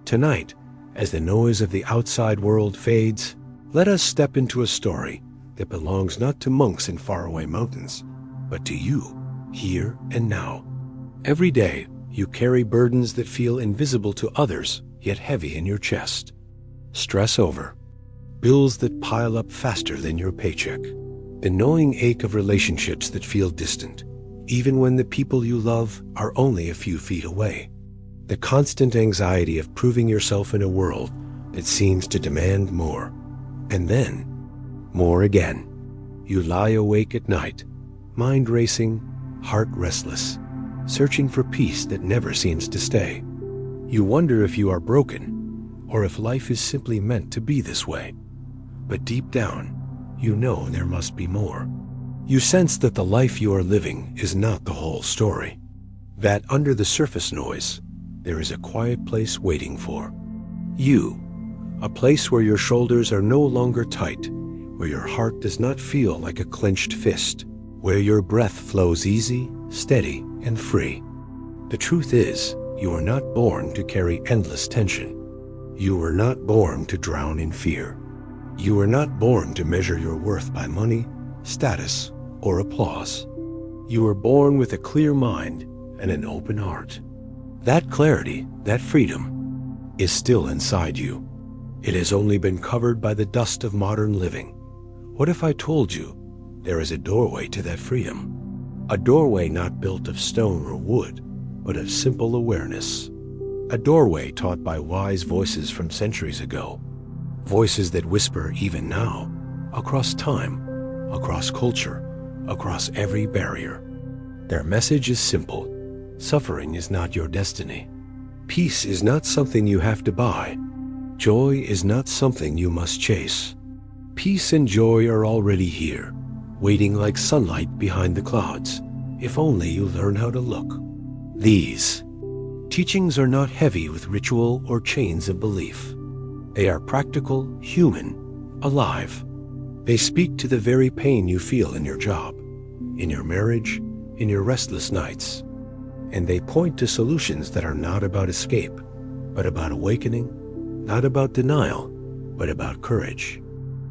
Tonight, as the noise of the outside world fades, let us step into a story that belongs not to monks in faraway mountains, but to you, here and now. Every day, you carry burdens that feel invisible to others, yet heavy in your chest. Stress over. Bills that pile up faster than your paycheck. The gnawing ache of relationships that feel distant, even when the people you love are only a few feet away. The constant anxiety of proving yourself in a world that seems to demand more. And then, more again. You lie awake at night, mind racing, heart restless, searching for peace that never seems to stay. You wonder if you are broken, or if life is simply meant to be this way. But deep down, you know there must be more. You sense that the life you are living is not the whole story. That under the surface noise, there is a quiet place waiting for you. A place where your shoulders are no longer tight, where your heart does not feel like a clenched fist, where your breath flows easy, steady, and free. The truth is, you are not born to carry endless tension. You were not born to drown in fear. You were not born to measure your worth by money, status, or applause. You were born with a clear mind and an open heart. That clarity, that freedom, is still inside you. It has only been covered by the dust of modern living. What if I told you there is a doorway to that freedom? A doorway not built of stone or wood, but of simple awareness. A doorway taught by wise voices from centuries ago. Voices that whisper even now, across time, across culture, across every barrier. Their message is simple. Suffering is not your destiny. Peace is not something you have to buy. Joy is not something you must chase. Peace and joy are already here, waiting like sunlight behind the clouds, if only you learn how to look. These teachings are not heavy with ritual or chains of belief. They are practical, human, alive. They speak to the very pain you feel in your job, in your marriage, in your restless nights. And they point to solutions that are not about escape, but about awakening, not about denial, but about courage.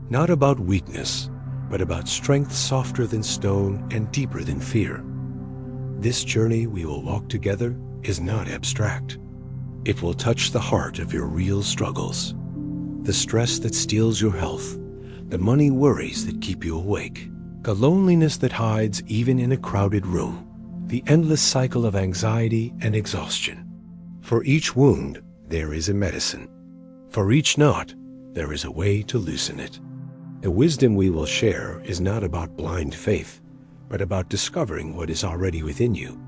Not about weakness, but about strength softer than stone and deeper than fear. This journey we will walk together is not abstract. It will touch the heart of your real struggles. The stress that steals your health, the money worries that keep you awake, the loneliness that hides even in a crowded room, the endless cycle of anxiety and exhaustion. For each wound, there is a medicine. For each knot, there is a way to loosen it. The wisdom we will share is not about blind faith, but about discovering what is already within you.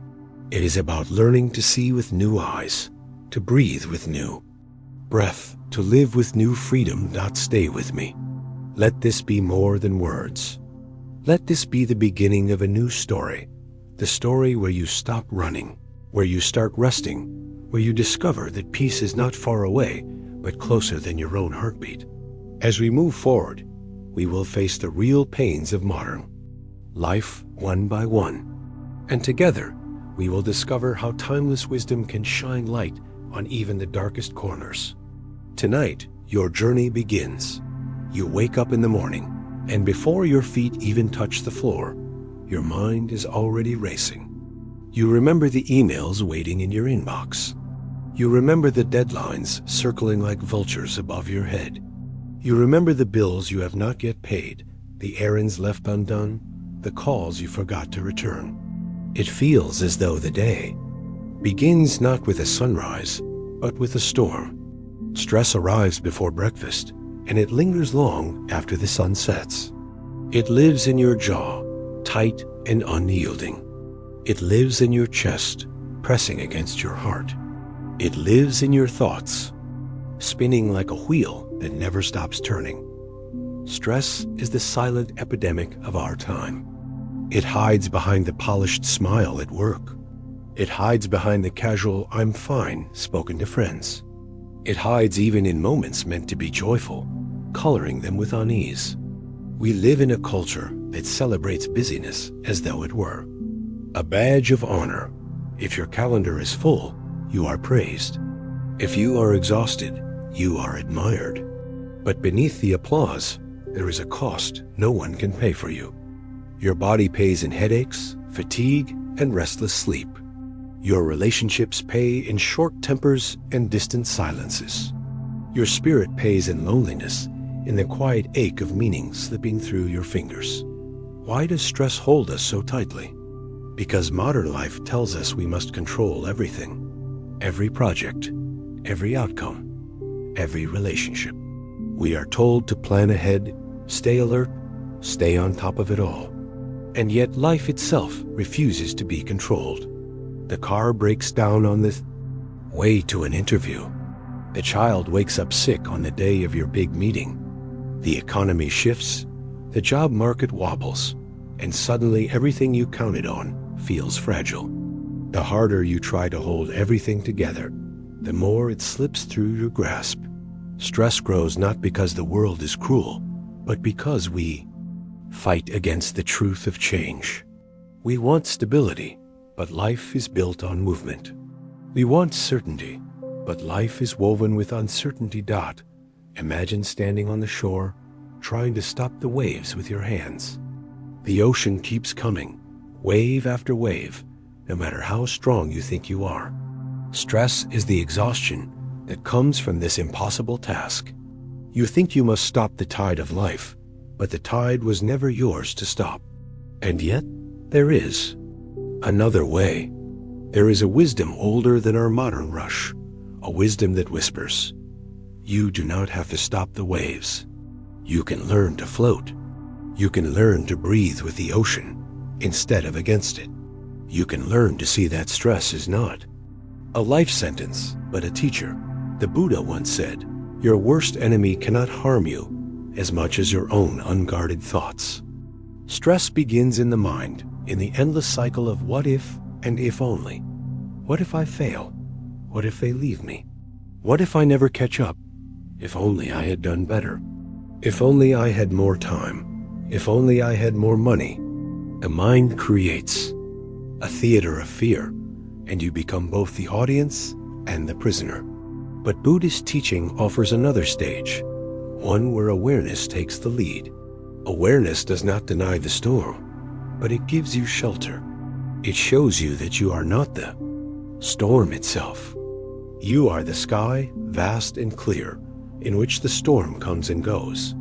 It is about learning to see with new eyes, to breathe with new breath, to live with new freedom, not stay with me. Let this be more than words. Let this be the beginning of a new story, the story where you stop running, where you start resting, where you discover that peace is not far away, but closer than your own heartbeat. As we move forward, we will face the real pains of modern life one by one. And together, we will discover how timeless wisdom can shine light on even the darkest corners. Tonight, your journey begins. You wake up in the morning, and before your feet even touch the floor, your mind is already racing. You remember the emails waiting in your inbox. You remember the deadlines circling like vultures above your head. You remember the bills you have not yet paid, the errands left undone, the calls you forgot to return. It feels as though the day begins not with a sunrise, but with a storm. Stress arrives before breakfast, and it lingers long after the sun sets. It lives in your jaw, tight and unyielding. It lives in your chest, pressing against your heart. It lives in your thoughts, spinning like a wheel that never stops turning. Stress is the silent epidemic of our time. It hides behind the polished smile at work. It hides behind the casual "I'm fine" spoken to friends. It hides even in moments meant to be joyful, coloring them with unease. We live in a culture that celebrates busyness as though it were a badge of honor. If your calendar is full, you are praised. If you are exhausted, you are admired. But beneath the applause, there is a cost no one can pay for you. Your body pays in headaches, fatigue, and restless sleep. Your relationships pay in short tempers and distant silences. Your spirit pays in loneliness, in the quiet ache of meaning slipping through your fingers. Why does stress hold us so tightly? Because modern life tells us we must control everything. Every project, every outcome, every relationship. We are told to plan ahead, stay alert, stay on top of it all. And yet life itself refuses to be controlled. The car breaks down on the way to an interview. The child wakes up sick on the day of your big meeting. The economy shifts, the job market wobbles, and suddenly everything you counted on feels fragile. The harder you try to hold everything together, the more it slips through your grasp. Stress grows not because the world is cruel, but because we fight against the truth of change. We want stability, but life is built on movement. We want certainty, but life is woven with uncertainty. Imagine standing on the shore, trying to stop the waves with your hands. The ocean keeps coming, wave after wave, no matter how strong you think you are. Stress is the exhaustion that comes from this impossible task. You think you must stop the tide of life, but the tide was never yours to stop. And yet, there is another way. There is a wisdom older than our modern rush, a wisdom that whispers, you do not have to stop the waves. You can learn to float. You can learn to breathe with the ocean instead of against it. You can learn to see that stress is not a life sentence, but a teacher. The Buddha once said, your worst enemy cannot harm you as much as your own unguarded thoughts. Stress begins in the mind, in the endless cycle of what if and if only. What if I fail? What if they leave me? What if I never catch up? If only I had done better. If only I had more time. If only I had more money. The mind creates a theater of fear, and you become both the audience and the prisoner. But Buddhist teaching offers another stage, one where awareness takes the lead. Awareness does not deny the storm, but it gives you shelter. It shows you that you are not the storm itself. You are the sky, vast and clear, in which the storm comes and goes.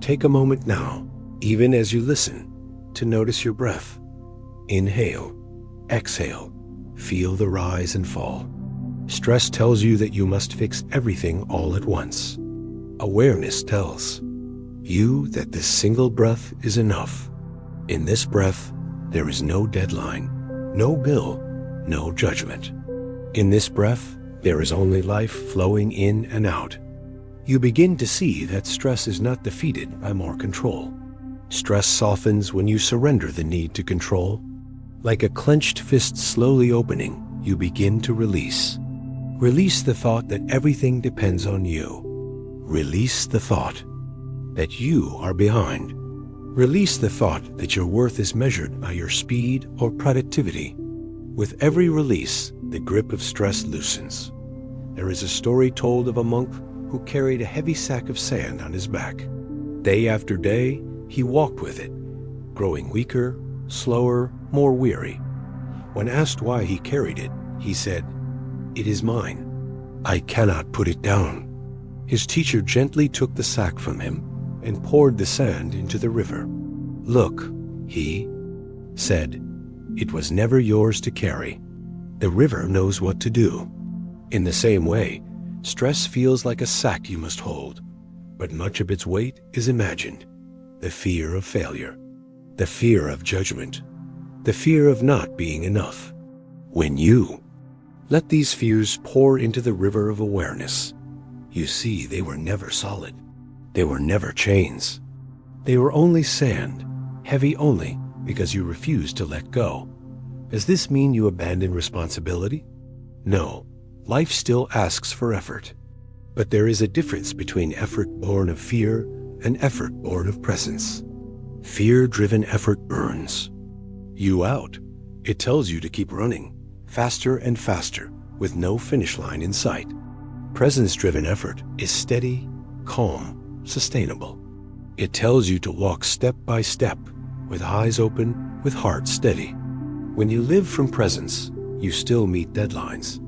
Take a moment now, even as you listen, to notice your breath. Inhale, exhale, feel the rise and fall. Stress tells you that you must fix everything all at once. Awareness tells you that this single breath is enough. In this breath, there is no deadline, no bill, no judgment. In this breath, there is only life flowing in and out. You begin to see that stress is not defeated by more control. Stress softens when you surrender the need to control. Like a clenched fist slowly opening, you begin to release. Release the thought that everything depends on you. Release the thought that you are behind. Release the thought that your worth is measured by your speed or productivity. With every release, the grip of stress loosens. There is a story told of a monk who carried a heavy sack of sand on his back. Day after day, he walked with it, growing weaker, slower, more weary. When asked why he carried it, he said, "It is mine. I cannot put it down." His teacher gently took the sack from him and poured the sand into the river. "Look," he said, "it was never yours to carry. The river knows what to do." In the same way, stress feels like a sack you must hold, but much of its weight is imagined. The fear of failure, the fear of judgment, the fear of not being enough. When you let these fears pour into the river of awareness, you see they were never solid. They were never chains. They were only sand, heavy only because you refused to let go. Does this mean you abandon responsibility? No, life still asks for effort. But there is a difference between effort born of fear and effort born of presence. Fear-driven effort burns you out. It tells you to keep running, faster and faster, with no finish line in sight. Presence-driven effort is steady, calm, sustainable. It tells you to walk step by step, with eyes open, with heart steady. When you live from presence, you still meet deadlines,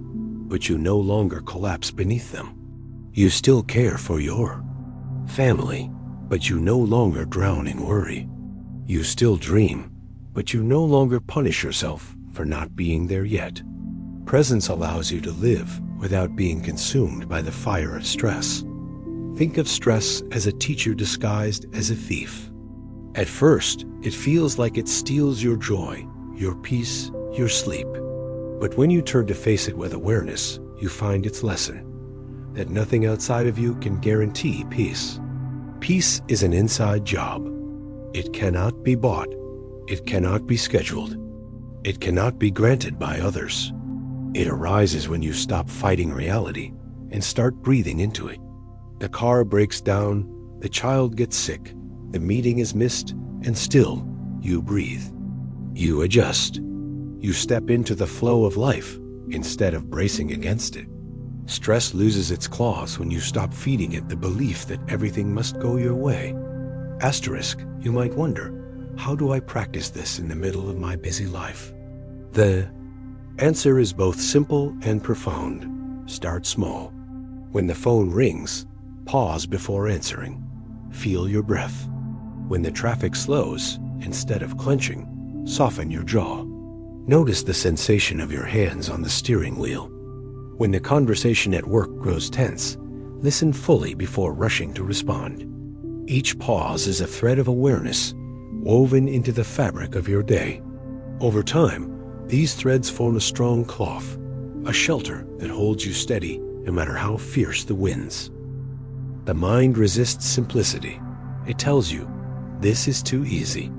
but you no longer collapse beneath them. You still care for your family, but you no longer drown in worry. You still dream, but you no longer punish yourself for not being there yet. Presence allows you to live without being consumed by the fire of stress. Think of stress as a teacher disguised as a thief. At first, it feels like it steals your joy, your peace, your sleep. But when you turn to face it with awareness, you find its lesson, that nothing outside of you can guarantee peace. Peace is an inside job. It cannot be bought. It cannot be scheduled. It cannot be granted by others. It arises when you stop fighting reality and start breathing into it. The car breaks down, the child gets sick, the meeting is missed, and still you breathe. You adjust. You step into the flow of life instead of bracing against it. Stress loses its claws when you stop feeding it the belief that everything must go your way. Asterisk, you might wonder, how do I practice this in the middle of my busy life? The answer is both simple and profound. Start small. When the phone rings, pause before answering. Feel your breath. When the traffic slows, instead of clenching, soften your jaw. Notice the sensation of your hands on the steering wheel. When the conversation at work grows tense, listen fully before rushing to respond. Each pause is a thread of awareness woven into the fabric of your day. Over time, these threads form a strong cloth, a shelter that holds you steady no matter how fierce the winds. The mind resists simplicity. It tells you, this is too easy.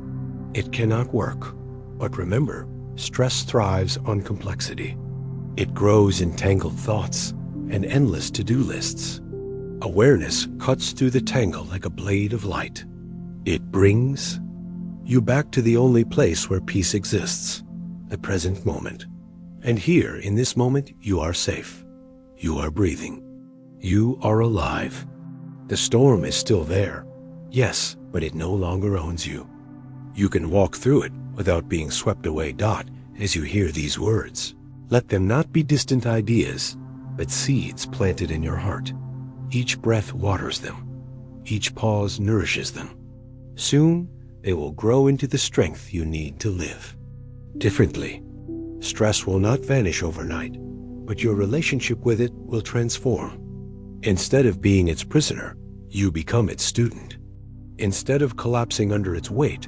It cannot work. But remember, stress thrives on complexity. It grows in tangled thoughts and endless to-do lists. Awareness cuts through the tangle like a blade of light. It brings you back to the only place where peace exists, the present moment. And here, in this moment, you are safe. You are breathing. You are alive. The storm is still there, yes, but it no longer owns you. You can walk through it without being swept away. As you hear these words, let them not be distant ideas, but seeds planted in your heart. Each breath waters them. Each pause nourishes them. Soon, they will grow into the strength you need to live differently. Stress will not vanish overnight, but your relationship with it will transform. Instead of being its prisoner, you become its student. Instead of collapsing under its weight,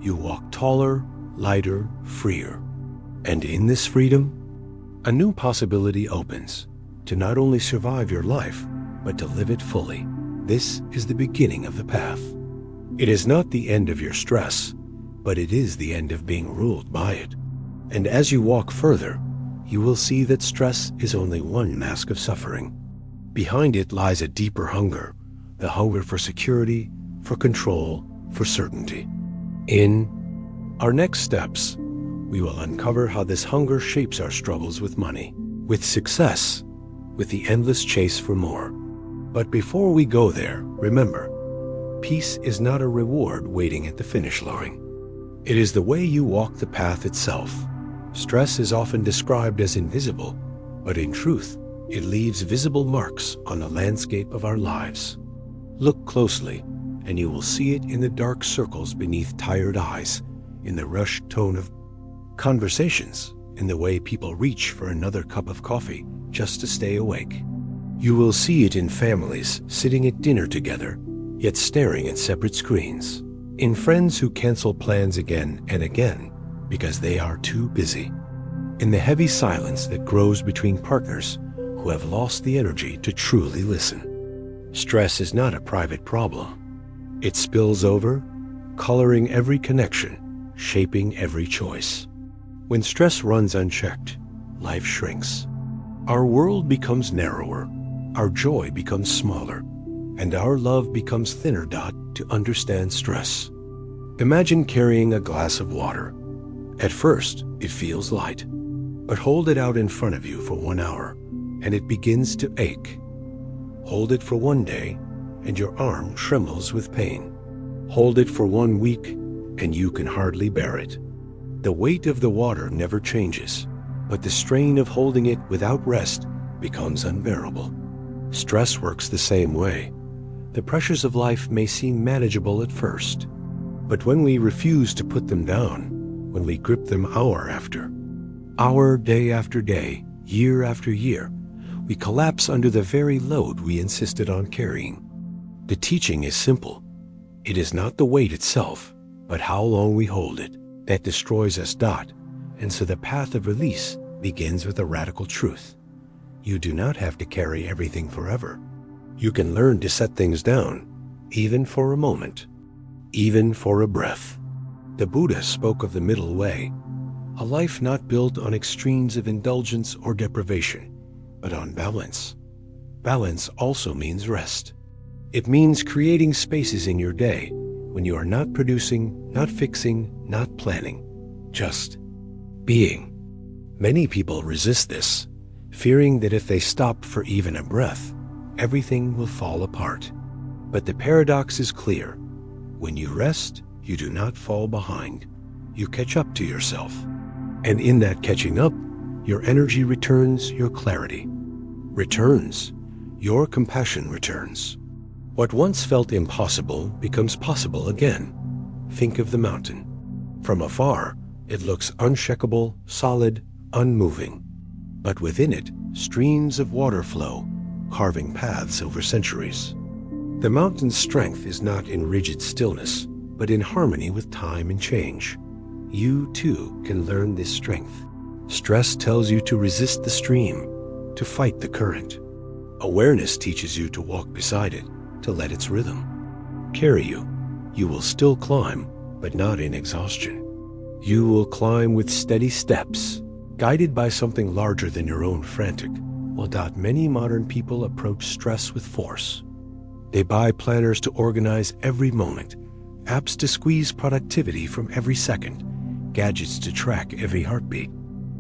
you walk taller, lighter, freer. And in this freedom, a new possibility opens to not only survive your life, but to live it fully. This is the beginning of the path. It is not the end of your stress, but it is the end of being ruled by it. And as you walk further, you will see that stress is only one mask of suffering. Behind it lies a deeper hunger, the hunger for security, for control, for certainty. In our next steps, we will uncover how this hunger shapes our struggles with money, with success, with the endless chase for more. But before we go there, remember, peace is not a reward waiting at the finish line. It is the way you walk the path itself. Stress is often described as invisible, but in truth, it leaves visible marks on the landscape of our lives. Look closely, and you will see it in the dark circles beneath tired eyes, in the rushed tone of conversations, in the way people reach for another cup of coffee just to stay awake. You will see it in families sitting at dinner together, yet staring at separate screens, in friends who cancel plans again and again because they are too busy, in the heavy silence that grows between partners who have lost the energy to truly listen. Stress is not a private problem. It spills over, coloring every connection, shaping every choice. When stress runs unchecked, life shrinks. Our world becomes narrower, our joy becomes smaller, and our love becomes thinner. To understand stress, imagine carrying a glass of water. At first, it feels light, but hold it out in front of you for 1 hour, and it begins to ache. Hold it for 1 day, and your arm trembles with pain. Hold it for 1 week, and you can hardly bear it. The weight of the water never changes, but the strain of holding it without rest becomes unbearable. Stress works the same way. The pressures of life may seem manageable at first, but when we refuse to put them down, when we grip them hour after hour, day after day, year after year, we collapse under the very load we insisted on carrying. The teaching is simple. It is not the weight itself, but how long we hold it, that destroys us. And so the path of release begins with a radical truth. You do not have to carry everything forever. You can learn to set things down, even for a moment, even for a breath. The Buddha spoke of the middle way, a life not built on extremes of indulgence or deprivation, but on balance. Balance also means rest. It means creating spaces in your day when you are not producing, not fixing, not planning, just being. Many people resist this, fearing that if they stop for even a breath, everything will fall apart. But the paradox is clear. When you rest, you do not fall behind. You catch up to yourself. And in that catching up, your energy returns, your clarity returns, your compassion returns. What once felt impossible becomes possible again. Think of the mountain. From afar, it looks unshakable, solid, unmoving. But within it, streams of water flow, carving paths over centuries. The mountain's strength is not in rigid stillness, but in harmony with time and change. You, too, can learn this strength. Stress tells you to resist the stream, to fight the current. Awareness teaches you to walk beside it, to let its rhythm carry you. You will still climb, but not in exhaustion. You will climb with steady steps, guided by something larger than your own frantic. Many modern people approach stress with force. They buy planners to organize every moment, apps to squeeze productivity from every second, gadgets to track every heartbeat.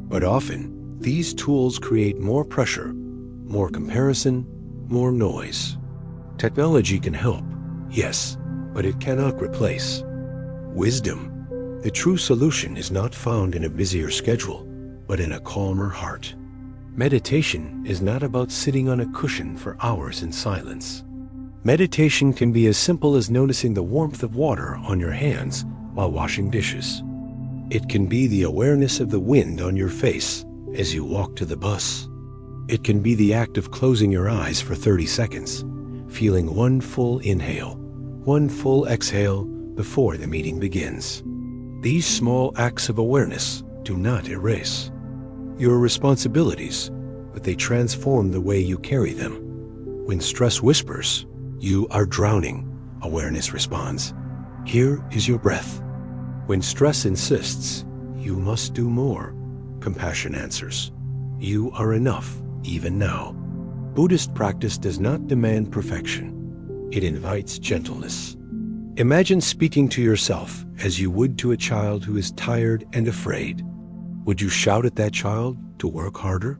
But often, these tools create more pressure, more comparison, more noise. Technology can help, yes, but it cannot replace wisdom. The true solution is not found in a busier schedule, but in a calmer heart. Meditation is not about sitting on a cushion for hours in silence. Meditation can be as simple as noticing the warmth of water on your hands while washing dishes. It can be the awareness of the wind on your face as you walk to the bus. It can be the act of closing your eyes for 30 seconds, feeling one full inhale, one full exhale before the meeting begins. These small acts of awareness do not erase your responsibilities, but they transform the way you carry them. When stress whispers, "You are drowning," awareness responds, "Here is your breath." When stress insists, "You must do more," compassion answers, "You are enough, even now." Buddhist practice does not demand perfection. It invites gentleness. Imagine speaking to yourself as you would to a child who is tired and afraid. Would you shout at that child to work harder?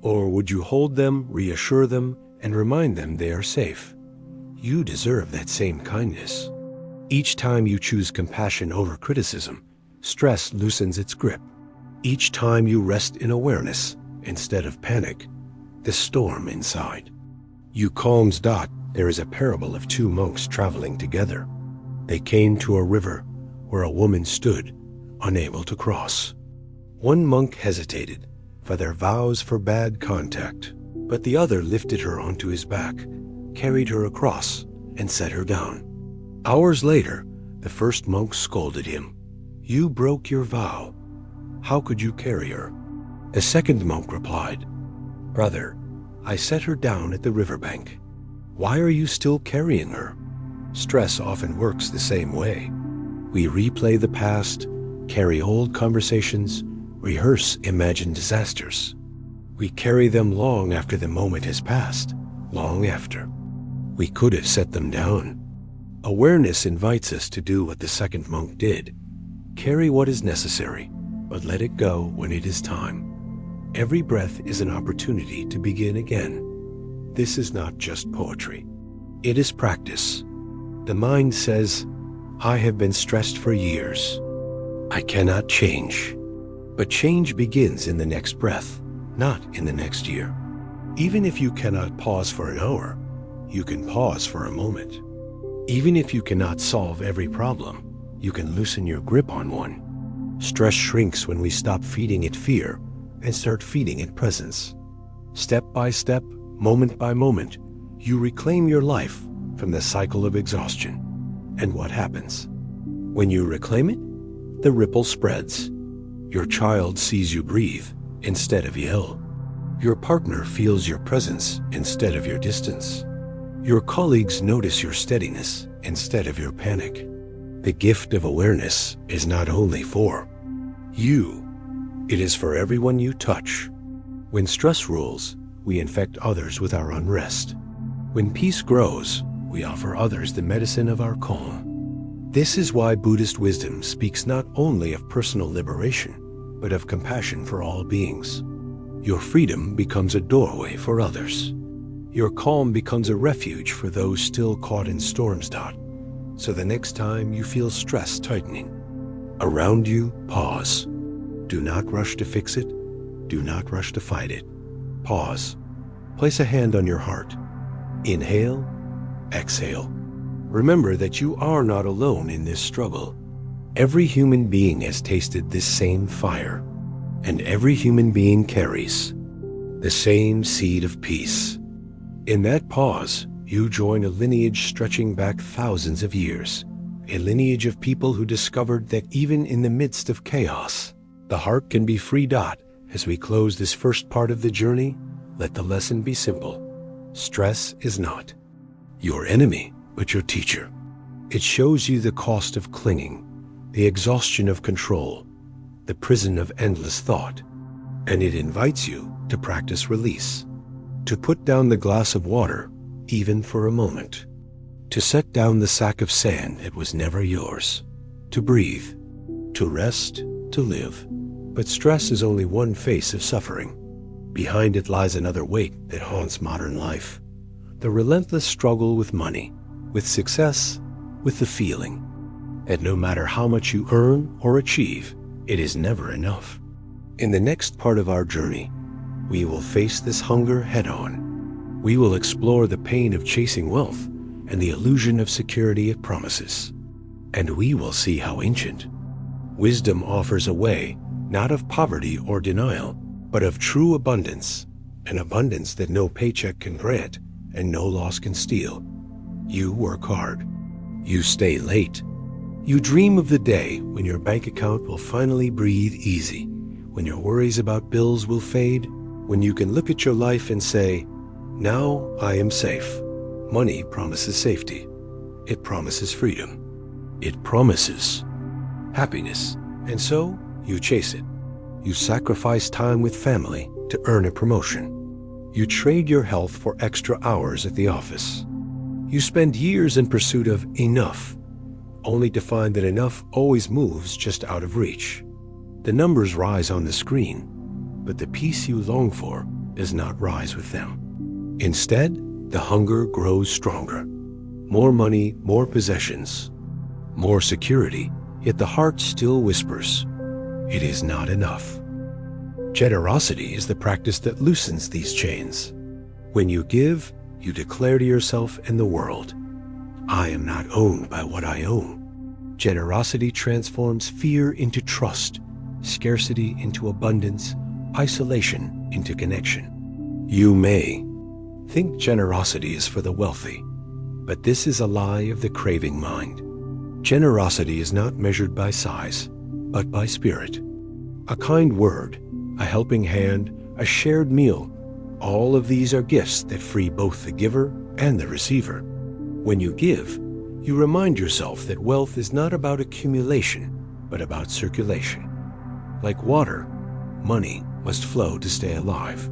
Or would you hold them, reassure them, and remind them they are safe? You deserve that same kindness. Each time you choose compassion over criticism, stress loosens its grip. Each time you rest in awareness instead of panic, the storm inside you calms. There is a parable of 2 monks traveling together. They came to a river where a woman stood, unable to cross. One monk hesitated, for their vows forbade contact, but the other lifted her onto his back, carried her across, and set her down. Hours later, the first monk scolded him. "You broke your vow. How could you carry her?" The second monk replied, "Brother, I set her down at the riverbank. Why are you still carrying her?" Stress often works the same way. We replay the past, carry old conversations, rehearse imagined disasters. We carry them long after the moment has passed, long after we could have set them down. Awareness invites us to do what the second monk did. Carry what is necessary, but let it go when it is time. Every breath is an opportunity to begin again. this is not just poetry. It is practice. The mind says, I have been stressed for years. I cannot change. But change begins in the next breath, not in the next year. Even if you cannot pause for an hour, you can pause for a moment. Even if you cannot solve every problem, you can loosen your grip on one. Stress shrinks when we stop feeding it fear and start feeding it presence. Step by step, moment by moment, you reclaim your life from the cycle of exhaustion. And what happens? When you reclaim it, the ripple spreads. Your child sees you breathe instead of yell. Your partner feels your presence instead of your distance. Your colleagues notice your steadiness instead of your panic. The gift of awareness is not only for you, it is for everyone you touch. When stress rules, we infect others with our unrest. When peace grows, we offer others the medicine of our calm. This is why Buddhist wisdom speaks not only of personal liberation, but of compassion for all beings. Your freedom becomes a doorway for others. Your calm becomes a refuge for those still caught in storms. So the next time you feel stress tightening around you, pause. Do not rush to fix it. Do not rush to fight it. Pause. Place a hand on your heart. Inhale, exhale. Remember that you are not alone in this struggle. Every human being has tasted this same fire, and every human being carries the same seed of peace. In that pause, you join a lineage stretching back thousands of years, a lineage of people who discovered that even in the midst of chaos, the heart can be free. As we close this first part of the journey, let the lesson be simple. Stress is not your enemy, but your teacher. It shows you the cost of clinging, the exhaustion of control, the prison of endless thought, and it invites you to practice release, to put down the glass of water, even for a moment, to set down the sack of sand that was never yours, to breathe, to rest, to live. But stress is only one face of suffering. Behind it lies another weight that haunts modern life, the relentless struggle with money, with success, with the feeling that no matter how much you earn or achieve, it is never enough. In the next part of our journey, we will face this hunger head-on. We will explore the pain of chasing wealth and the illusion of security it promises. And we will see how ancient wisdom offers a way, not of poverty or denial, but of true abundance, an abundance that no paycheck can grant and no loss can steal. You work hard. You stay late. You dream of the day when your bank account will finally breathe easy, when your worries about bills will fade, when you can look at your life and say, now I am safe. Money promises safety. It promises freedom. It promises happiness. And so you chase it. You sacrifice time with family to earn a promotion. You trade your health for extra hours at the office. You spend years in pursuit of enough, only to find that enough always moves just out of reach. The numbers rise on the screen, but the peace you long for does not rise with them. Instead, the hunger grows stronger. More money, more possessions, more security, yet the heart still whispers, it is not enough. Generosity is the practice that loosens these chains. When you give, you declare to yourself and the world, I am not owned by what I own. Generosity transforms fear into trust, scarcity into abundance, isolation into connection. You may think generosity is for the wealthy, but this is a lie of the craving mind. Generosity is not measured by size, but by spirit. A kind word, a helping hand, a shared meal, all of these are gifts that free both the giver and the receiver. When you give, you remind yourself that wealth is not about accumulation, but about circulation. Like water, money must flow to stay alive.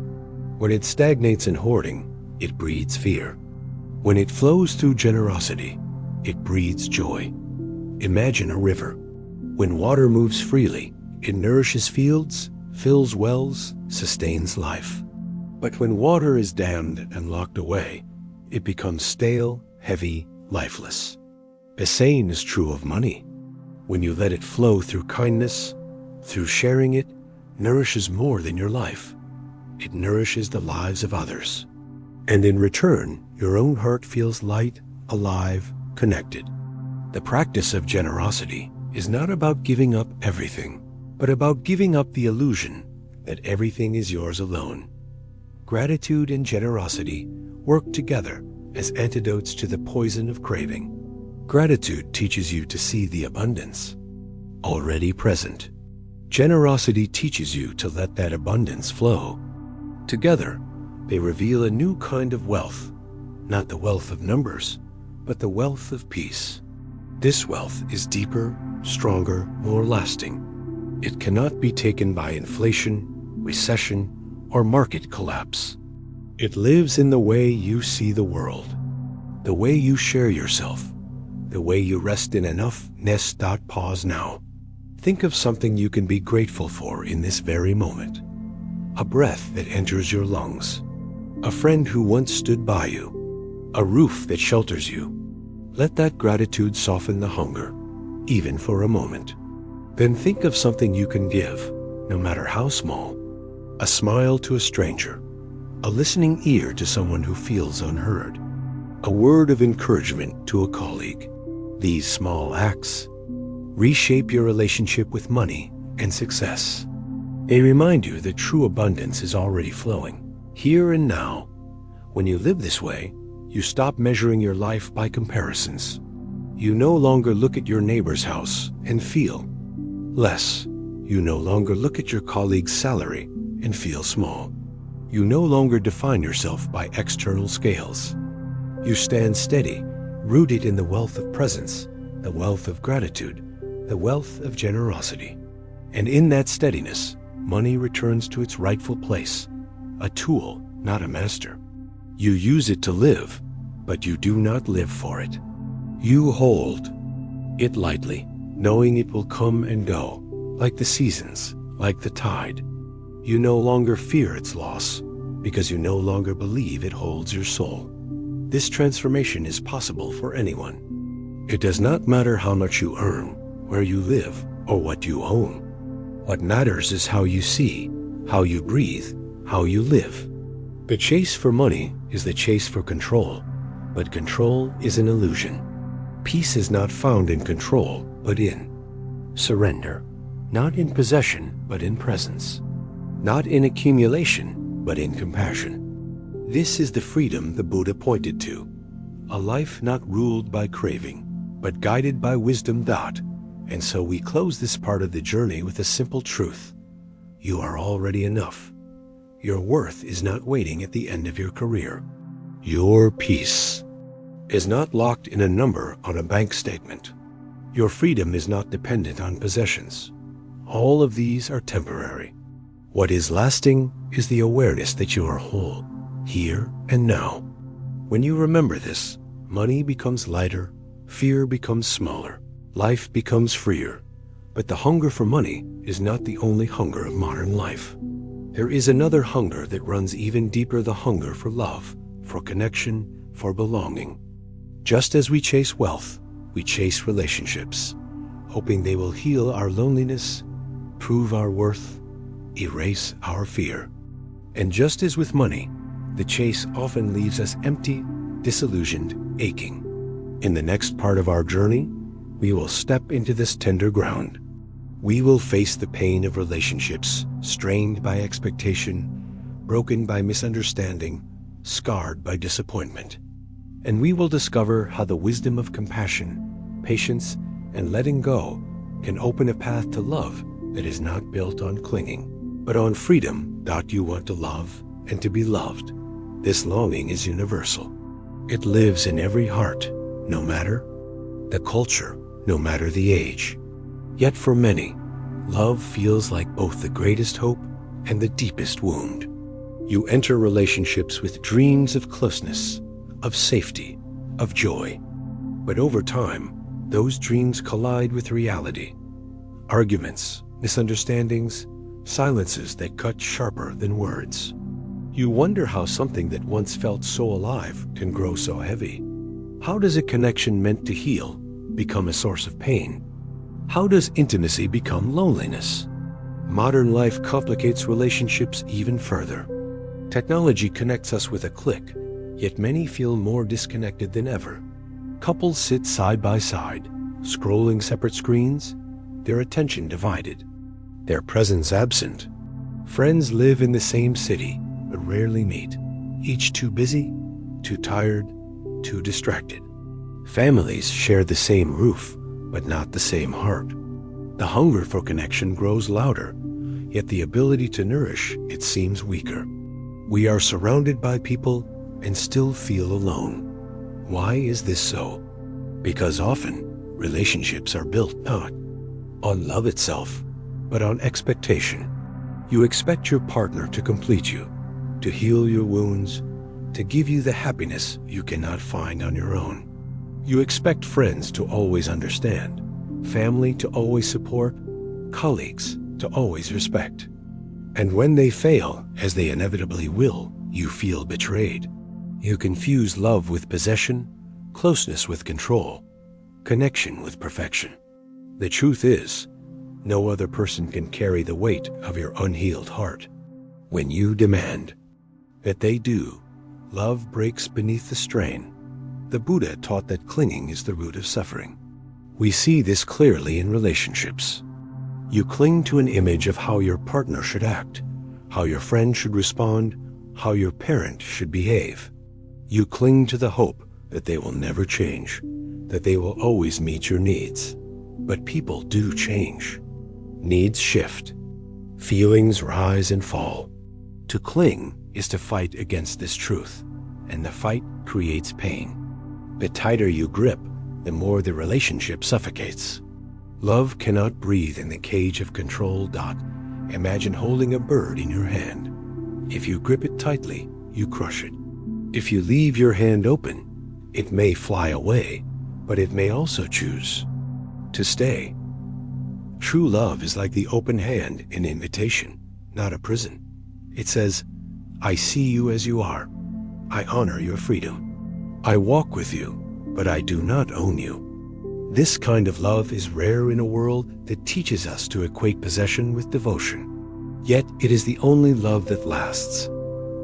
When it stagnates in hoarding, it breeds fear. When it flows through generosity, it breeds joy. Imagine a river. When water moves freely, it nourishes fields, fills wells, sustains life. But when water is dammed and locked away, it becomes stale, heavy, lifeless. The same is true of money. When you let it flow through kindness, through sharing it, nourishes more than your life. It nourishes the lives of others. And in return, your own heart feels light, alive, connected. The practice of generosity is not about giving up everything, but about giving up the illusion that everything is yours alone. Gratitude and generosity work together as antidotes to the poison of craving. Gratitude teaches you to see the abundance already present. Generosity teaches you to let that abundance flow. Together, they reveal a new kind of wealth, not the wealth of numbers, but the wealth of peace. This wealth is deeper, stronger, more lasting. It cannot be taken by inflation, recession, or market collapse. It lives in the way you see the world, the way you share yourself, the way you rest in enough. Pause now. Think of something you can be grateful for in this very moment. A breath that enters your lungs, a friend who once stood by you, a roof that shelters you. Let that gratitude soften the hunger, even for a moment. Then think of something you can give, no matter how small. A smile to a stranger, a listening ear to someone who feels unheard, a word of encouragement to a colleague. These small acts reshape your relationship with money and success. They remind you that true abundance is already flowing, here and now. When you live this way, you stop measuring your life by comparisons. You no longer look at your neighbor's house and feel less. You no longer look at your colleague's salary and feel small. You no longer define yourself by external scales. You stand steady, rooted in the wealth of presence, the wealth of gratitude, the wealth of generosity. And in that steadiness, money returns to its rightful place, a tool, not a master. You use it to live, but you do not live for it. You hold it lightly, knowing it will come and go, like the seasons, like the tide. You no longer fear its loss, because you no longer believe it holds your soul. This transformation is possible for anyone. It does not matter how much you earn, where you live, or what you own. What matters is how you see, how you breathe, how you live. The chase for money is the chase for control, but control is an illusion. Peace is not found in control, but in surrender. Not in possession, but in presence. Not in accumulation, but in compassion. This is the freedom the Buddha pointed to. A life not ruled by craving, but guided by wisdom. And so we close this part of the journey with a simple truth. You are already enough. Your worth is not waiting at the end of your career. Your peace is not locked in a number on a bank statement. Your freedom is not dependent on possessions. All of these are temporary. What is lasting is the awareness that you are whole, here and now. When you remember this, money becomes lighter, fear becomes smaller, life becomes freer. But the hunger for money is not the only hunger of modern life. There is another hunger that runs even deeper, the hunger for love, for connection, for belonging. Just as we chase wealth, we chase relationships, hoping they will heal our loneliness, prove our worth, erase our fear. And just as with money, the chase often leaves us empty, disillusioned, aching. In the next part of our journey, we will step into this tender ground. We will face the pain of relationships, strained by expectation, broken by misunderstanding, scarred by disappointment. And we will discover how the wisdom of compassion, patience, and letting go can open a path to love that is not built on clinging, but on freedom. You want to love and to be loved. This longing is universal. It lives in every heart, no matter the culture, no matter the age. Yet for many, love feels like both the greatest hope and the deepest wound. You enter relationships with dreams of closeness, of safety, of joy. But over time, those dreams collide with reality. Arguments, misunderstandings, silences that cut sharper than words. You wonder how something that once felt so alive can grow so heavy. How does a connection meant to heal become a source of pain? How does intimacy become loneliness? Modern life complicates relationships even further. Technology connects us with a click, yet many feel more disconnected than ever. Couples sit side by side, scrolling separate screens, their attention divided, their presence absent. Friends live in the same city, but rarely meet, each too busy, too tired, too distracted. Families share the same roof, but not the same heart. The hunger for connection grows louder, yet the ability to nourish it seems weaker. We are surrounded by people and still feel alone. Why is this so? Because often, relationships are built not on love itself, but on expectation. You expect your partner to complete you, to heal your wounds, to give you the happiness you cannot find on your own. You expect friends to always understand, family to always support, colleagues to always respect. And when they fail, as they inevitably will, you feel betrayed. You confuse love with possession, closeness with control, connection with perfection. The truth is, no other person can carry the weight of your unhealed heart. When you demand that they do, love breaks beneath the strain. The Buddha taught that clinging is the root of suffering. We see this clearly in relationships. You cling to an image of how your partner should act, how your friend should respond, how your parent should behave. You cling to the hope that they will never change, that they will always meet your needs. But people do change. Needs shift. Feelings rise and fall. To cling is to fight against this truth, and the fight creates pain. The tighter you grip, the more the relationship suffocates. Love cannot breathe in the cage of control. Imagine holding a bird in your hand. If you grip it tightly, you crush it. If you leave your hand open, it may fly away, but it may also choose to stay. True love is like the open hand, an invitation, not a prison. It says, I see you as you are. I honor your freedom. I walk with you, but I do not own you. This kind of love is rare in a world that teaches us to equate possession with devotion. Yet it is the only love that lasts,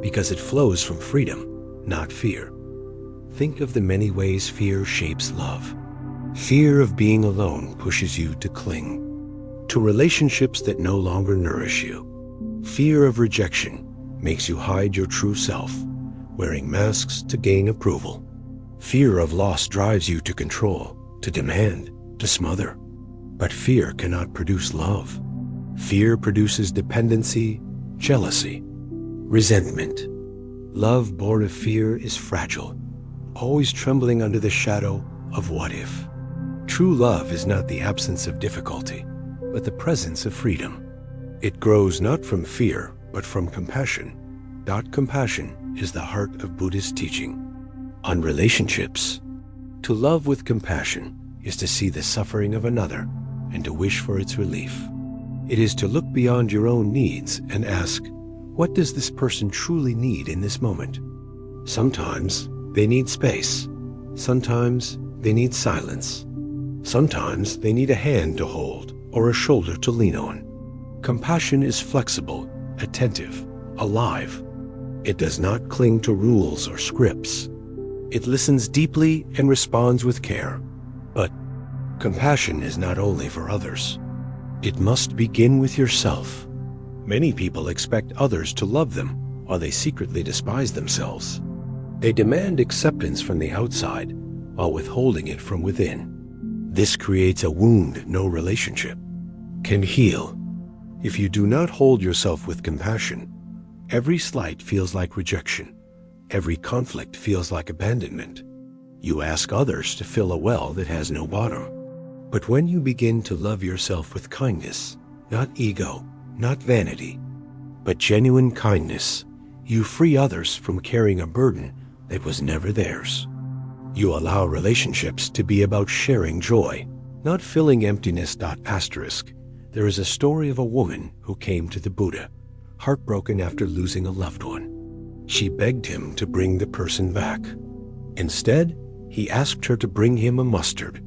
because it flows from freedom, not fear. Think of the many ways fear shapes love. Fear of being alone pushes you to cling to relationships that no longer nourish you. Fear of rejection makes you hide your true self, wearing masks to gain approval. Fear of loss drives you to control, to demand, to smother. But fear cannot produce love. Fear produces dependency, jealousy, resentment. Love born of fear is fragile, always trembling under the shadow of what if. True love is not the absence of difficulty, but the presence of freedom. It grows not from fear, but from compassion. Compassion is the heart of Buddhist teaching. On relationships, to love with compassion is to see the suffering of another and to wish for its relief. It is to look beyond your own needs and ask, what does this person truly need in this moment? Sometimes they need space. Sometimes they need silence. Sometimes they need a hand to hold or a shoulder to lean on. Compassion is flexible, attentive, alive. It does not cling to rules or scripts. It listens deeply and responds with care. But compassion is not only for others. It must begin with yourself. Many people expect others to love them while they secretly despise themselves. They demand acceptance from the outside while withholding it from within. This creates a wound no relationship can heal. If you do not hold yourself with compassion, every slight feels like rejection. Every conflict feels like abandonment. You ask others to fill a well that has no bottom. But when you begin to love yourself with kindness, not ego, not vanity, but genuine kindness, you free others from carrying a burden that was never theirs. You allow relationships to be about sharing joy, not filling emptiness. There is a story of a woman who came to the Buddha, heartbroken after losing a loved one. She begged him to bring the person back. Instead, he asked her to bring him a mustard,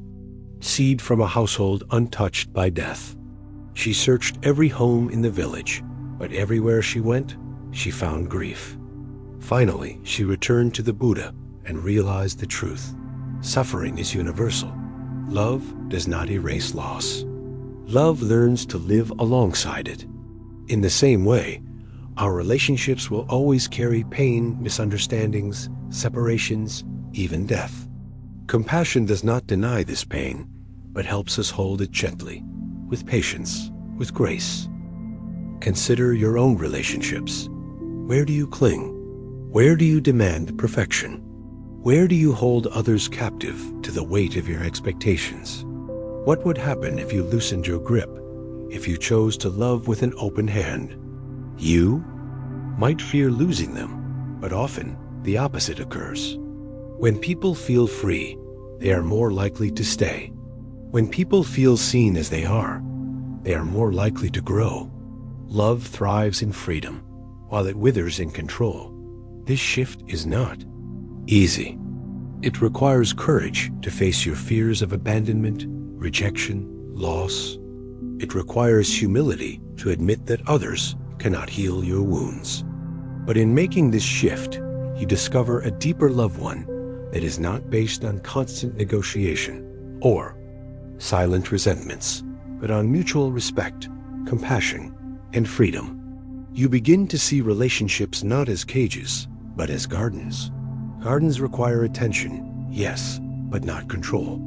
seed from a household untouched by death. She searched every home in the village, but everywhere she went, she found grief. Finally, she returned to the Buddha and realized the truth. Suffering is universal. Love does not erase loss. Love learns to live alongside it. In the same way, our relationships will always carry pain, misunderstandings, separations, even death. Compassion does not deny this pain, but helps us hold it gently, with patience, with grace. Consider your own relationships. Where do you cling? Where do you demand perfection? Where do you hold others captive to the weight of your expectations? What would happen if you loosened your grip, if you chose to love with an open hand? You might fear losing them, but often the opposite occurs. When people feel free, they are more likely to stay. When people feel seen as they are more likely to grow. Love thrives in freedom, while it withers in control. This shift is not easy. It requires courage to face your fears of abandonment, rejection, loss. It requires humility to admit that others cannot heal your wounds. But in making this shift, you discover a deeper love one that is not based on constant negotiation or silent resentments, but on mutual respect, compassion, and freedom. You begin to see relationships not as cages, but as gardens. Gardens require attention, yes, but not control.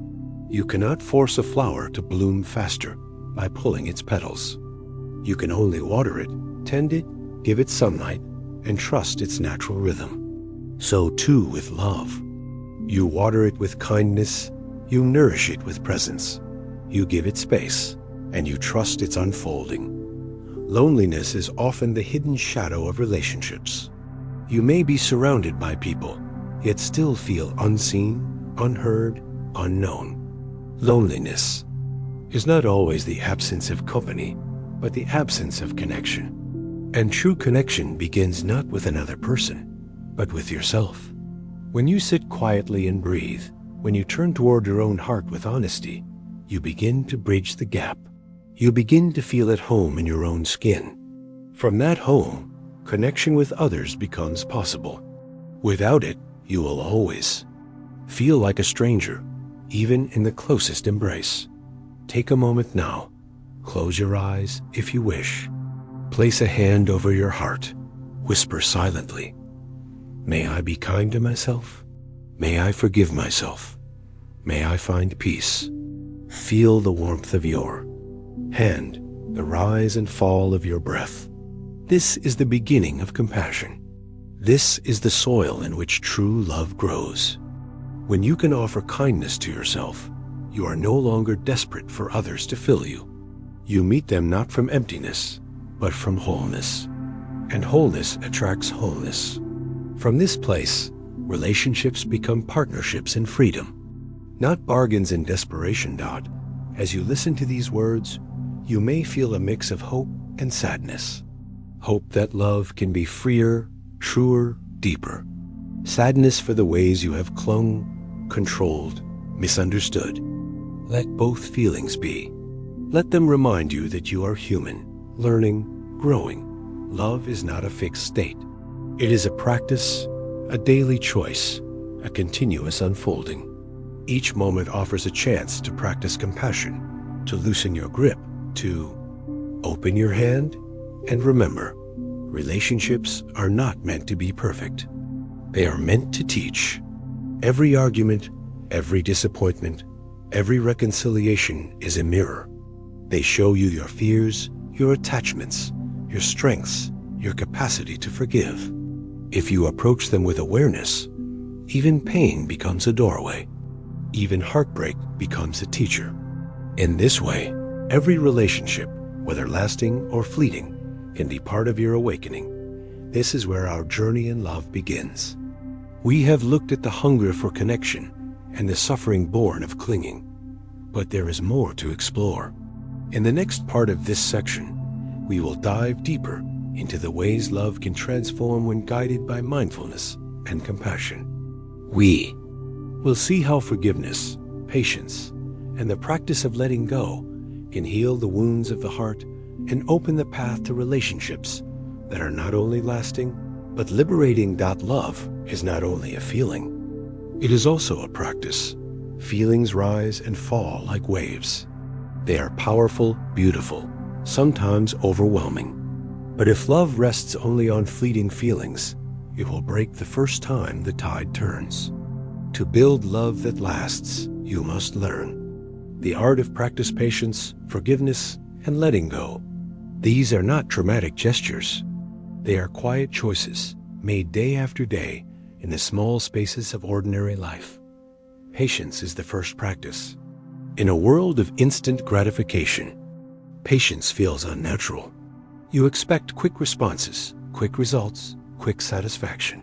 You cannot force a flower to bloom faster by pulling its petals. You can only water it, tend it, give it sunlight, and trust its natural rhythm. So too with love. You water it with kindness, you nourish it with presence, you give it space, and you trust its unfolding. Loneliness is often the hidden shadow of relationships. You may be surrounded by people, yet still feel unseen, unheard, unknown. Loneliness is not always the absence of company, but the absence of connection. And true connection begins not with another person, but with yourself. When you sit quietly and breathe, when you turn toward your own heart with honesty, you begin to bridge the gap. You begin to feel at home in your own skin. From that home, connection with others becomes possible. Without it, you will always feel like a stranger, even in the closest embrace. Take a moment now. Close your eyes if you wish. Place a hand over your heart. Whisper silently, "May I be kind to myself? May I forgive myself? May I find peace?" Feel the warmth of your hand, the rise and fall of your breath. This is the beginning of compassion. This is the soil in which true love grows. When you can offer kindness to yourself, you are no longer desperate for others to fill you. You meet them not from emptiness, but from wholeness. And wholeness attracts wholeness. From this place, relationships become partnerships in freedom, not bargains in desperation. As you listen to these words, you may feel a mix of hope and sadness. Hope that love can be freer, truer, deeper. Sadness for the ways you have clung, controlled, misunderstood. Let both feelings be. Let them remind you that you are human, learning, growing. Love is not a fixed state. It is a practice, a daily choice, a continuous unfolding. Each moment offers a chance to practice compassion, to loosen your grip, to open your hand, and remember, relationships are not meant to be perfect. They are meant to teach. Every argument, every disappointment, every reconciliation is a mirror. They show you your fears, your attachments, your strengths, your capacity to forgive. If you approach them with awareness, even pain becomes a doorway. Even heartbreak becomes a teacher. In this way, every relationship, whether lasting or fleeting, can be part of your awakening. This is where our journey in love begins. We have looked at the hunger for connection and the suffering born of clinging, but there is more to explore. In the next part of this section, we will dive deeper into the ways love can transform when guided by mindfulness and compassion. We will see how forgiveness, patience, and the practice of letting go can heal the wounds of the heart and open the path to relationships that are not only lasting, but liberating. Love is not only a feeling, it is also a practice. Feelings rise and fall like waves. They are powerful, beautiful, sometimes overwhelming. But if love rests only on fleeting feelings, it will break the first time the tide turns. To build love that lasts, you must learn the art of practice patience, forgiveness, and letting go. These are not dramatic gestures. They are quiet choices made day after day in the small spaces of ordinary life. Patience is the first practice. In a world of instant gratification, patience feels unnatural. You expect quick responses, quick results, quick satisfaction.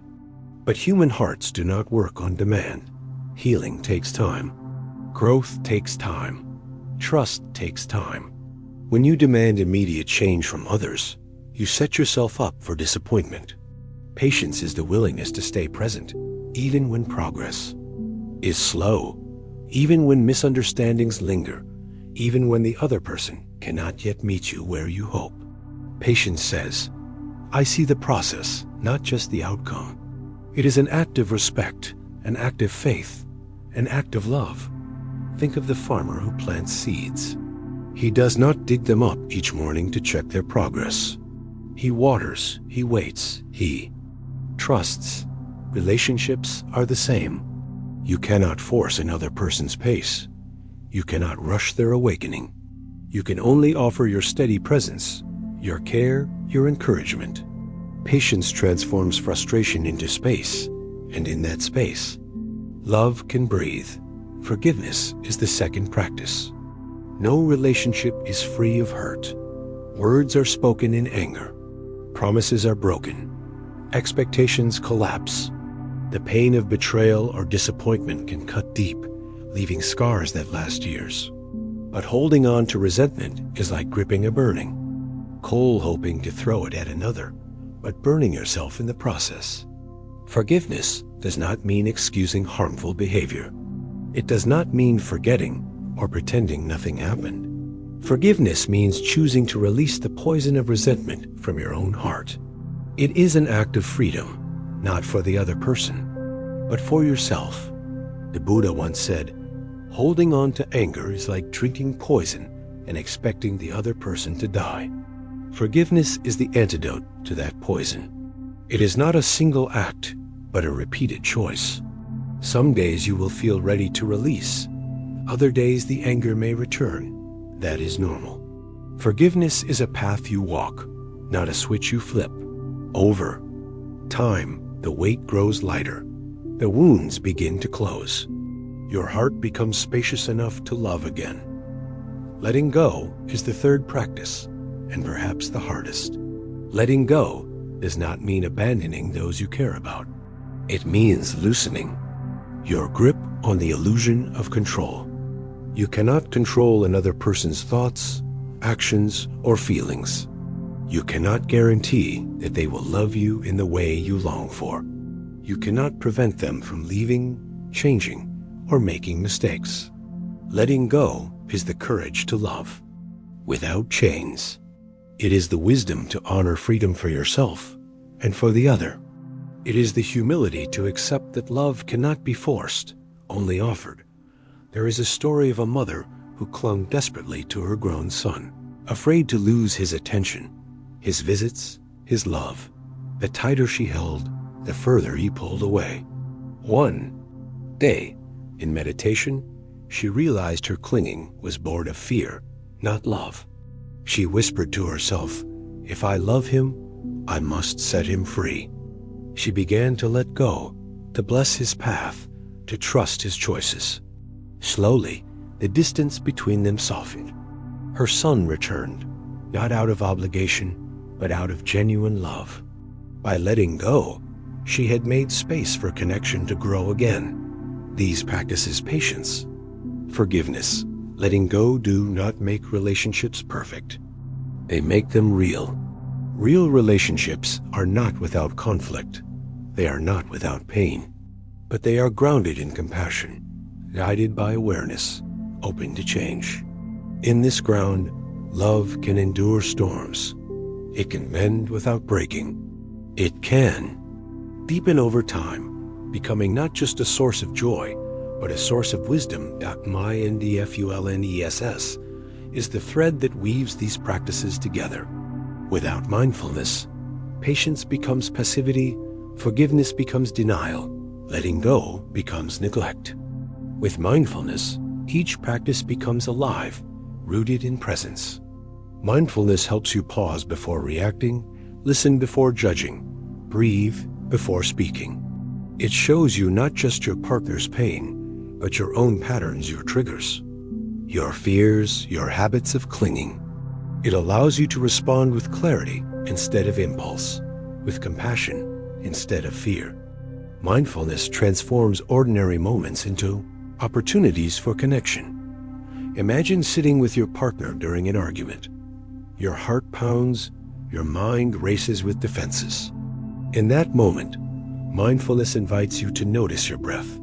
But human hearts do not work on demand. Healing takes time. Growth takes time. Trust takes time. When you demand immediate change from others, you set yourself up for disappointment. Patience is the willingness to stay present, even when progress is slow, even when misunderstandings linger, even when the other person cannot yet meet you where you hope. Patience says, I see the process, not just the outcome. It is an act of respect, an act of faith, an act of love. Think of the farmer who plants seeds. He does not dig them up each morning to check their progress. He waters, he waits, he trusts. Relationships are the same. You cannot force another person's pace. You cannot rush their awakening. You can only offer your steady presence, your care, your encouragement. Patience transforms frustration into space, and in that space, love can breathe. Forgiveness is the second practice. No relationship is free of hurt. Words are spoken in anger. Promises are broken. Expectations collapse. The pain of betrayal or disappointment can cut deep, leaving scars that last years. But holding on to resentment is like gripping a burning coal, hoping to throw it at another, but burning yourself in the process. Forgiveness does not mean excusing harmful behavior. It does not mean forgetting or pretending nothing happened. Forgiveness means choosing to release the poison of resentment from your own heart. It is an act of freedom, not for the other person, but for yourself. The Buddha once said, holding on to anger is like drinking poison and expecting the other person to die. Forgiveness is the antidote to that poison. It is not a single act, but a repeated choice. Some days you will feel ready to release. Other days the anger may return. That is normal. Forgiveness is a path you walk, not a switch you flip. Over time, the weight grows lighter. The wounds begin to close. Your heart becomes spacious enough to love again. Letting go is the third practice, and perhaps the hardest. Letting go does not mean abandoning those you care about. It means loosening your grip on the illusion of control. You cannot control another person's thoughts, actions, or feelings. You cannot guarantee that they will love you in the way you long for. You cannot prevent them from leaving, changing, or making mistakes. Letting go is the courage to love without chains. It is the wisdom to honor freedom for yourself and for the other. It is the humility to accept that love cannot be forced, only offered. There is a story of a mother who clung desperately to her grown son, afraid to lose his attention, his visits, his love. The tighter she held, the further he pulled away. One day, in meditation, she realized her clinging was born of fear, not love. She whispered to herself, if I love him, I must set him free. She began to let go, to bless his path, to trust his choices. Slowly, the distance between them softened. Her son returned, not out of obligation, but out of genuine love. By letting go, she had made space for connection to grow again. These practices patience, forgiveness. Letting go do not make relationships perfect. They make them real. Real relationships are not without conflict. They are not without pain. But they are grounded in compassion, guided by awareness, open to change. In this ground, love can endure storms. It can mend without breaking. It can deepen over time, becoming not just a source of joy, but a source of wisdom. Mindfulness is the thread that weaves these practices together. Without mindfulness, patience becomes passivity, forgiveness becomes denial, letting go becomes neglect. With mindfulness, each practice becomes alive, rooted in presence. Mindfulness helps you pause before reacting, listen before judging, breathe before speaking. It shows you not just your partner's pain, but your own patterns, your triggers, your fears, your habits of clinging. It allows you to respond with clarity instead of impulse, with compassion instead of fear. Mindfulness transforms ordinary moments into opportunities for connection. Imagine sitting with your partner during an argument. Your heart pounds, your mind races with defenses. In that moment, mindfulness invites you to notice your breath,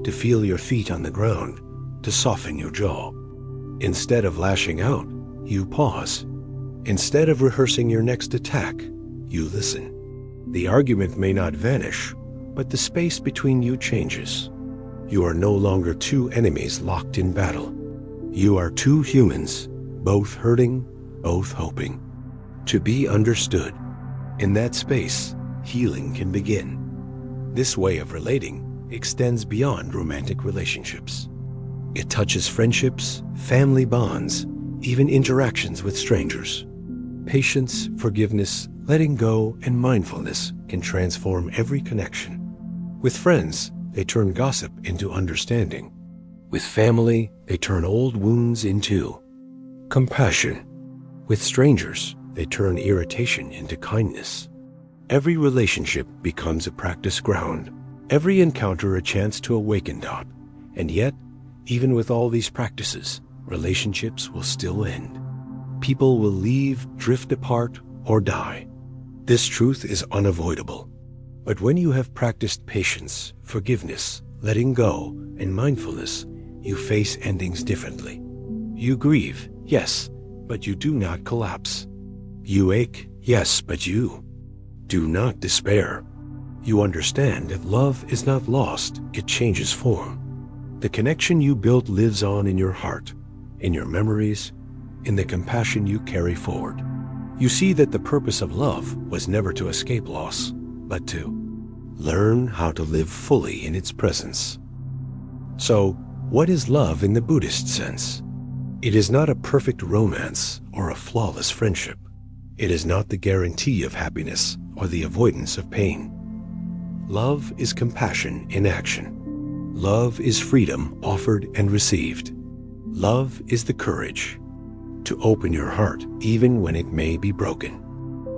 to feel your feet on the ground, to soften your jaw. Instead of lashing out, you pause. Instead of rehearsing your next attack, you listen. The argument may not vanish, but the space between you changes. You are no longer two enemies locked in battle. You are two humans, both hurting, both hoping to be understood. In that space, healing can begin. This way of relating extends beyond romantic relationships. It touches friendships, family bonds, even interactions with strangers. Patience, forgiveness, letting go, and mindfulness can transform every connection. With friends, they turn gossip into understanding. With family, they turn old wounds into compassion. With strangers, they turn irritation into kindness. Every relationship becomes a practice ground. Every encounter a chance to awaken doubt. And yet, even with all these practices, relationships will still end. People will leave, drift apart, or die. This truth is unavoidable. But when you have practiced patience, forgiveness, letting go, and mindfulness, you face endings differently. You grieve, yes, but you do not collapse. You ache, yes, but you do not despair. You understand that love is not lost, it changes form. The connection you built lives on in your heart, in your memories, in the compassion you carry forward. You see that the purpose of love was never to escape loss, but to learn how to live fully in its presence. So, what is love in the Buddhist sense? It is not a perfect romance or a flawless friendship. It is not the guarantee of happiness or the avoidance of pain. Love is compassion in action. Love is freedom offered and received. Love is the courage to open your heart even when it may be broken.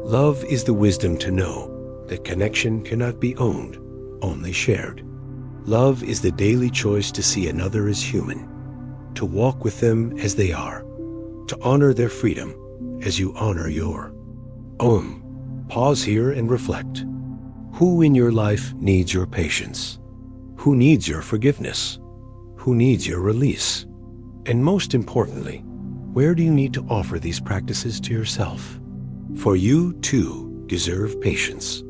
Love is the wisdom to know that connection cannot be owned, only shared. Love is the daily choice to see another as human, to walk with them as they are, to honor their freedom as you honor your own. Pause here and reflect. Who in your life needs your patience? Who needs your forgiveness? Who needs your release? And most importantly, where do you need to offer these practices to yourself? For you too deserve patience.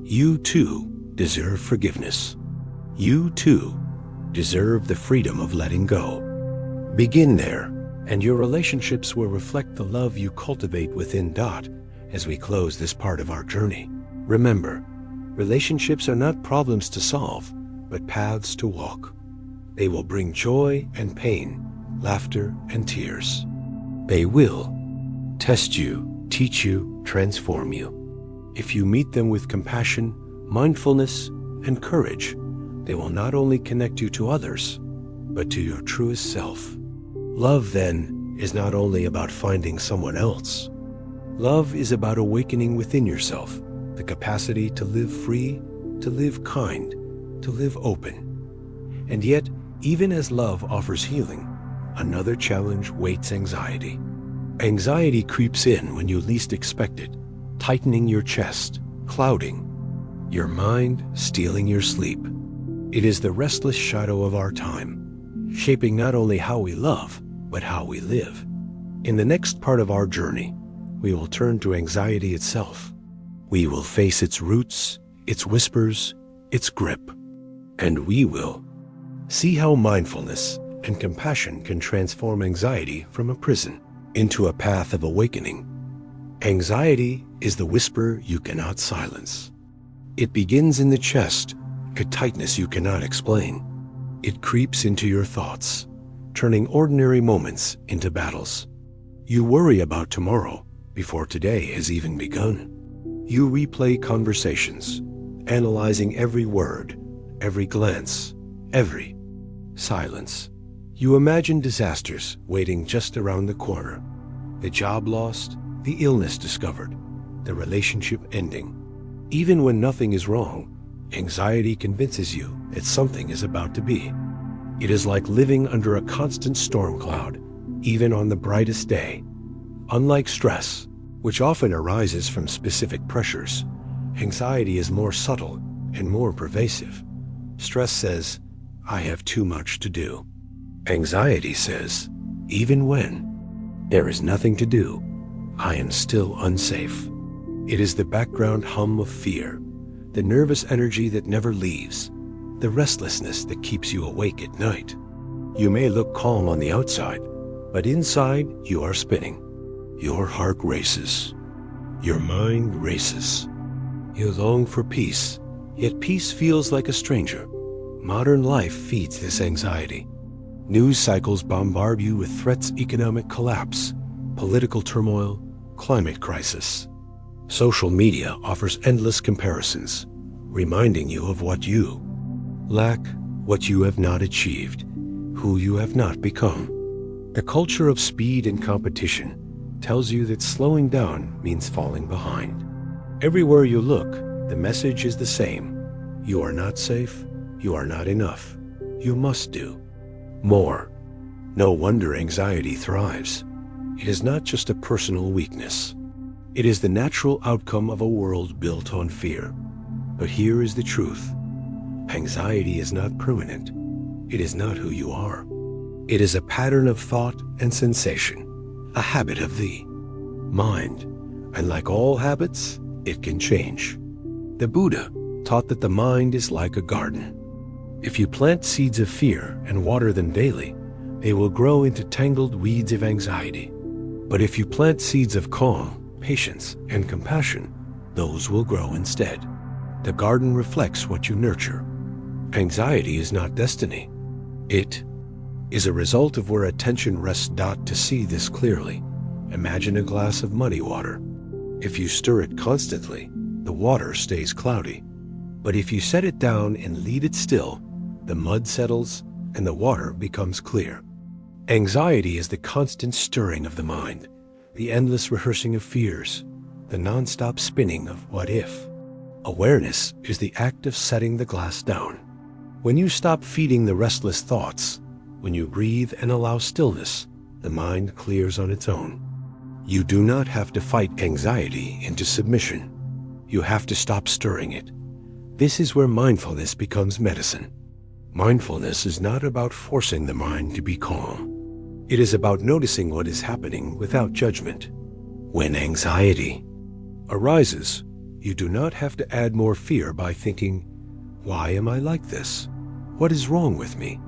You too deserve forgiveness. You too deserve the freedom of letting go. Begin there, and your relationships will reflect the love you cultivate within Dot as we close this part of our journey. Remember, relationships are not problems to solve, but paths to walk. They will bring joy and pain, laughter and tears. They will test you, teach you, transform you. If you meet them with compassion, mindfulness, and courage, they will not only connect you to others, but to your truest self. Love, then, is not only about finding someone else. Love is about awakening within yourself the capacity to live free, to live kind, to live open. And yet, even as love offers healing, another challenge waits anxiety. Anxiety creeps in when you least expect it, tightening your chest, clouding your mind, stealing your sleep. It is the restless shadow of our time, shaping not only how we love, but how we live. In the next part of our journey, we will turn to anxiety itself. We will face its roots, its whispers, its grip, and we will see how mindfulness and compassion can transform anxiety from a prison into a path of awakening. Anxiety is the whisper you cannot silence. It begins in the chest, a tightness you cannot explain. It creeps into your thoughts, turning ordinary moments into battles. You worry about tomorrow before today has even begun. You replay conversations, analyzing every word, every glance, every silence. You imagine disasters waiting just around the corner. The job lost, the illness discovered, the relationship ending. Even when nothing is wrong, anxiety convinces you that something is about to be. It is like living under a constant storm cloud, even on the brightest day. Unlike stress, which often arises from specific pressures, anxiety is more subtle and more pervasive. Stress says, I have too much to do. Anxiety says, even when there is nothing to do, I am still unsafe. It is the background hum of fear, the nervous energy that never leaves, the restlessness that keeps you awake at night. You may look calm on the outside, but inside you are spinning. Your heart races. Your mind races. You long for peace, yet peace feels like a stranger. Modern life feeds this anxiety. News cycles bombard you with threats: economic collapse, political turmoil, climate crisis. Social media offers endless comparisons, reminding you of what you lack, what you have not achieved, who you have not become. The culture of speed and competition tells you that slowing down means falling behind. Everywhere you look, the message is the same. You are not safe, you are not enough, you must do more. No wonder anxiety thrives. It is not just a personal weakness. It is the natural outcome of a world built on fear. But here is the truth. Anxiety is not permanent. It is not who you are. It is a pattern of thought and sensation, a habit of the mind. And like all habits, it can change. The Buddha taught that the mind is like a garden. If you plant seeds of fear and water them daily, they will grow into tangled weeds of anxiety. But if you plant seeds of calm, patience, and compassion, those will grow instead. The garden reflects what you nurture. Anxiety is not destiny. It is a result of where attention rests. To see this clearly, imagine a glass of muddy water. If you stir it constantly, the water stays cloudy. But if you set it down and leave it still, the mud settles and the water becomes clear. Anxiety is the constant stirring of the mind, the endless rehearsing of fears, the non-stop spinning of what if. Awareness is the act of setting the glass down. When you stop feeding the restless thoughts, when you breathe and allow stillness, the mind clears on its own. You do not have to fight anxiety into submission. You have to stop stirring it. This is where mindfulness becomes medicine. Mindfulness is not about forcing the mind to be calm. It is about noticing what is happening without judgment. When anxiety arises, you do not have to add more fear by thinking, why am I like this? What is wrong with me?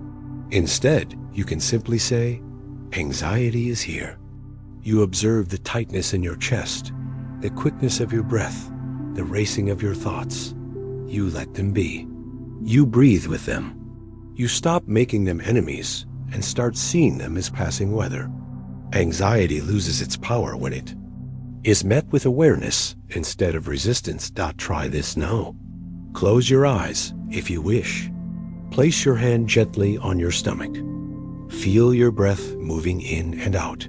Instead, you can simply say, anxiety is here. You observe the tightness in your chest, the quickness of your breath, the racing of your thoughts. You let them be. You breathe with them. You stop making them enemies and start seeing them as passing weather. Anxiety loses its power when it is met with awareness instead of resistance. Try this now. Close your eyes if you wish. Place your hand gently on your stomach. Feel your breath moving in and out.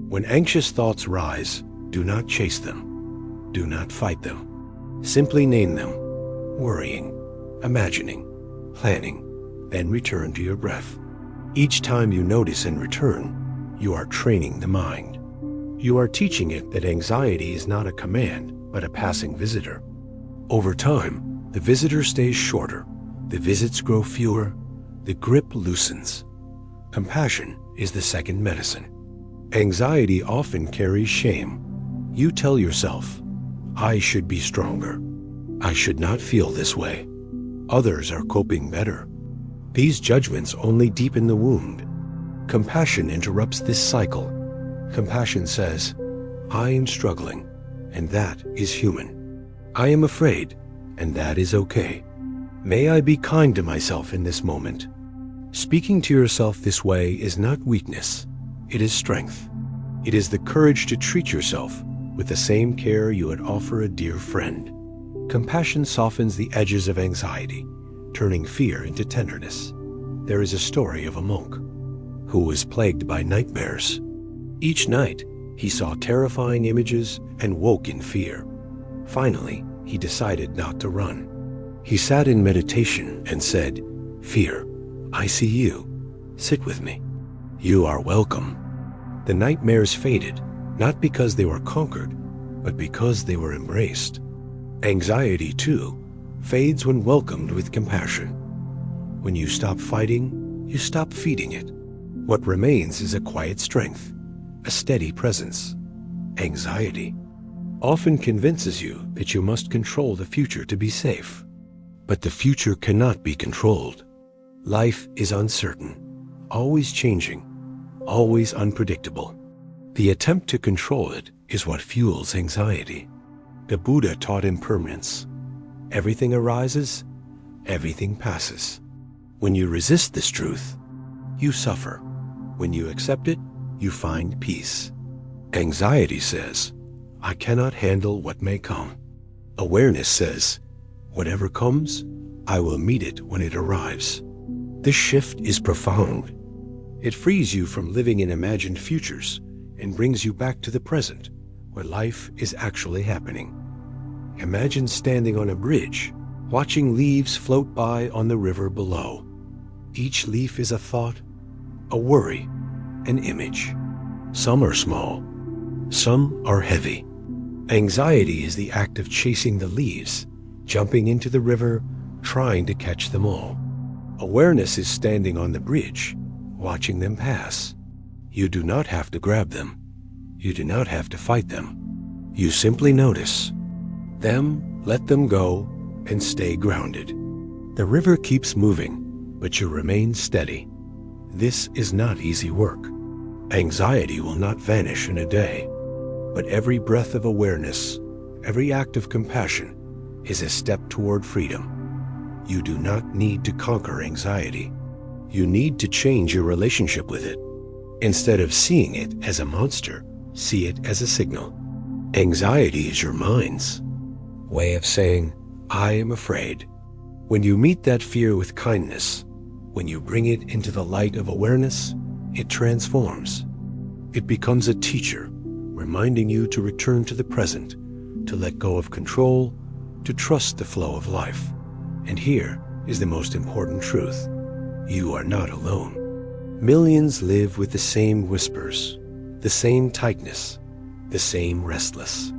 When anxious thoughts rise, do not chase them. Do not fight them. Simply name them: worrying, imagining, planning, then return to your breath. Each time you notice and return, you are training the mind. You are teaching it that anxiety is not a command, but a passing visitor. Over time, the visitor stays shorter, the visits grow fewer, the grip loosens. Compassion is the second medicine. Anxiety often carries shame. You tell yourself, I should be stronger. I should not feel this way. Others are coping better. These judgments only deepen the wound. Compassion interrupts this cycle. Compassion says, I am struggling, and that is human. I am afraid, and that is okay. May I be kind to myself in this moment. Speaking to yourself this way is not weakness, it is strength. It is the courage to treat yourself with the same care you would offer a dear friend. Compassion softens the edges of anxiety, turning fear into tenderness. There is a story of a monk who was plagued by nightmares. Each night, he saw terrifying images and woke in fear. Finally, he decided not to run. He sat in meditation and said, Fear, I see you. Sit with me. You are welcome. The nightmares faded, not because they were conquered, but because they were embraced. Anxiety, too, fades when welcomed with compassion. When you stop fighting, you stop feeding it. What remains is a quiet strength, a steady presence. Anxiety often convinces you that you must control the future to be safe. But the future cannot be controlled. Life is uncertain, always changing, always unpredictable. The attempt to control it is what fuels anxiety. The Buddha taught impermanence. Everything arises, everything passes. When you resist this truth, you suffer. When you accept it, you find peace. Anxiety says, I cannot handle what may come. Awareness says, whatever comes, I will meet it when it arrives. This shift is profound. It frees you from living in imagined futures and brings you back to the present, where life is actually happening. Imagine standing on a bridge, watching leaves float by on the river below. Each leaf is a thought, a worry, an image. Some are small, some are heavy. Anxiety is the act of chasing the leaves, jumping into the river, trying to catch them all. Awareness is standing on the bridge, watching them pass. You do not have to grab them. You do not have to fight them. You simply notice them, let them go, and stay grounded. The river keeps moving, but you remain steady. This is not easy work. Anxiety will not vanish in a day, but every breath of awareness, every act of compassion is a step toward freedom. You do not need to conquer anxiety. You need to change your relationship with it. Instead of seeing it as a monster, see it as a signal. Anxiety is your mind's way of saying, I am afraid. When you meet that fear with kindness, when you bring it into the light of awareness, it transforms. It becomes a teacher, reminding you to return to the present, to let go of control, to trust the flow of life. And here is the most important truth. You are not alone. Millions live with the same whispers, the same tightness, the same restless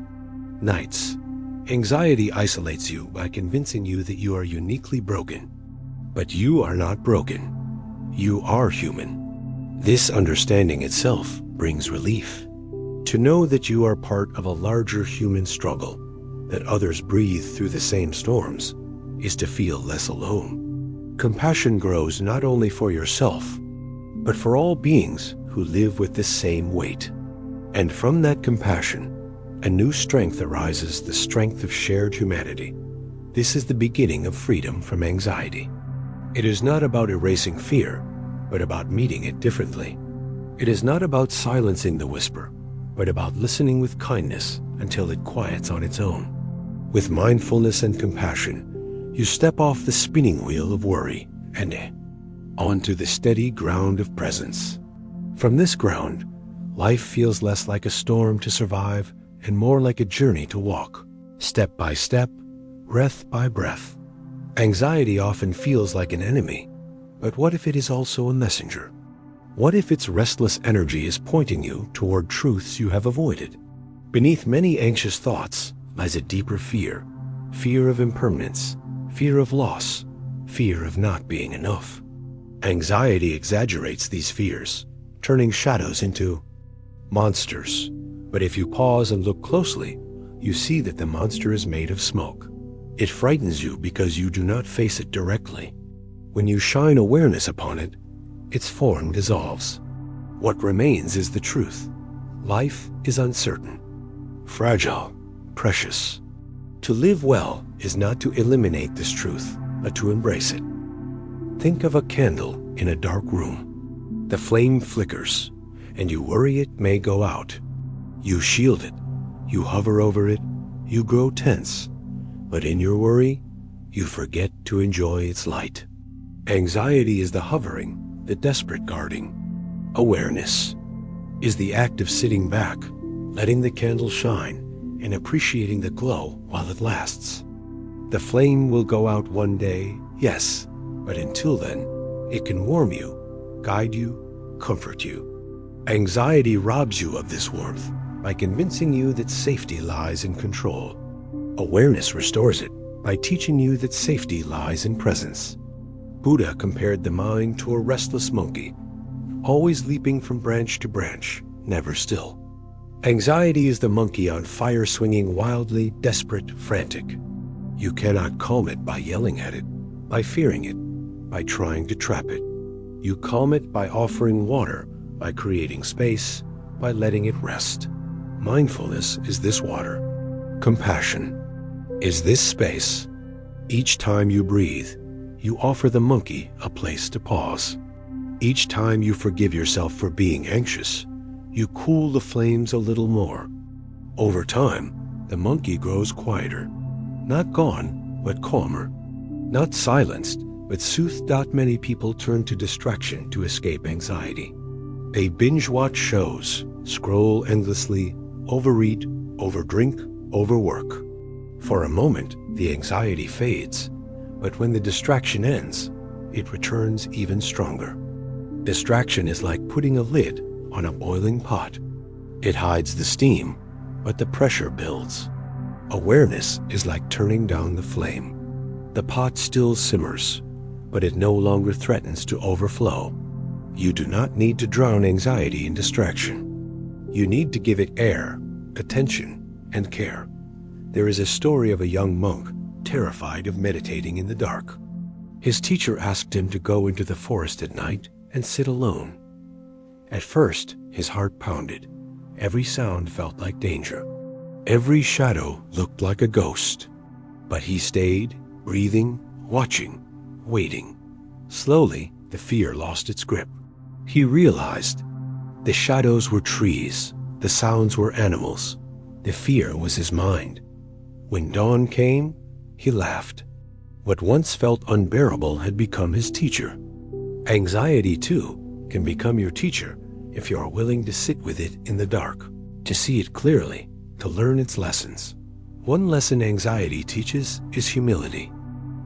nights. Anxiety isolates you by convincing you that you are uniquely broken. But you are not broken. You are human. This understanding itself brings relief. To know that you are part of a larger human struggle, that others breathe through the same storms, is to feel less alone. Compassion grows not only for yourself, but for all beings who live with the same weight. And from that compassion, a new strength arises, the strength of shared humanity. This is the beginning of freedom from anxiety. It is not about erasing fear, but about meeting it differently. It is not about silencing the whisper, but about listening with kindness until it quiets on its own. With mindfulness and compassion, you step off the spinning wheel of worry and onto the steady ground of presence. From this ground, life feels less like a storm to survive and more like a journey to walk, step by step, breath by breath. Anxiety often feels like an enemy, but what if it is also a messenger? What if its restless energy is pointing you toward truths you have avoided? Beneath many anxious thoughts lies a deeper fear. Fear of impermanence, fear of loss, fear of not being enough. Anxiety exaggerates these fears, turning shadows into monsters. But if you pause and look closely, you see that the monster is made of smoke. It frightens you because you do not face it directly. When you shine awareness upon it, its form dissolves. What remains is the truth. Life is uncertain, fragile, precious. To live well is not to eliminate this truth, but to embrace it. Think of a candle in a dark room. The flame flickers, and you worry it may go out. You shield it, you hover over it, you grow tense. But in your worry, you forget to enjoy its light. Anxiety is the hovering, the desperate guarding. Awareness is the act of sitting back, letting the candle shine, and appreciating the glow while it lasts. The flame will go out one day, yes, but until then, it can warm you, guide you, comfort you. Anxiety robs you of this warmth by convincing you that safety lies in control. Awareness restores it by teaching you that safety lies in presence. Buddha compared the mind to a restless monkey, always leaping from branch to branch, never still. Anxiety is the monkey on fire, swinging wildly, desperate, frantic. You cannot calm it by yelling at it, by fearing it, by trying to trap it. You calm it by offering water, by creating space, by letting it rest. Mindfulness is this water. Compassion is this space. Each time you breathe, you offer the monkey a place to pause. Each time you forgive yourself for being anxious, you cool the flames a little more. Over time, the monkey grows quieter. Not gone, but calmer. Not silenced, but soothed. Many people turn to distraction to escape anxiety. They binge-watch shows, scroll endlessly, overeat, overdrink, overwork. For a moment, the anxiety fades, but when the distraction ends, it returns even stronger. Distraction is like putting a lid on a boiling pot. It hides the steam, but the pressure builds. Awareness is like turning down the flame. The pot still simmers, but it no longer threatens to overflow. You do not need to drown anxiety in distraction. You need to give it air, attention, and care. There is a story of a young monk terrified of meditating in the dark. His teacher asked him to go into the forest at night and sit alone. At first, his heart pounded. Every sound felt like danger. Every shadow looked like a ghost. But he stayed, breathing, watching, waiting. Slowly, the fear lost its grip. He realized the shadows were trees, the sounds were animals, the fear was his mind. When dawn came, he laughed. What once felt unbearable had become his teacher. Anxiety, too, can become your teacher if you are willing to sit with it in the dark, to see it clearly, to learn its lessons. One lesson anxiety teaches is humility.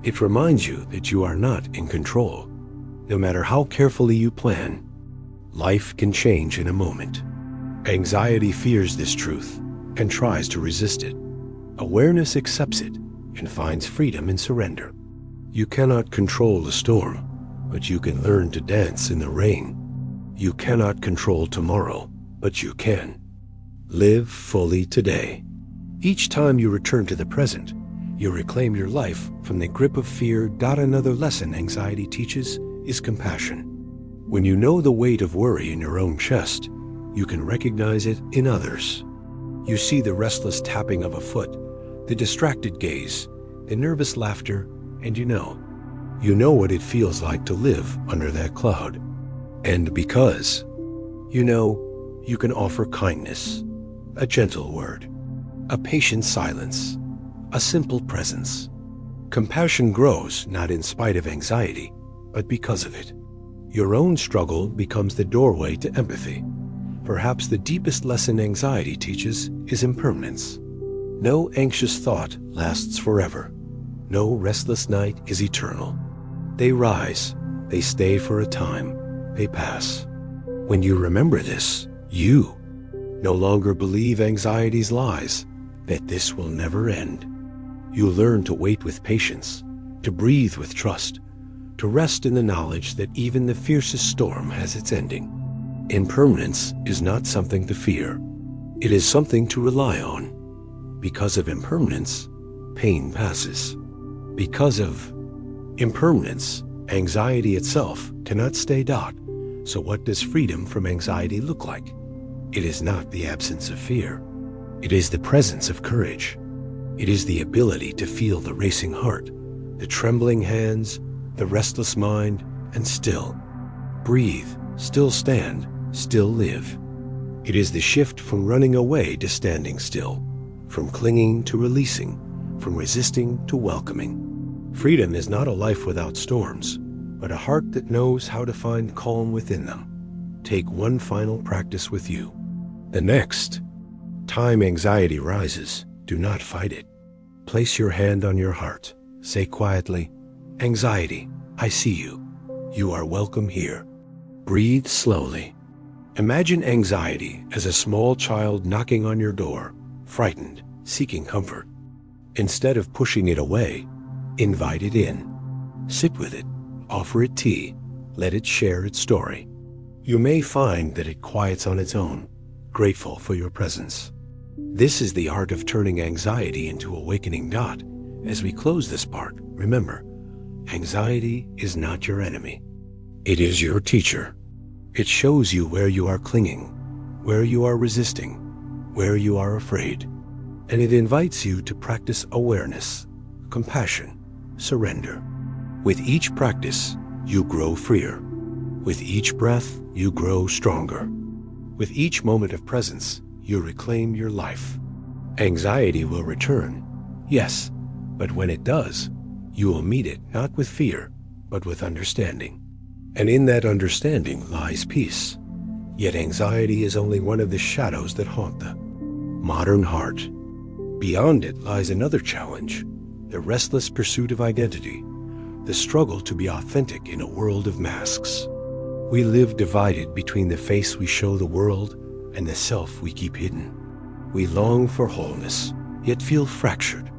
It reminds you that you are not in control. No matter how carefully you plan, life can change in a moment. Anxiety fears this truth and tries to resist it. Awareness accepts it and finds freedom in surrender. You cannot control the storm, but you can learn to dance in the rain. You cannot control tomorrow, but you can. Live fully today. Each time you return to the present, you reclaim your life from the grip of fear. Another lesson anxiety teaches is compassion. When you know the weight of worry in your own chest, you can recognize it in others. You see the restless tapping of a foot, the distracted gaze, the nervous laughter, and you know what it feels like to live under that cloud. And because you know, you can offer kindness, a gentle word, a patient silence, a simple presence. Compassion grows not in spite of anxiety, but because of it. Your own struggle becomes the doorway to empathy. Perhaps the deepest lesson anxiety teaches is impermanence. No anxious thought lasts forever. No restless night is eternal. They rise, they stay for a time, they pass. When you remember this, you no longer believe anxiety's lies. that this will never end. You learn to wait with patience, to breathe with trust, to rest in the knowledge that even the fiercest storm has its ending. Impermanence is not something to fear. It is something to rely on. Because of impermanence, pain passes. Because of impermanence, anxiety itself cannot stay. So what does freedom from anxiety look like? It is not the absence of fear. It is the presence of courage. It is the ability to feel the racing heart, the trembling hands, the restless mind, and still breathe, still stand, still live. It is the shift from running away to standing still, from clinging to releasing, from resisting to welcoming. Freedom is not a life without storms, but a heart that knows how to find calm within them. Take one final practice with you. The next time anxiety rises, do not fight it. Place your hand on your heart. Say quietly, "Anxiety, I see you. You are welcome here." Breathe slowly. Imagine anxiety as a small child knocking on your door, frightened, seeking comfort. Instead of pushing it away, invite it in. Sit with it, offer it tea, let it share its story. You may find that it quiets on its own, grateful for your presence. This is the art of turning anxiety into awakening. As we close this part, remember, anxiety is not your enemy. It is your teacher. It shows you where you are clinging, where you are resisting, where you are afraid. And it invites you to practice awareness, compassion, surrender. With each practice, you grow freer. With each breath, you grow stronger. With each moment of presence, you reclaim your life. Anxiety will return, yes, but when it does, you will meet it not with fear, but with understanding. And in that understanding lies peace. Yet anxiety is only one of the shadows that haunt the modern heart. Beyond it lies another challenge, the restless pursuit of identity, the struggle to be authentic in a world of masks. We live divided between the face we show the world and the self we keep hidden. We long for wholeness, yet feel fractured.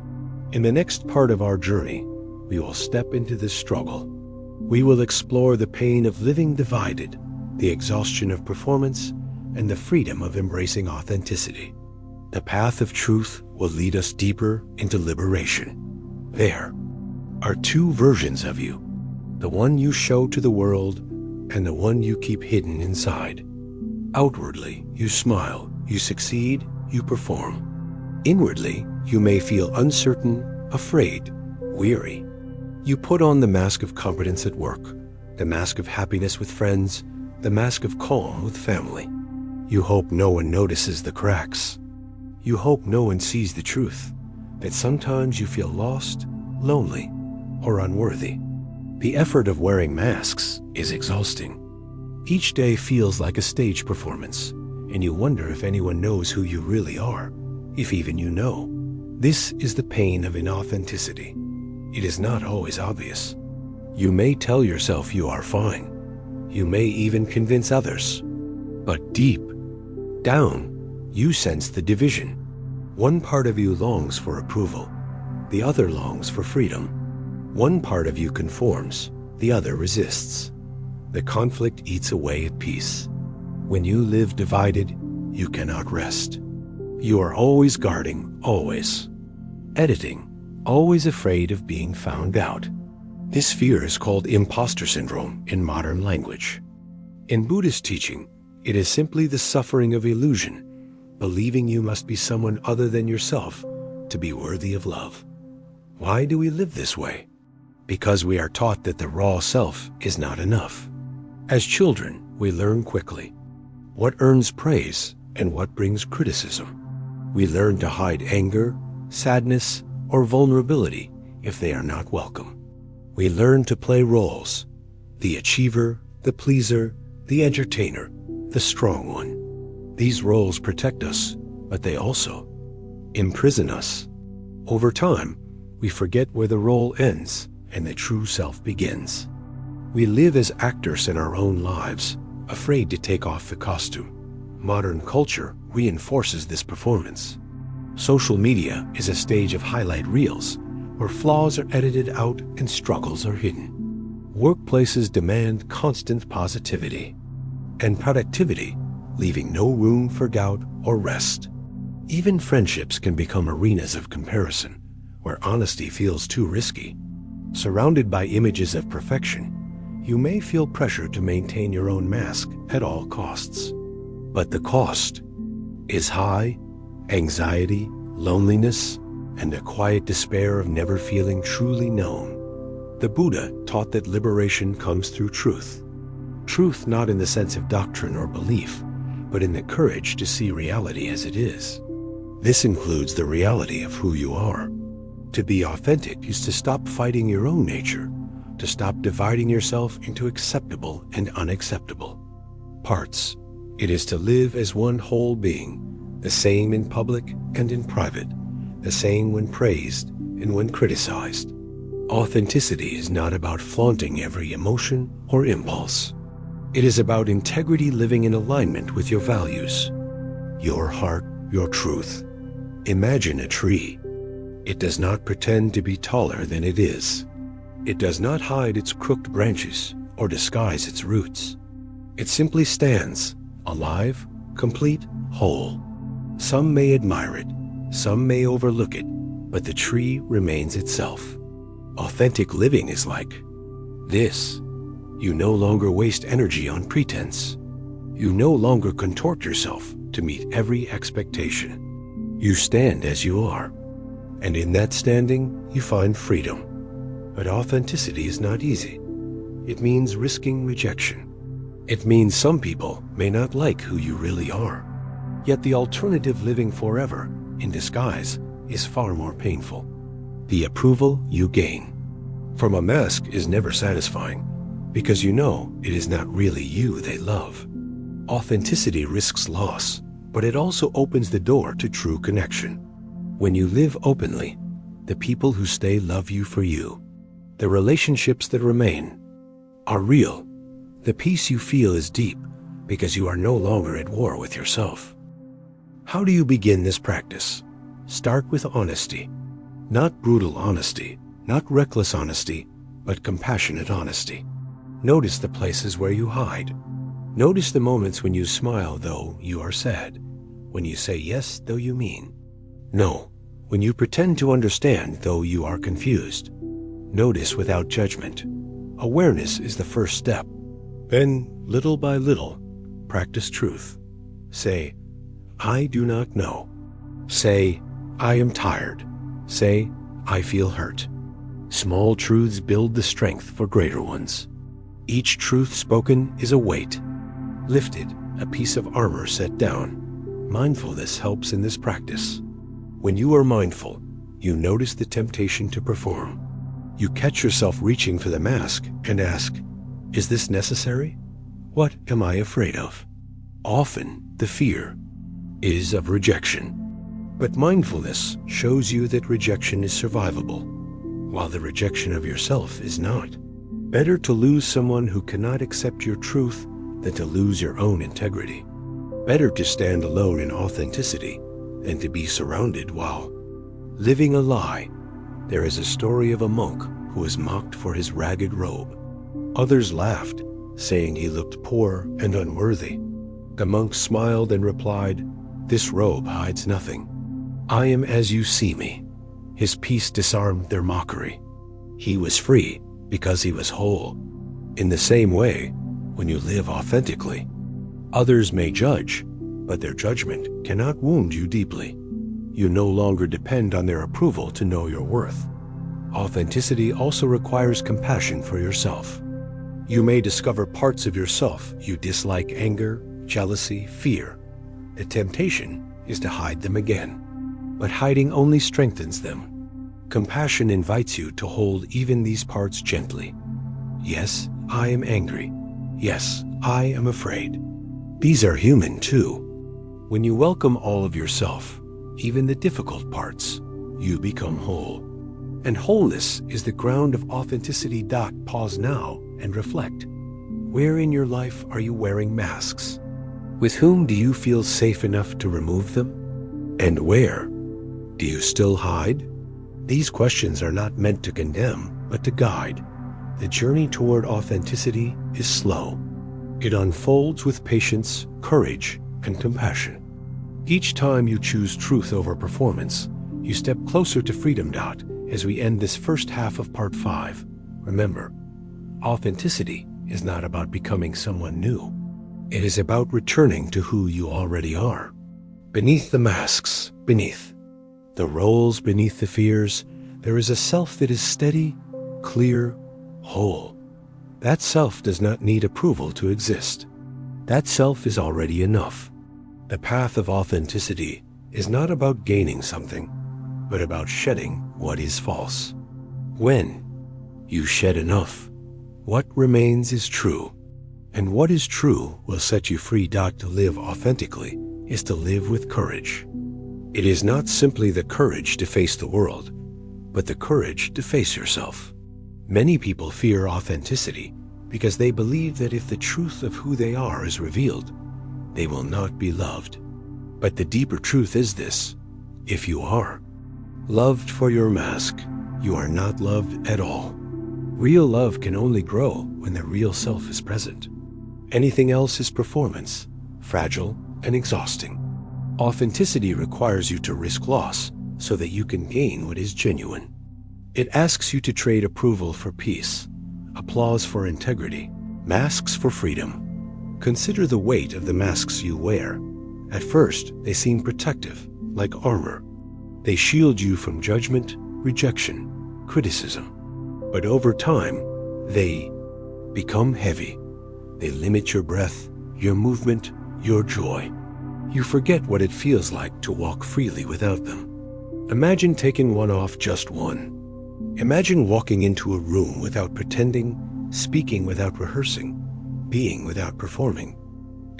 In the next part of our journey, we will step into this struggle. We will explore the pain of living divided, the exhaustion of performance, and the freedom of embracing authenticity. The path of truth will lead us deeper into liberation. There are two versions of you, the one you show to the world and the one you keep hidden inside. Outwardly, you smile, you succeed, you perform. Inwardly, you may feel uncertain, afraid, weary. You put on the mask of competence at work, the mask of happiness with friends, the mask of calm with family. You hope no one notices the cracks. You hope no one sees the truth, that sometimes you feel lost, lonely, or unworthy. The effort of wearing masks is exhausting. Each day feels like a stage performance, and you wonder if anyone knows who you really are, if even you know. This is the pain of inauthenticity. It is not always obvious. You may tell yourself you are fine. You may even convince others. But deep down, you sense the division. One part of you longs for approval. The other longs for freedom. One part of you conforms. The other resists. The conflict eats away at peace. When you live divided, you cannot rest. You are always guarding, always editing, always afraid of being found out. This fear is called imposter syndrome in modern language. In Buddhist teaching, it is simply the suffering of illusion, believing you must be someone other than yourself to be worthy of love. Why do we live this way? Because we are taught that the raw self is not enough. As children, we learn quickly what earns praise and what brings criticism. We learn to hide anger, sadness, or vulnerability if they are not welcome. We learn to play roles: the achiever, the pleaser, the entertainer, the strong one. These roles protect us, but they also imprison us. Over time, we forget where the role ends and the true self begins. We live as actors in our own lives, afraid to take off the costume. Modern culture reinforces this performance. Social media is a stage of highlight reels where flaws are edited out and struggles are hidden. Workplaces demand constant positivity and productivity, leaving no room for doubt or rest. Even friendships can become arenas of comparison, where honesty feels too risky. Surrounded by images of perfection, you may feel pressure to maintain your own mask at all costs. But the cost is high: anxiety, loneliness, and a quiet despair of never feeling truly known. The Buddha taught that liberation comes through truth. Truth not in the sense of doctrine or belief, but in the courage to see reality as it is. This includes the reality of who you are. To be authentic is to stop fighting your own nature, to stop dividing yourself into acceptable and unacceptable parts. It is to live as one whole being, the same in public and in private, the same when praised and when criticized. Authenticity is not about flaunting every emotion or impulse. It is about integrity, living in alignment with your values, your heart, your truth. Imagine a tree. It does not pretend to be taller than it is. It does not hide its crooked branches or disguise its roots. It simply stands, alive, complete, whole. Some may admire it, some may overlook it, but the tree remains itself. Authentic living is like this. You no longer waste energy on pretense. You no longer contort yourself to meet every expectation. You stand as you are, and in that standing you find freedom. But authenticity is not easy. It means risking rejection. It means some people may not like who you really are. Yet the alternative, living forever in disguise, is far more painful. The approval you gain from a mask is never satisfying, because you know it is not really you they love. Authenticity risks loss, but it also opens the door to true connection. When you live openly, the people who stay love you for you. The relationships that remain are real. The peace you feel is deep because you are no longer at war with yourself. How do you begin this practice? Start with honesty. Not brutal honesty, not reckless honesty, but compassionate honesty. Notice the places where you hide. Notice the moments when you smile though you are sad, when you say yes though you mean no, when you pretend to understand though you are confused. Notice without judgment. Awareness is the first step. Then, little by little, practice truth. Say, I do not know. Say, I am tired. Say, I feel hurt. Small truths build the strength for greater ones. Each truth spoken is a weight lifted, a piece of armor set down. Mindfulness helps in this practice. When you are mindful, you notice the temptation to perform. You catch yourself reaching for the mask and ask, is this necessary? What am I afraid of? Often, the fear is of rejection. But mindfulness shows you that rejection is survivable, while the rejection of yourself is not. Better to lose someone who cannot accept your truth than to lose your own integrity. Better to stand alone in authenticity than to be surrounded while living a lie. There is a story of a monk who was mocked for his ragged robe. Others laughed, saying he looked poor and unworthy. The monk smiled and replied, "This robe hides nothing. I am as you see me." His peace disarmed their mockery. He was free because he was whole. In the same way, when you live authentically, others may judge, but their judgment cannot wound you deeply. You no longer depend on their approval to know your worth. Authenticity also requires compassion for yourself. You may discover parts of yourself you dislike: anger, jealousy, fear. The temptation is to hide them again, but hiding only strengthens them. Compassion invites you to hold even these parts gently. Yes, I am angry. Yes, I am afraid. These are human too. When you welcome all of yourself, even the difficult parts, you become whole. And wholeness is the ground of authenticity. Pause now and reflect. Where in your life are you wearing masks? With whom do you feel safe enough to remove them? And where Do you still hide? These questions are not meant to condemn, but to guide. The journey toward authenticity is slow. It unfolds with patience, courage, and compassion. Each time you choose truth over performance, you step closer to freedom. As we end this first half of part 5, remember, authenticity is not about becoming someone new. It is about returning to who you already are. Beneath the masks, beneath the roles, beneath the fears, there is a self that is steady, clear, whole. That self does not need approval to exist. That self is already enough. The path of authenticity is not about gaining something, but about shedding what is false. When you shed enough, what remains is true. And what is true will set you free. To live authentically is to live with courage. It is not simply the courage to face the world, but the courage to face yourself. Many people fear authenticity because they believe that if the truth of who they are is revealed, they will not be loved. But the deeper truth is this: if you are loved for your mask, you are not loved at all. Real love can only grow when the real self is present. Anything else is performance, fragile and exhausting. Authenticity requires you to risk loss so that you can gain what is genuine. It asks you to trade approval for peace, applause for integrity, masks for freedom. Consider the weight of the masks you wear. At first, they seem protective, like armor. They shield you from judgment, rejection, criticism. But over time, they become heavy. They limit your breath, your movement, your joy. You forget what it feels like to walk freely without them. Imagine taking one off, just one. Imagine walking into a room without pretending, speaking without rehearsing, being without performing.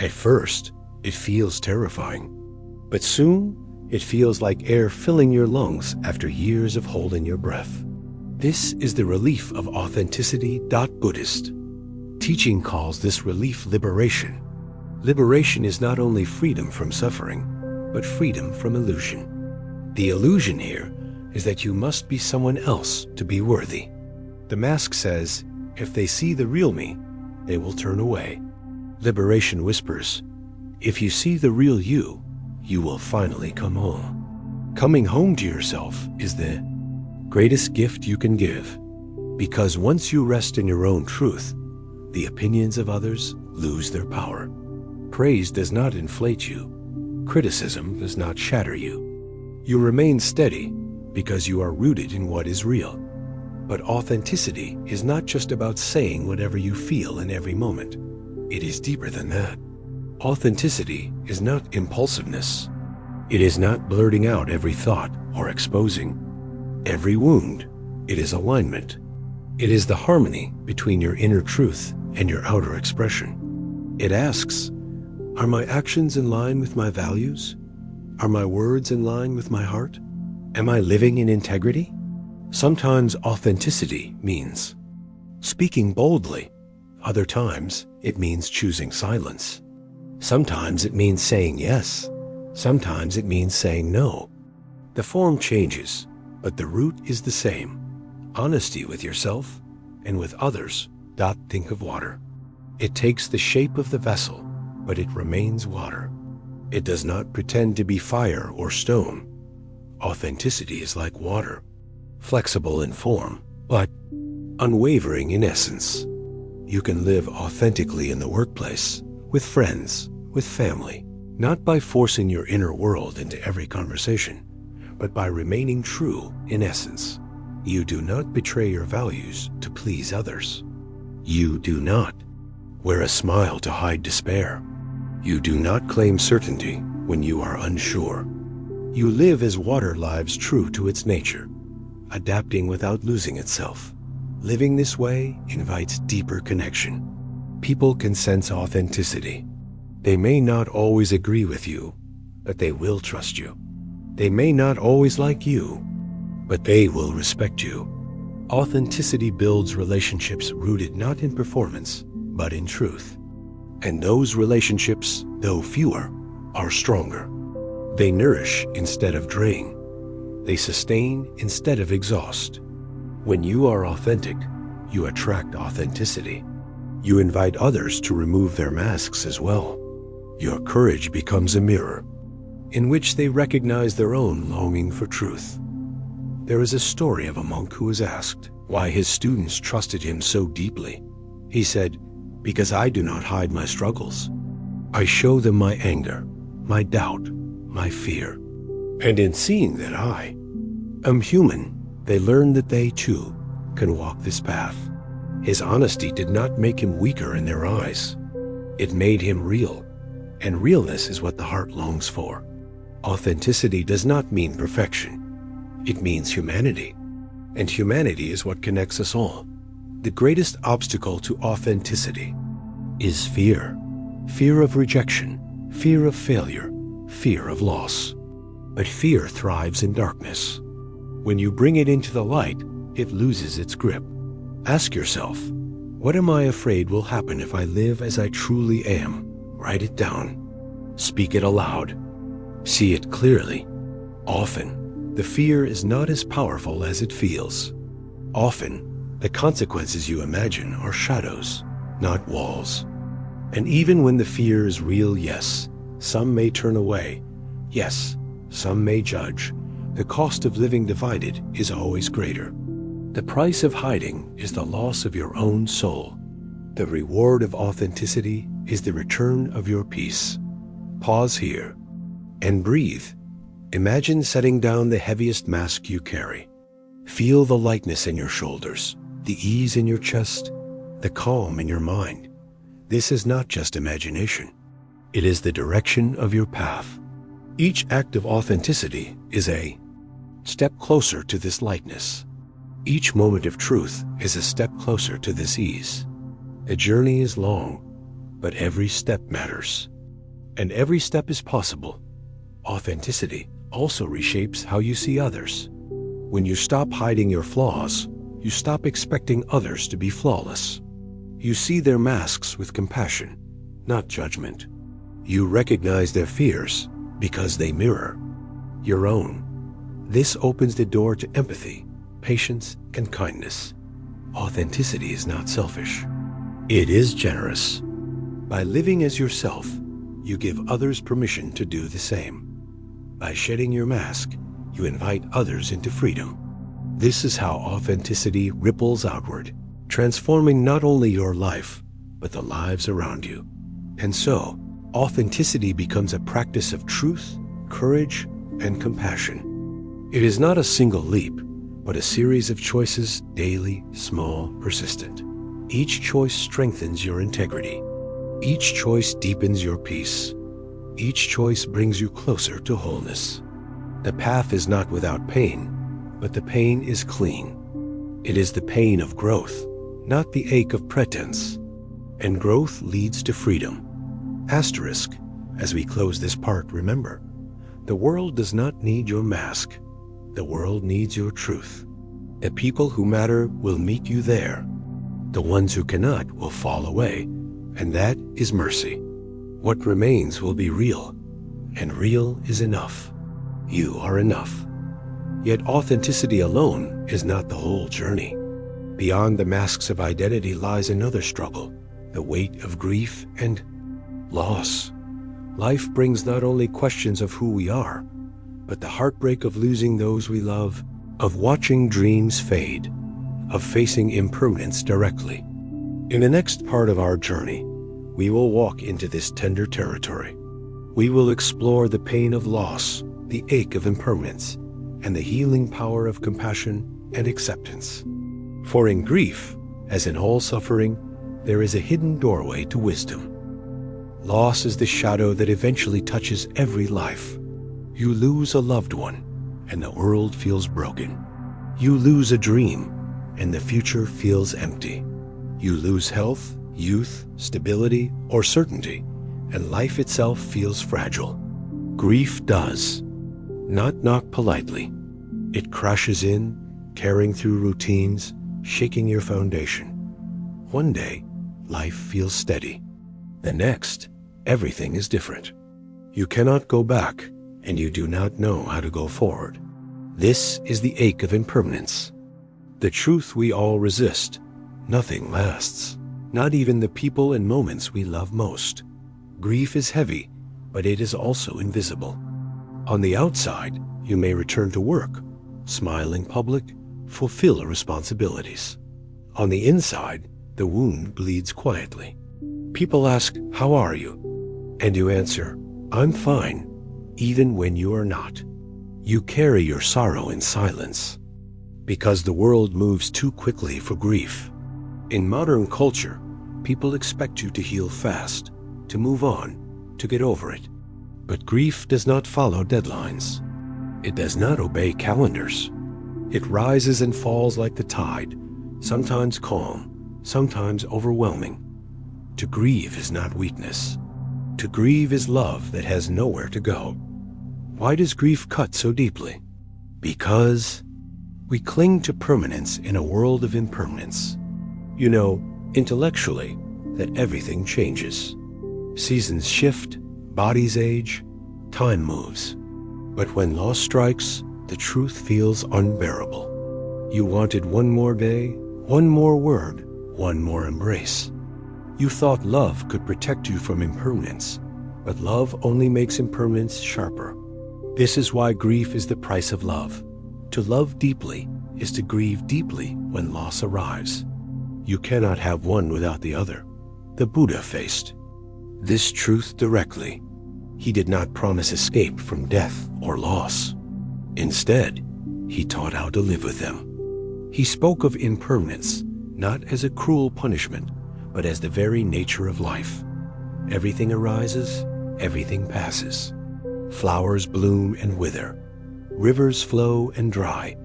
At first, it feels terrifying, but soon it feels like air filling your lungs after years of holding your breath. This is the relief of authenticity. Buddhist teaching calls this relief liberation. Liberation is not only freedom from suffering, but freedom from illusion. The illusion here is that you must be someone else to be worthy. The mask says, if they see the real me, they will turn away. Liberation whispers, if you see the real you, you will finally come home. Coming home to yourself is the greatest gift you can give, because once you rest in your own truth, the opinions of others lose their power. Praise does not inflate you. Criticism does not shatter you. You remain steady because you are rooted in what is real. But authenticity is not just about saying whatever you feel in every moment. It is deeper than that. Authenticity is not impulsiveness. It is not blurting out every thought or exposing every wound. It is alignment. It is the harmony between your inner truth and your outer expression. It asks, are my actions in line with my values? Are my words in line with my heart? Am I living in integrity? Sometimes authenticity means speaking boldly. Other times it means choosing silence. Sometimes it means saying yes. Sometimes it means saying no. The form changes, but the root is the same. Honesty with yourself and with others. Think of water. It takes the shape of the vessel, but it remains water. It does not pretend to be fire or stone. Authenticity is like water, flexible in form, but unwavering in essence. You can live authentically in the workplace, with friends, with family, not by forcing your inner world into every conversation, but by remaining true in essence. You do not betray your values to please others. You do not wear a smile to hide despair. You do not claim certainty when you are unsure. You live as water lives true to its nature, adapting without losing itself. Living this way invites deeper connection. People can sense authenticity. They may not always agree with you, but they will trust you. They may not always like you, but they will respect you. Authenticity builds relationships rooted not in performance, but in truth. And those relationships, though fewer, are stronger. They nourish instead of drain. They sustain instead of exhaust. When you are authentic, you attract authenticity. You invite others to remove their masks as well. Your courage becomes a mirror, in which they recognize their own longing for truth. There is a story of a monk who was asked why his students trusted him so deeply. He said, "Because I do not hide my struggles. I show them my anger, my doubt, my fear. And in seeing that I am human, they learn that they too can walk this path." His honesty did not make him weaker in their eyes. It made him real, and realness is what the heart longs for. Authenticity does not mean perfection. It means humanity, and humanity is what connects us all. The greatest obstacle to authenticity is fear. Fear of rejection, fear of failure, fear of loss. But fear thrives in darkness. When you bring it into the light, it loses its grip. Ask yourself, what am I afraid will happen if I live as I truly am? Write it down. Speak it aloud. See it clearly. Often, the fear is not as powerful as it feels. Often, the consequences you imagine are shadows, not walls. And even when the fear is real, yes, some may turn away. Yes, some may judge. The cost of living divided is always greater. The price of hiding is the loss of your own soul. The reward of authenticity is the return of your peace. Pause here and breathe. Imagine setting down the heaviest mask you carry. Feel the lightness in your shoulders, the ease in your chest, the calm in your mind. This is not just imagination. It is the direction of your path. Each act of authenticity is a step closer to this lightness. Each moment of truth is a step closer to this ease. The journey is long, but every step matters. And every step is possible. Authenticity also reshapes how you see others. When you stop hiding your flaws, you stop expecting others to be flawless. You see their masks with compassion, not judgment. You recognize their fears because they mirror your own. This opens the door to empathy, patience, and kindness. Authenticity is not selfish. It is generous. By living as yourself, you give others permission to do the same. By shedding your mask, you invite others into freedom. This is how authenticity ripples outward, transforming not only your life, but the lives around you. And so, authenticity becomes a practice of truth, courage, and compassion. It is not a single leap, but a series of choices, daily, small, persistent. Each choice strengthens your integrity. Each choice deepens your peace. Each choice brings you closer to wholeness. The path is not without pain, but the pain is clean. It is the pain of growth, not the ache of pretense. And growth leads to freedom. Asterisk, as we close this part, remember, the world does not need your mask. The world needs your truth. The people who matter will meet you there. The ones who cannot will fall away, and that is mercy. What remains will be real, and real is enough. You are enough. Yet authenticity alone is not the whole journey. Beyond the masks of identity lies another struggle, the weight of grief and loss. Life brings not only questions of who we are, but the heartbreak of losing those we love, of watching dreams fade, of facing impermanence directly. In the next part of our journey, we will walk into this tender territory. We will explore the pain of loss, the ache of impermanence, and the healing power of compassion and acceptance. For in grief, as in all suffering, there is a hidden doorway to wisdom. Loss is the shadow that eventually touches every life. You lose a loved one, and the world feels broken. You lose a dream, and the future feels empty. You lose health, youth, stability, or certainty, and life itself feels fragile. Grief does not knock politely. It crashes in, tearing through routines, shaking your foundation. One day, life feels steady. The next, everything is different. You cannot go back, and you do not know how to go forward. This is the ache of impermanence. The truth we all resist. Nothing lasts, not even the people and moments we love most. Grief is heavy, but it is also invisible. On the outside, you may return to work, smile in public, fulfill responsibilities. On the inside, the wound bleeds quietly. People ask, "How are you?" And you answer, "I'm fine," even when you are not. You carry your sorrow in silence, because the world moves too quickly for grief. In modern culture, people expect you to heal fast, to move on, to get over it. But grief does not follow deadlines. It does not obey calendars. It rises and falls like the tide, sometimes calm, sometimes overwhelming. To grieve is not weakness. To grieve is love that has nowhere to go. Why does grief cut so deeply? Because we cling to permanence in a world of impermanence. You know, intellectually, that everything changes. Seasons shift, bodies age, time moves. But when loss strikes, the truth feels unbearable. You wanted one more day, one more word, one more embrace. You thought love could protect you from impermanence, but love only makes impermanence sharper. This is why grief is the price of love. To love deeply is to grieve deeply when loss arrives. You cannot have one without the other. The Buddha faced this truth directly. He did not promise escape from death or loss. Instead, he taught how to live with them. He spoke of impermanence not as a cruel punishment, but as the very nature of life. Everything arises, everything passes. Flowers bloom and wither. Rivers flow and dry.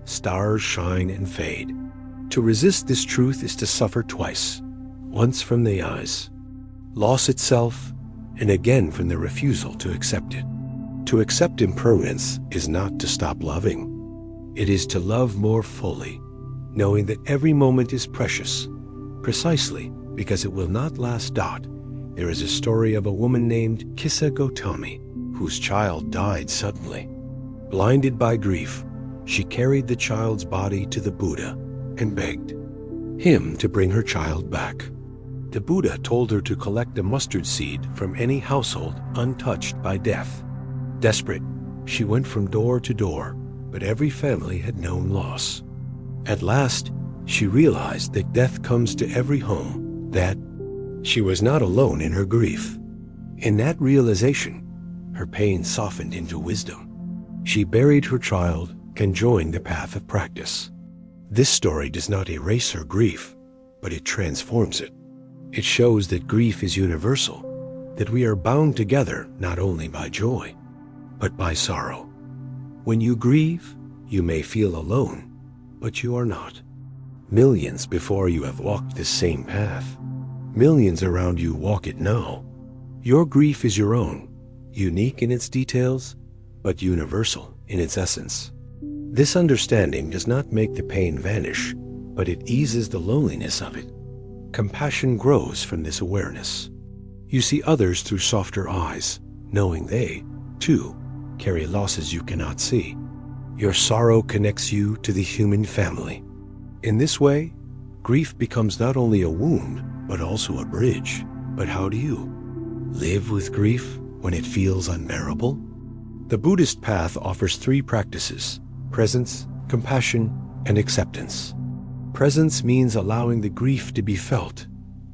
Stars shine and fade. To resist this truth is to suffer twice, once from the eyes, loss itself, and again from the refusal to accept it. To accept impermanence is not to stop loving. It is to love more fully, knowing that every moment is precious, precisely because it will not last. There is a story of a woman named Kissa Gotami, whose child died suddenly. Blinded by grief, she carried the child's body to the Buddha and begged him to bring her child back. The Buddha told her to collect a mustard seed from any household untouched by death. Desperate, she went from door to door, but every family had known loss. At last, she realized that death comes to every home, that she was not alone in her grief. In that realization, her pain softened into wisdom. She buried her child and joined the path of practice. This story does not erase her grief, but it transforms it. It shows that grief is universal, that we are bound together not only by joy, but by sorrow. When you grieve, you may feel alone, but you are not. Millions before you have walked this same path. Millions around you walk it now. Your grief is your own, unique in its details, but universal in its essence. This understanding does not make the pain vanish, but it eases the loneliness of it. Compassion grows from this awareness. You see others through softer eyes, knowing they, too, carry losses you cannot see. Your sorrow connects you to the human family. In this way, grief becomes not only a wound, but also a bridge. But how do you live with grief when it feels unbearable? The Buddhist path offers 3 practices: presence, compassion, and acceptance. Presence means allowing the grief to be felt,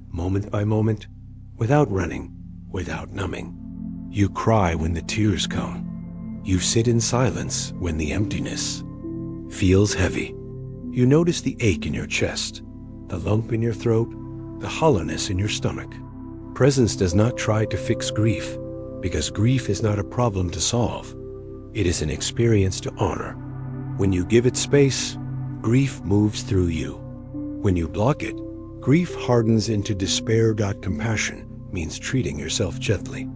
moment by moment, without running, without numbing. You cry when the tears come. You sit in silence when the emptiness feels heavy. You notice the ache in your chest, the lump in your throat, the hollowness in your stomach. Presence does not try to fix grief, because grief is not a problem to solve. It is an experience to honor. When you give it space, grief moves through you. When you block it, grief hardens into despair. Compassion means treating yourself gently.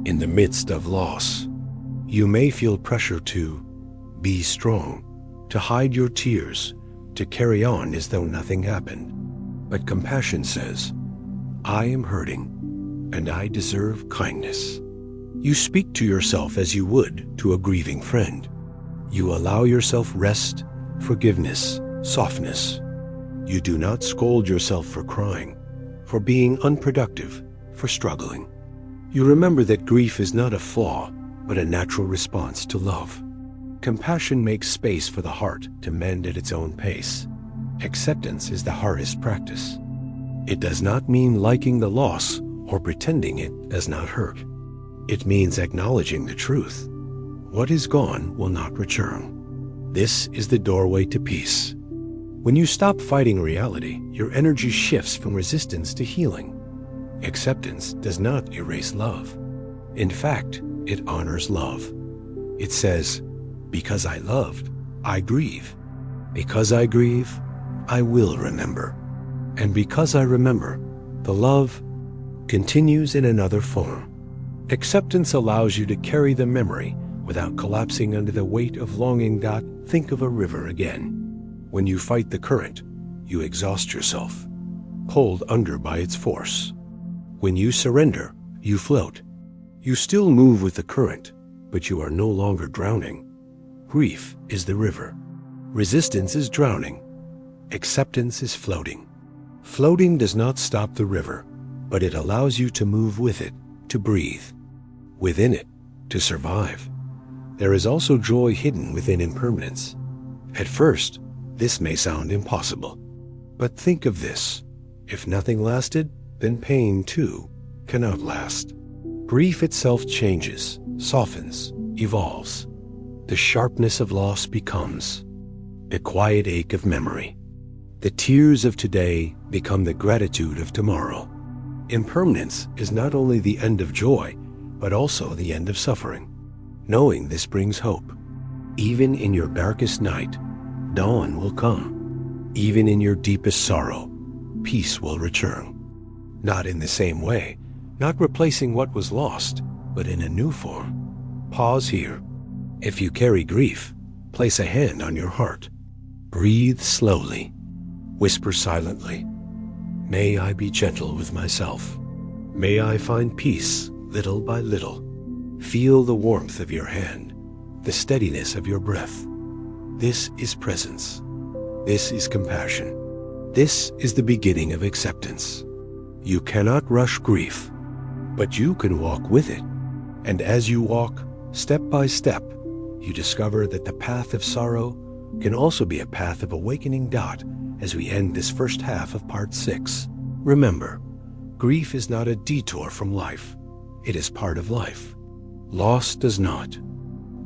In the midst of loss, you may feel pressure to be strong, to hide your tears, to carry on as though nothing happened. But compassion says, I am hurting, and I deserve kindness. You speak to yourself as you would to a grieving friend. You allow yourself rest, forgiveness, softness. You do not scold yourself for crying, for being unproductive, for struggling. You remember that grief is not a flaw, but a natural response to love. Compassion makes space for the heart to mend at its own pace. Acceptance is the hardest practice. It does not mean liking the loss or pretending it does not hurt. It means acknowledging the truth. What is gone will not return. This is the doorway to peace. When you stop fighting reality, your energy shifts from resistance to healing. Acceptance does not erase love. In fact, it honors love. It says, because I loved, I grieve. Because I grieve, I will remember. And because I remember, the love continues in another form. Acceptance allows you to carry the memory without collapsing under the weight of longing. Think of a river again. When you fight the current, you exhaust yourself, pulled under by its force. When you surrender, you float. You still move with the current, but you are no longer drowning. Grief is the river. Resistance is drowning. Acceptance is floating. Floating does not stop the river, but it allows you to move with it, to breathe. Within it, to survive. There is also joy hidden within impermanence. At first, this may sound impossible. But think of this. If nothing lasted, then pain, too, cannot last. Grief itself changes, softens, evolves. The sharpness of loss becomes the quiet ache of memory. The tears of today become the gratitude of tomorrow. Impermanence is not only the end of joy, but also the end of suffering. Knowing this brings hope. Even in your darkest night, dawn will come. Even in your deepest sorrow, peace will return. Not in the same way, not replacing what was lost, but in a new form. Pause here. If you carry grief, place a hand on your heart. Breathe slowly. Whisper silently. May I be gentle with myself. May I find peace little by little. Feel the warmth of your hand, the steadiness of your breath. This is presence. This is compassion. This is the beginning of acceptance. You cannot rush grief, but you can walk with it. And as you walk, step by step, you discover that the path of sorrow can also be a path of awakening. As we end this first half of part 6, remember, grief is not a detour from life. It is part of life. Loss does not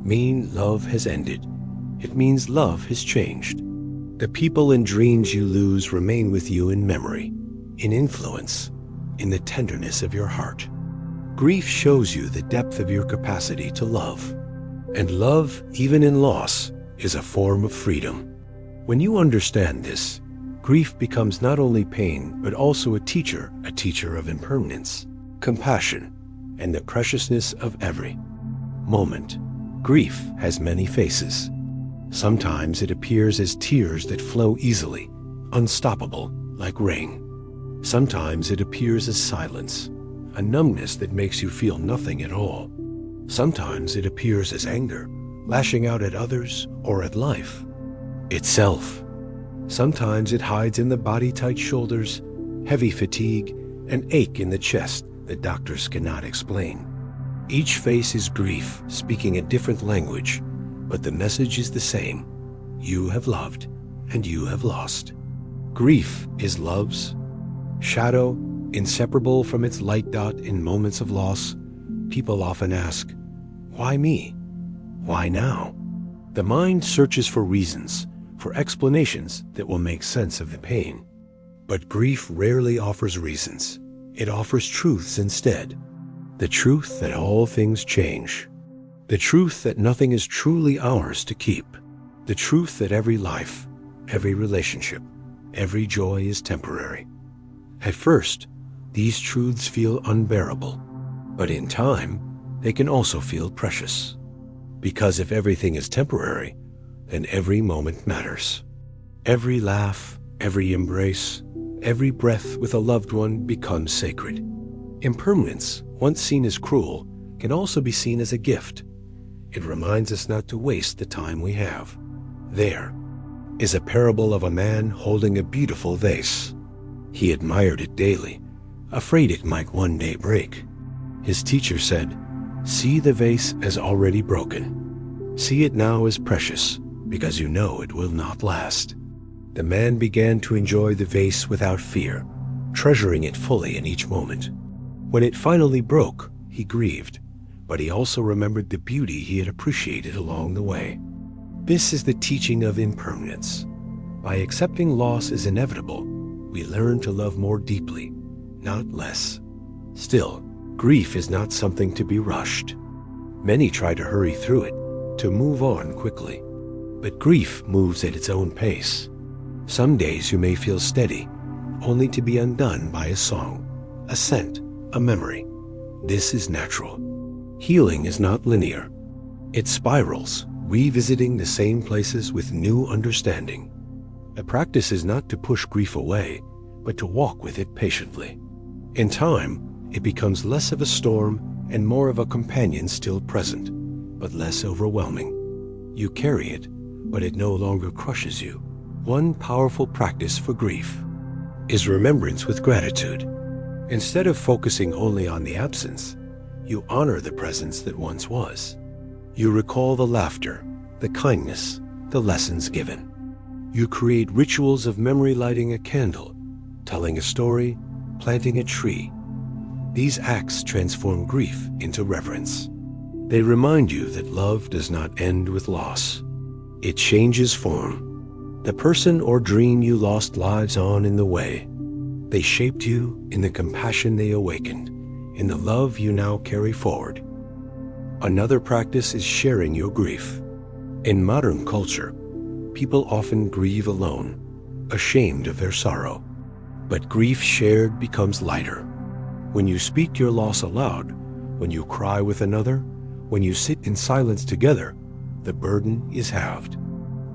mean love has ended. It means love has changed. The people and dreams you lose remain with you in memory, in influence, in the tenderness of your heart. Grief shows you the depth of your capacity to love. And love, even in loss, is a form of freedom. When you understand this, grief becomes not only pain, but also a teacher of impermanence, compassion, and the preciousness of every moment. Grief has many faces. Sometimes it appears as tears that flow easily, unstoppable, like rain. Sometimes it appears as silence, a numbness that makes you feel nothing at all. Sometimes it appears as anger, lashing out at others or at life itself. Sometimes it hides in the body-tight shoulders, heavy fatigue, and ache in the chest that doctors cannot explain. Each face is grief, speaking a different language, but the message is the same. You have loved, and you have lost. Grief is love's shadow, inseparable from its light. In moments of loss, people often ask, why me? Why now? The mind searches for reasons, for explanations that will make sense of the pain. But grief rarely offers reasons. It offers truths instead. The truth that all things change. The truth that nothing is truly ours to keep. The truth that every life, every relationship, every joy is temporary. At first, these truths feel unbearable, but in time, they can also feel precious. Because if everything is temporary, then every moment matters. Every laugh, every embrace, every breath with a loved one becomes sacred. Impermanence, once seen as cruel, can also be seen as a gift. It reminds us not to waste the time we have. There is a parable of a man holding a beautiful vase. He admired it daily, afraid it might one day break. His teacher said, "See the vase as already broken. See it now as precious, because you know it will not last." The man began to enjoy the vase without fear, treasuring it fully in each moment. When it finally broke, he grieved, but he also remembered the beauty he had appreciated along the way. This is the teaching of impermanence. By accepting loss as inevitable, we learn to love more deeply, not less. Still, grief is not something to be rushed. Many try to hurry through it, to move on quickly. But grief moves at its own pace. Some days you may feel steady, only to be undone by a song, a scent, a memory. This is natural. Healing is not linear. It spirals, revisiting the same places with new understanding. The practice is not to push grief away, but to walk with it patiently. In time, it becomes less of a storm and more of a companion still present, but less overwhelming. You carry it, but it no longer crushes you. One powerful practice for grief is remembrance with gratitude. Instead of focusing only on the absence, you honor the presence that once was. You recall the laughter, the kindness, the lessons given. You create rituals of memory, lighting a candle, telling a story, planting a tree. These acts transform grief into reverence. They remind you that love does not end with loss. It changes form. The person or dream you lost lives on in the way. They shaped you in the compassion they awakened, in the love you now carry forward. Another practice is sharing your grief. In modern culture, people often grieve alone, ashamed of their sorrow. But grief shared becomes lighter. When you speak your loss aloud, when you cry with another, when you sit in silence together, the burden is halved.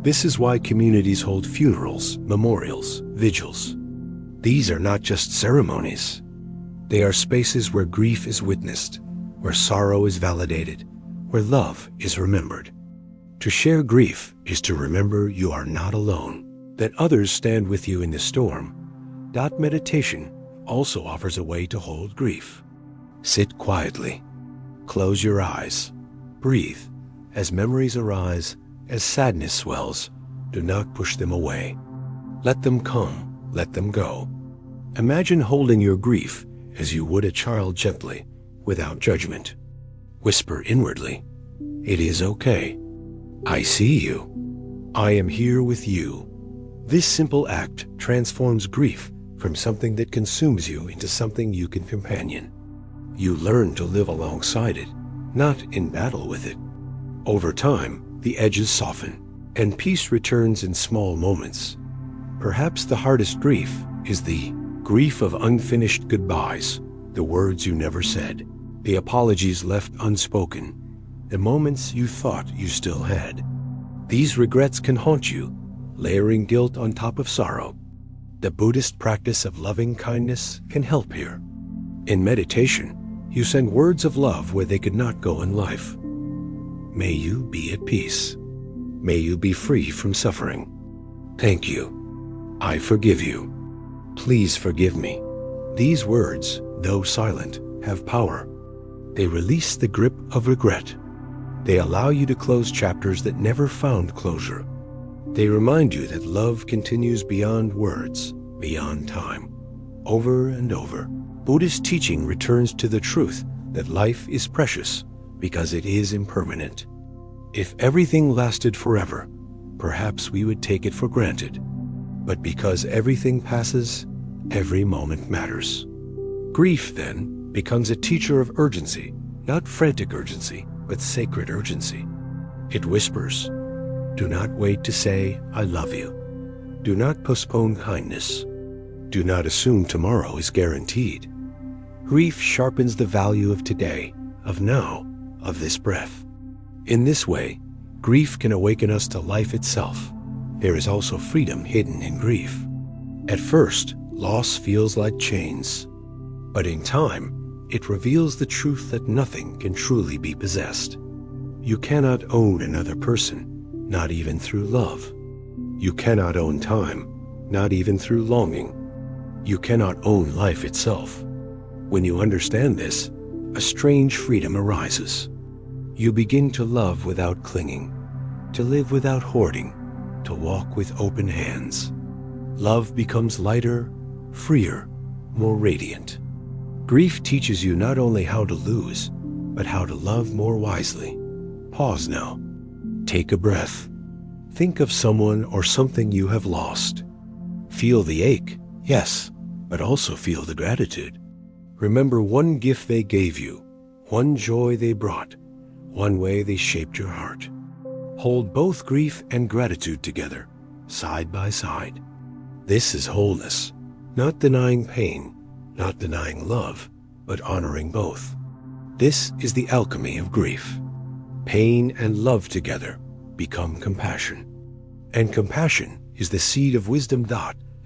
This is why communities hold funerals, memorials, vigils. These are not just ceremonies. They are spaces where grief is witnessed, where sorrow is validated, where love is remembered. To share grief is to remember you are not alone, that others stand with you in the storm. That meditation also offers a way to hold grief. Sit quietly. Close your eyes. Breathe. As memories arise, as sadness swells, do not push them away. Let them come, let them go. Imagine holding your grief as you would a child, gently, without judgment. Whisper inwardly, "It is okay. I see you. I am here with you." This simple act transforms grief from something that consumes you into something you can companion. You learn to live alongside it, not in battle with it. Over time, the edges soften, and peace returns in small moments. Perhaps the hardest grief is the grief of unfinished goodbyes, the words you never said, the apologies left unspoken, the moments you thought you still had. These regrets can haunt you, layering guilt on top of sorrow. The Buddhist practice of loving kindness can help here. In meditation, you send words of love where they could not go in life. May you be at peace. May you be free from suffering. Thank you. I forgive you. Please forgive me. These words, though silent, have power. They release the grip of regret. They allow you to close chapters that never found closure. They remind you that love continues beyond words, beyond time. Over and over, Buddhist teaching returns to the truth that life is precious because it is impermanent. If everything lasted forever, perhaps we would take it for granted. But because everything passes, every moment matters. Grief, then, becomes a teacher of urgency, not frantic urgency, but sacred urgency. It whispers, "Do not wait to say, 'I love you.' Do not postpone kindness. Do not assume tomorrow is guaranteed." Grief sharpens the value of today, of now, of this breath. In this way, grief can awaken us to life itself. There is also freedom hidden in grief. At first, loss feels like chains. But in time, it reveals the truth that nothing can truly be possessed. You cannot own another person, not even through love. You cannot own time, not even through longing. You cannot own life itself. When you understand this, a strange freedom arises. You begin to love without clinging, to live without hoarding, to walk with open hands. Love becomes lighter, freer, more radiant. Grief teaches you not only how to lose, but how to love more wisely. Pause now. Take a breath. Think of someone or something you have lost. Feel the ache, yes, but also feel the gratitude. Remember one gift they gave you, one joy they brought, one way they shaped your heart. Hold both grief and gratitude together, side by side. This is wholeness, not denying pain, not denying love, but honoring both. This is the alchemy of grief. Pain and love together become compassion. And compassion is the seed of wisdom.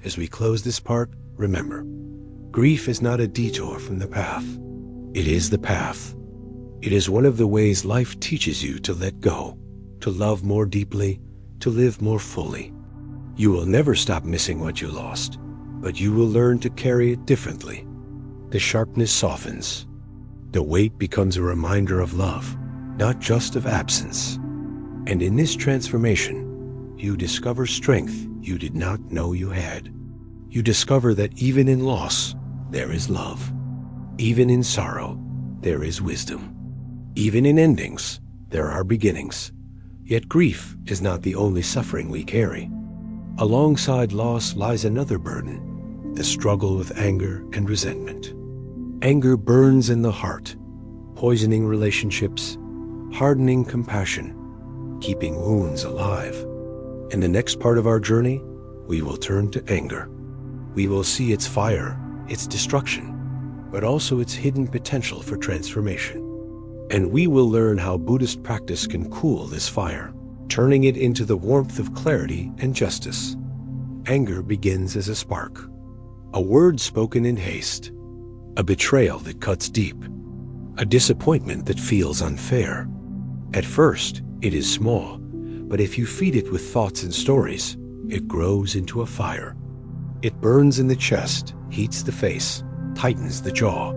As we close this part, remember, grief is not a detour from the path. It is the path. It is one of the ways life teaches you to let go, to love more deeply, to live more fully. You will never stop missing what you lost, but you will learn to carry it differently. The sharpness softens. The weight becomes a reminder of love, not just of absence. And in this transformation, you discover strength you did not know you had. You discover that even in loss, there is love. Even in sorrow, there is wisdom. Even in endings, there are beginnings. Yet grief is not the only suffering we carry. Alongside loss lies another burden, the struggle with anger and resentment. Anger burns in the heart, poisoning relationships, hardening compassion, keeping wounds alive. In the next part of our journey, we will turn to anger. We will see its fire, its destruction, but also its hidden potential for transformation. And we will learn how Buddhist practice can cool this fire, turning it into the warmth of clarity and justice. Anger begins as a spark, a word spoken in haste, a betrayal that cuts deep, a disappointment that feels unfair. At first, it is small, but if you feed it with thoughts and stories, it grows into a fire. It burns in the chest, heats the face, tightens the jaw.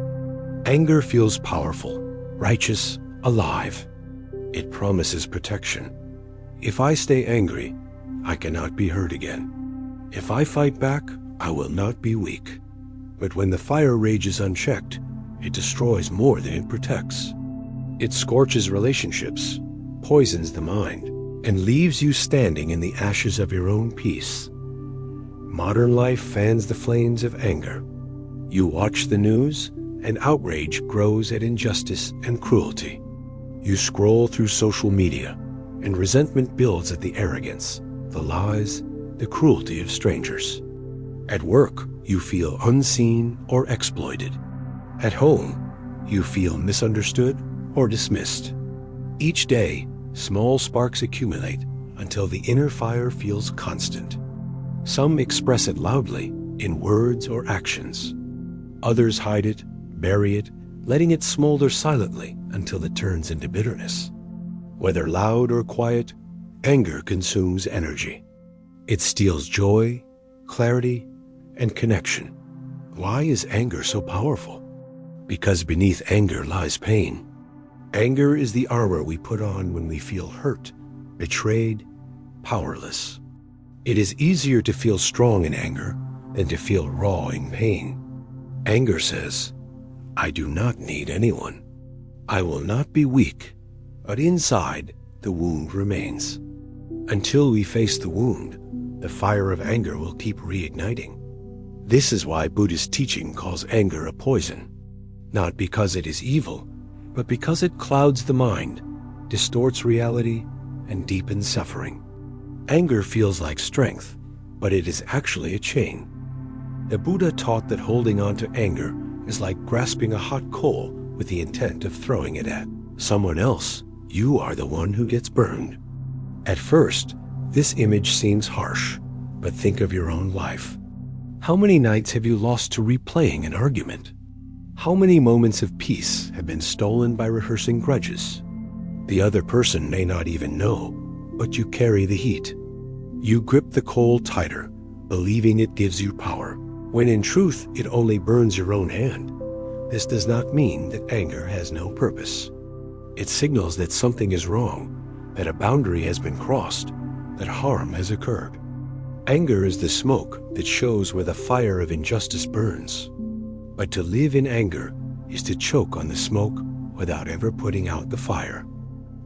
Anger feels powerful, righteous, alive. It promises protection. If I stay angry, I cannot be hurt again. If I fight back, I will not be weak. But when the fire rages unchecked, it destroys more than it protects. It scorches relationships, poisons the mind, and leaves you standing in the ashes of your own peace. Modern life fans the flames of anger. You watch the news, and outrage grows at injustice and cruelty. You scroll through social media, and resentment builds at the arrogance, the lies, the cruelty of strangers. At work, you feel unseen or exploited. At home, you feel misunderstood or dismissed. Each day, small sparks accumulate until the inner fire feels constant. Some express it loudly in words or actions. Others hide it, bury it, letting it smolder silently until it turns into bitterness. Whether loud or quiet, anger consumes energy. It steals joy, clarity, and connection. Why is anger so powerful? Because beneath anger lies pain. Anger is the armor we put on when we feel hurt, betrayed, powerless. It is easier to feel strong in anger than to feel raw in pain. Anger says, I do not need anyone. I will not be weak, but inside the wound remains. Until we face the wound, the fire of anger will keep reigniting. This is why Buddhist teaching calls anger a poison, not because it is evil, but because it clouds the mind, distorts reality, and deepens suffering. Anger feels like strength, but it is actually a chain. The Buddha taught that holding on to anger is like grasping a hot coal with the intent of throwing it at someone else. You are the one who gets burned. At first, this image seems harsh, but think of your own life. How many nights have you lost to replaying an argument? How many moments of peace have been stolen by rehearsing grudges? The other person may not even know, but you carry the heat. You grip the coal tighter, believing it gives you power, when in truth it only burns your own hand. This does not mean that anger has no purpose. It signals that something is wrong, that a boundary has been crossed, that harm has occurred. Anger is the smoke that shows where the fire of injustice burns. But to live in anger is to choke on the smoke without ever putting out the fire.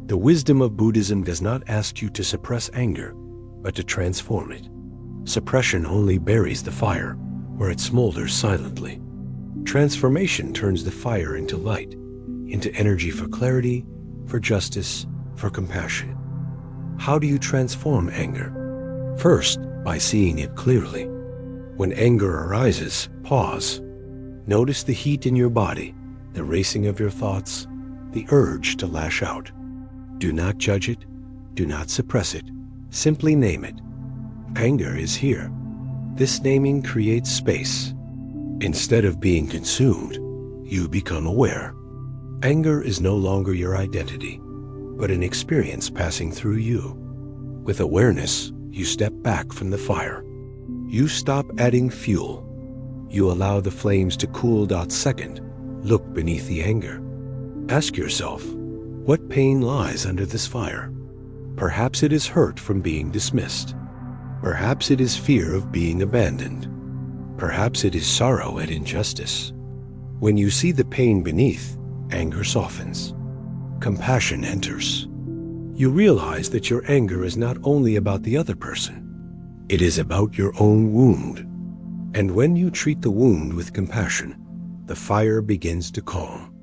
The wisdom of Buddhism does not ask you to suppress anger, but to transform it. Suppression only buries the fire, where it smolders silently. Transformation turns the fire into light, into energy for clarity, for justice, for compassion. How do you transform anger? First, by seeing it clearly. When anger arises, pause. Notice the heat in your body, the racing of your thoughts, the urge to lash out. Do not judge it. Do not suppress it. Simply name it. Anger is here. This naming creates space. Instead of being consumed, you become aware. Anger is no longer your identity, but an experience passing through you. With awareness, you step back from the fire. You stop adding fuel. You allow the flames to cool. Second, look beneath the anger. Ask yourself, what pain lies under this fire? Perhaps it is hurt from being dismissed. Perhaps it is fear of being abandoned. Perhaps it is sorrow at injustice. When you see the pain beneath, anger softens. Compassion enters. You realize that your anger is not only about the other person. It is about your own wound. And when you treat the wound with compassion, the fire begins to calm.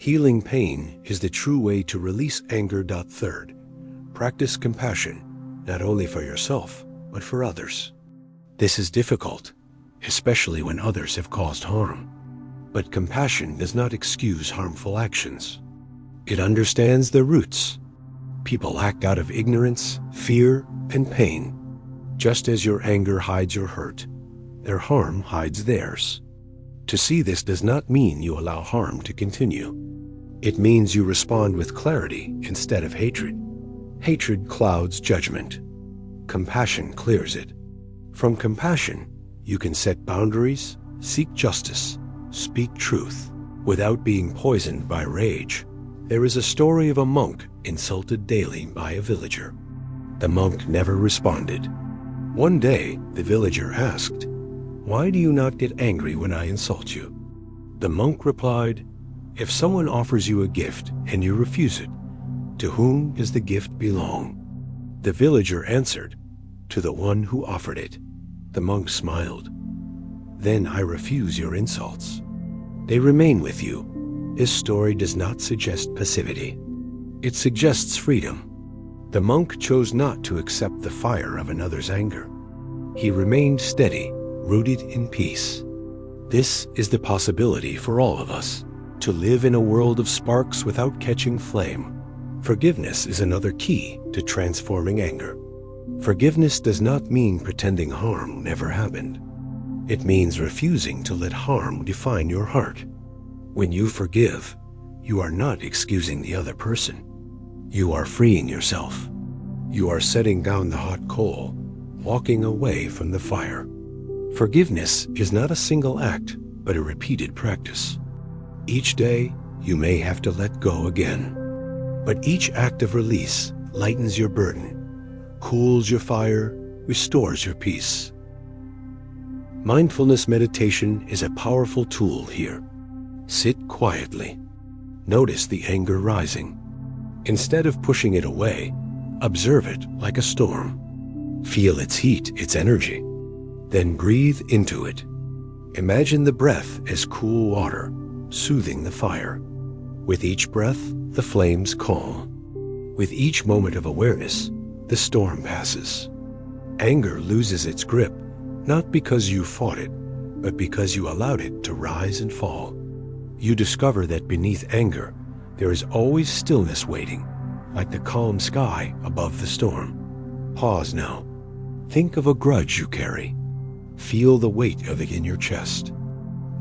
Healing pain is the true way to release anger. Third, practice compassion, not only for yourself, but for others. This is difficult, especially when others have caused harm. But compassion does not excuse harmful actions. It understands the roots. People act out of ignorance, fear, and pain. Just as your anger hides your hurt, their harm hides theirs. To see this does not mean you allow harm to continue. It means you respond with clarity instead of hatred. Hatred clouds judgment. Compassion clears it. From compassion, you can set boundaries, seek justice, speak truth, without being poisoned by rage. There is a story of a monk insulted daily by a villager. The monk never responded. One day, the villager asked, "Why do you not get angry when I insult you?" The monk replied, "If someone offers you a gift and you refuse it, to whom does the gift belong?" The villager answered, "To the one who offered it." The monk smiled. "Then I refuse your insults. They remain with you." This story does not suggest passivity. It suggests freedom. The monk chose not to accept the fire of another's anger. He remained steady, rooted in peace. This is the possibility for all of us, to live in a world of sparks without catching flame. Forgiveness is another key to transforming anger. Forgiveness does not mean pretending harm never happened. It means refusing to let harm define your heart. When you forgive, you are not excusing the other person. You are freeing yourself. You are setting down the hot coal, walking away from the fire. Forgiveness is not a single act, but a repeated practice. Each day, you may have to let go again. But each act of release lightens your burden, cools your fire, restores your peace. Mindfulness meditation is a powerful tool here. Sit quietly. Notice the anger rising. Instead of pushing it away, observe it like a storm. Feel its heat, its energy. Then breathe into it. Imagine the breath as cool water, soothing the fire. With each breath, the flames calm. With each moment of awareness, the storm passes. Anger loses its grip, not because you fought it, but because you allowed it to rise and fall. You discover that beneath anger, there is always stillness waiting, like the calm sky above the storm. Pause now. Think of a grudge you carry. Feel the weight of it in your chest.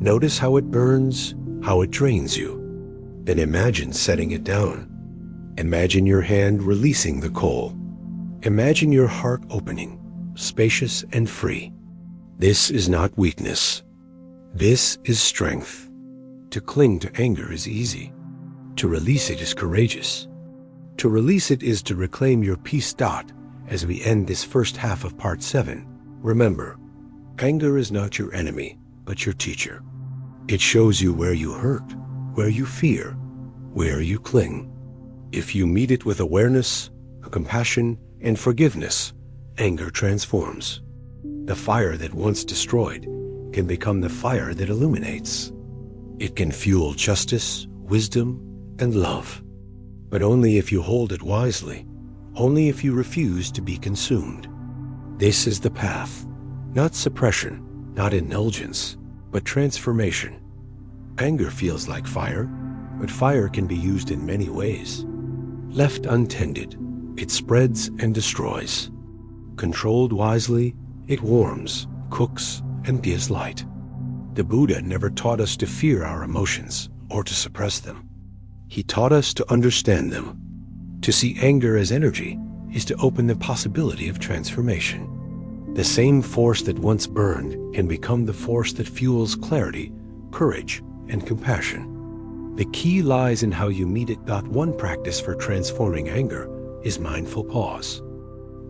Notice how it burns, how it drains you. Then imagine setting it down. Imagine your hand releasing the coal. Imagine your heart opening, spacious and free. This is not weakness. This is strength. To cling to anger is easy. To release it is courageous. To release it is to reclaim your peace. As we end this first half of part 7, remember, anger is not your enemy, but your teacher. It shows you where you hurt, where you fear, where you cling. If you meet it with awareness, compassion, and forgiveness, anger transforms. The fire that once destroyed can become the fire that illuminates. It can fuel justice, wisdom, and love. But only if you hold it wisely, only if you refuse to be consumed. This is the path, not suppression, not indulgence, but transformation. Anger feels like fire, but fire can be used in many ways. Left untended, it spreads and destroys. Controlled wisely, it warms, cooks, and gives light. The Buddha never taught us to fear our emotions or to suppress them. He taught us to understand them. To see anger as energy is to open the possibility of transformation. The same force that once burned can become the force that fuels clarity, courage, and compassion. The key lies in how you meet it. One practice for transforming anger is mindful pause.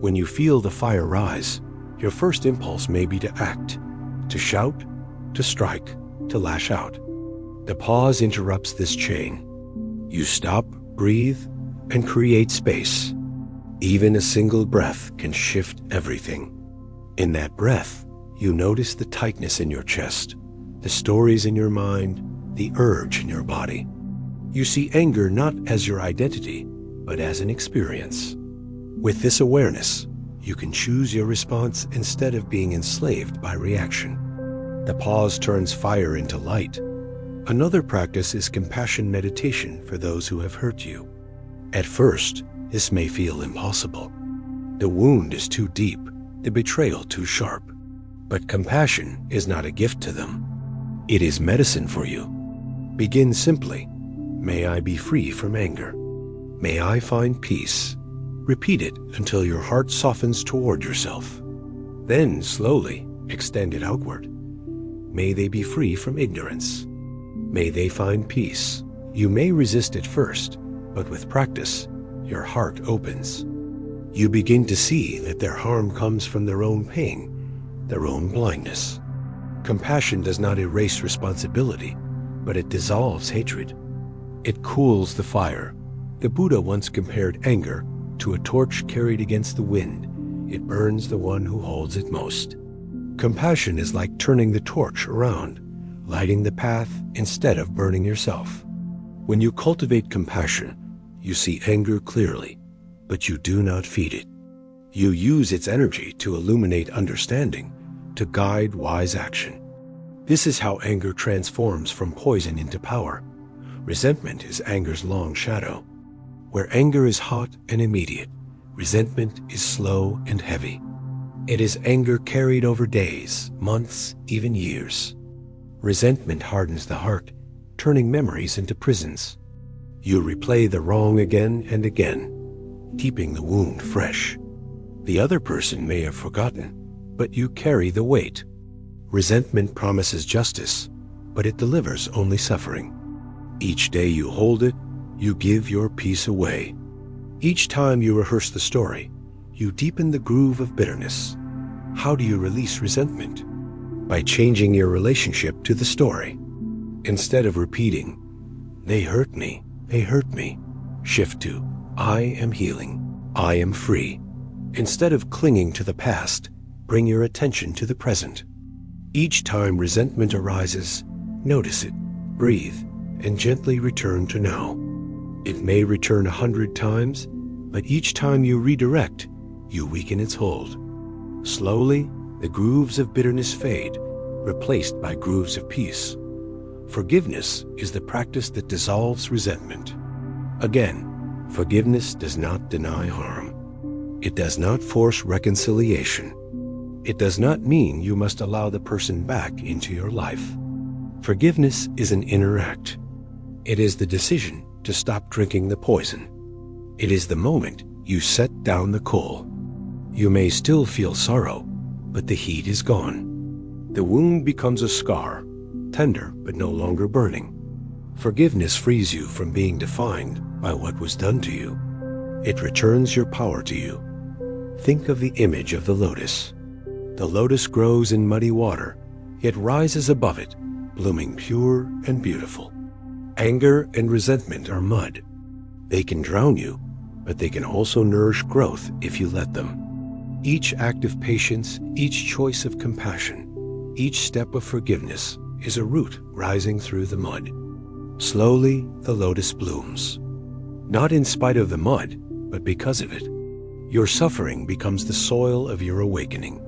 When you feel the fire rise, your first impulse may be to act, to shout, to strike, to lash out. The pause interrupts this chain. You stop, breathe, and create space. Even a single breath can shift everything. In that breath, you notice the tightness in your chest, the stories in your mind, the urge in your body. You see anger not as your identity, but as an experience. With this awareness, you can choose your response instead of being enslaved by reaction. The pause turns fire into light. Another practice is compassion meditation for those who have hurt you. At first, this may feel impossible. The wound is too deep, the betrayal too sharp. But compassion is not a gift to them. It is medicine for you. Begin simply. May I be free from anger. May I find peace. Repeat it until your heart softens toward yourself. Then slowly extend it outward. May they be free from ignorance. May they find peace. You may resist at first, but with practice, your heart opens. You begin to see that their harm comes from their own pain, their own blindness. Compassion does not erase responsibility, but it dissolves hatred. It cools the fire. The Buddha once compared anger to a torch carried against the wind. It burns the one who holds it most. Compassion is like turning the torch around, lighting the path instead of burning yourself. When you cultivate compassion, you see anger clearly, but you do not feed it. You use its energy to illuminate understanding, to guide wise action. This is how anger transforms from poison into power. Resentment is anger's long shadow. Where anger is hot and immediate, resentment is slow and heavy. It is anger carried over days, months, even years. Resentment hardens the heart, turning memories into prisons. You replay the wrong again and again, keeping the wound fresh. The other person may have forgotten, but you carry the weight. Resentment promises justice, but it delivers only suffering. Each day you hold it, you give your peace away. Each time you rehearse the story, you deepen the groove of bitterness. How do you release resentment? By changing your relationship to the story. Instead of repeating, "They hurt me, they hurt me," shift to, "I am healing, I am free." Instead of clinging to the past, bring your attention to the present. Each time resentment arises, notice it, breathe, and gently return to now. It may return 100 times, but each time you redirect, you weaken its hold. Slowly, the grooves of bitterness fade, replaced by grooves of peace. Forgiveness is the practice that dissolves resentment. Again, forgiveness does not deny harm. It does not force reconciliation. It does not mean you must allow the person back into your life. Forgiveness is an inner act. It is the decision to stop drinking the poison. It is the moment you set down the coal. You may still feel sorrow, but the heat is gone. The wound becomes a scar, tender but no longer burning. Forgiveness frees you from being defined by what was done to you. It returns your power to you. Think of the image of the lotus. The lotus grows in muddy water, yet rises above it, blooming pure and beautiful. Anger and resentment are mud. They can drown you, but they can also nourish growth if you let them. Each act of patience, each choice of compassion, each step of forgiveness is a root rising through the mud. Slowly, the lotus blooms. Not in spite of the mud, but because of it. Your suffering becomes the soil of your awakening.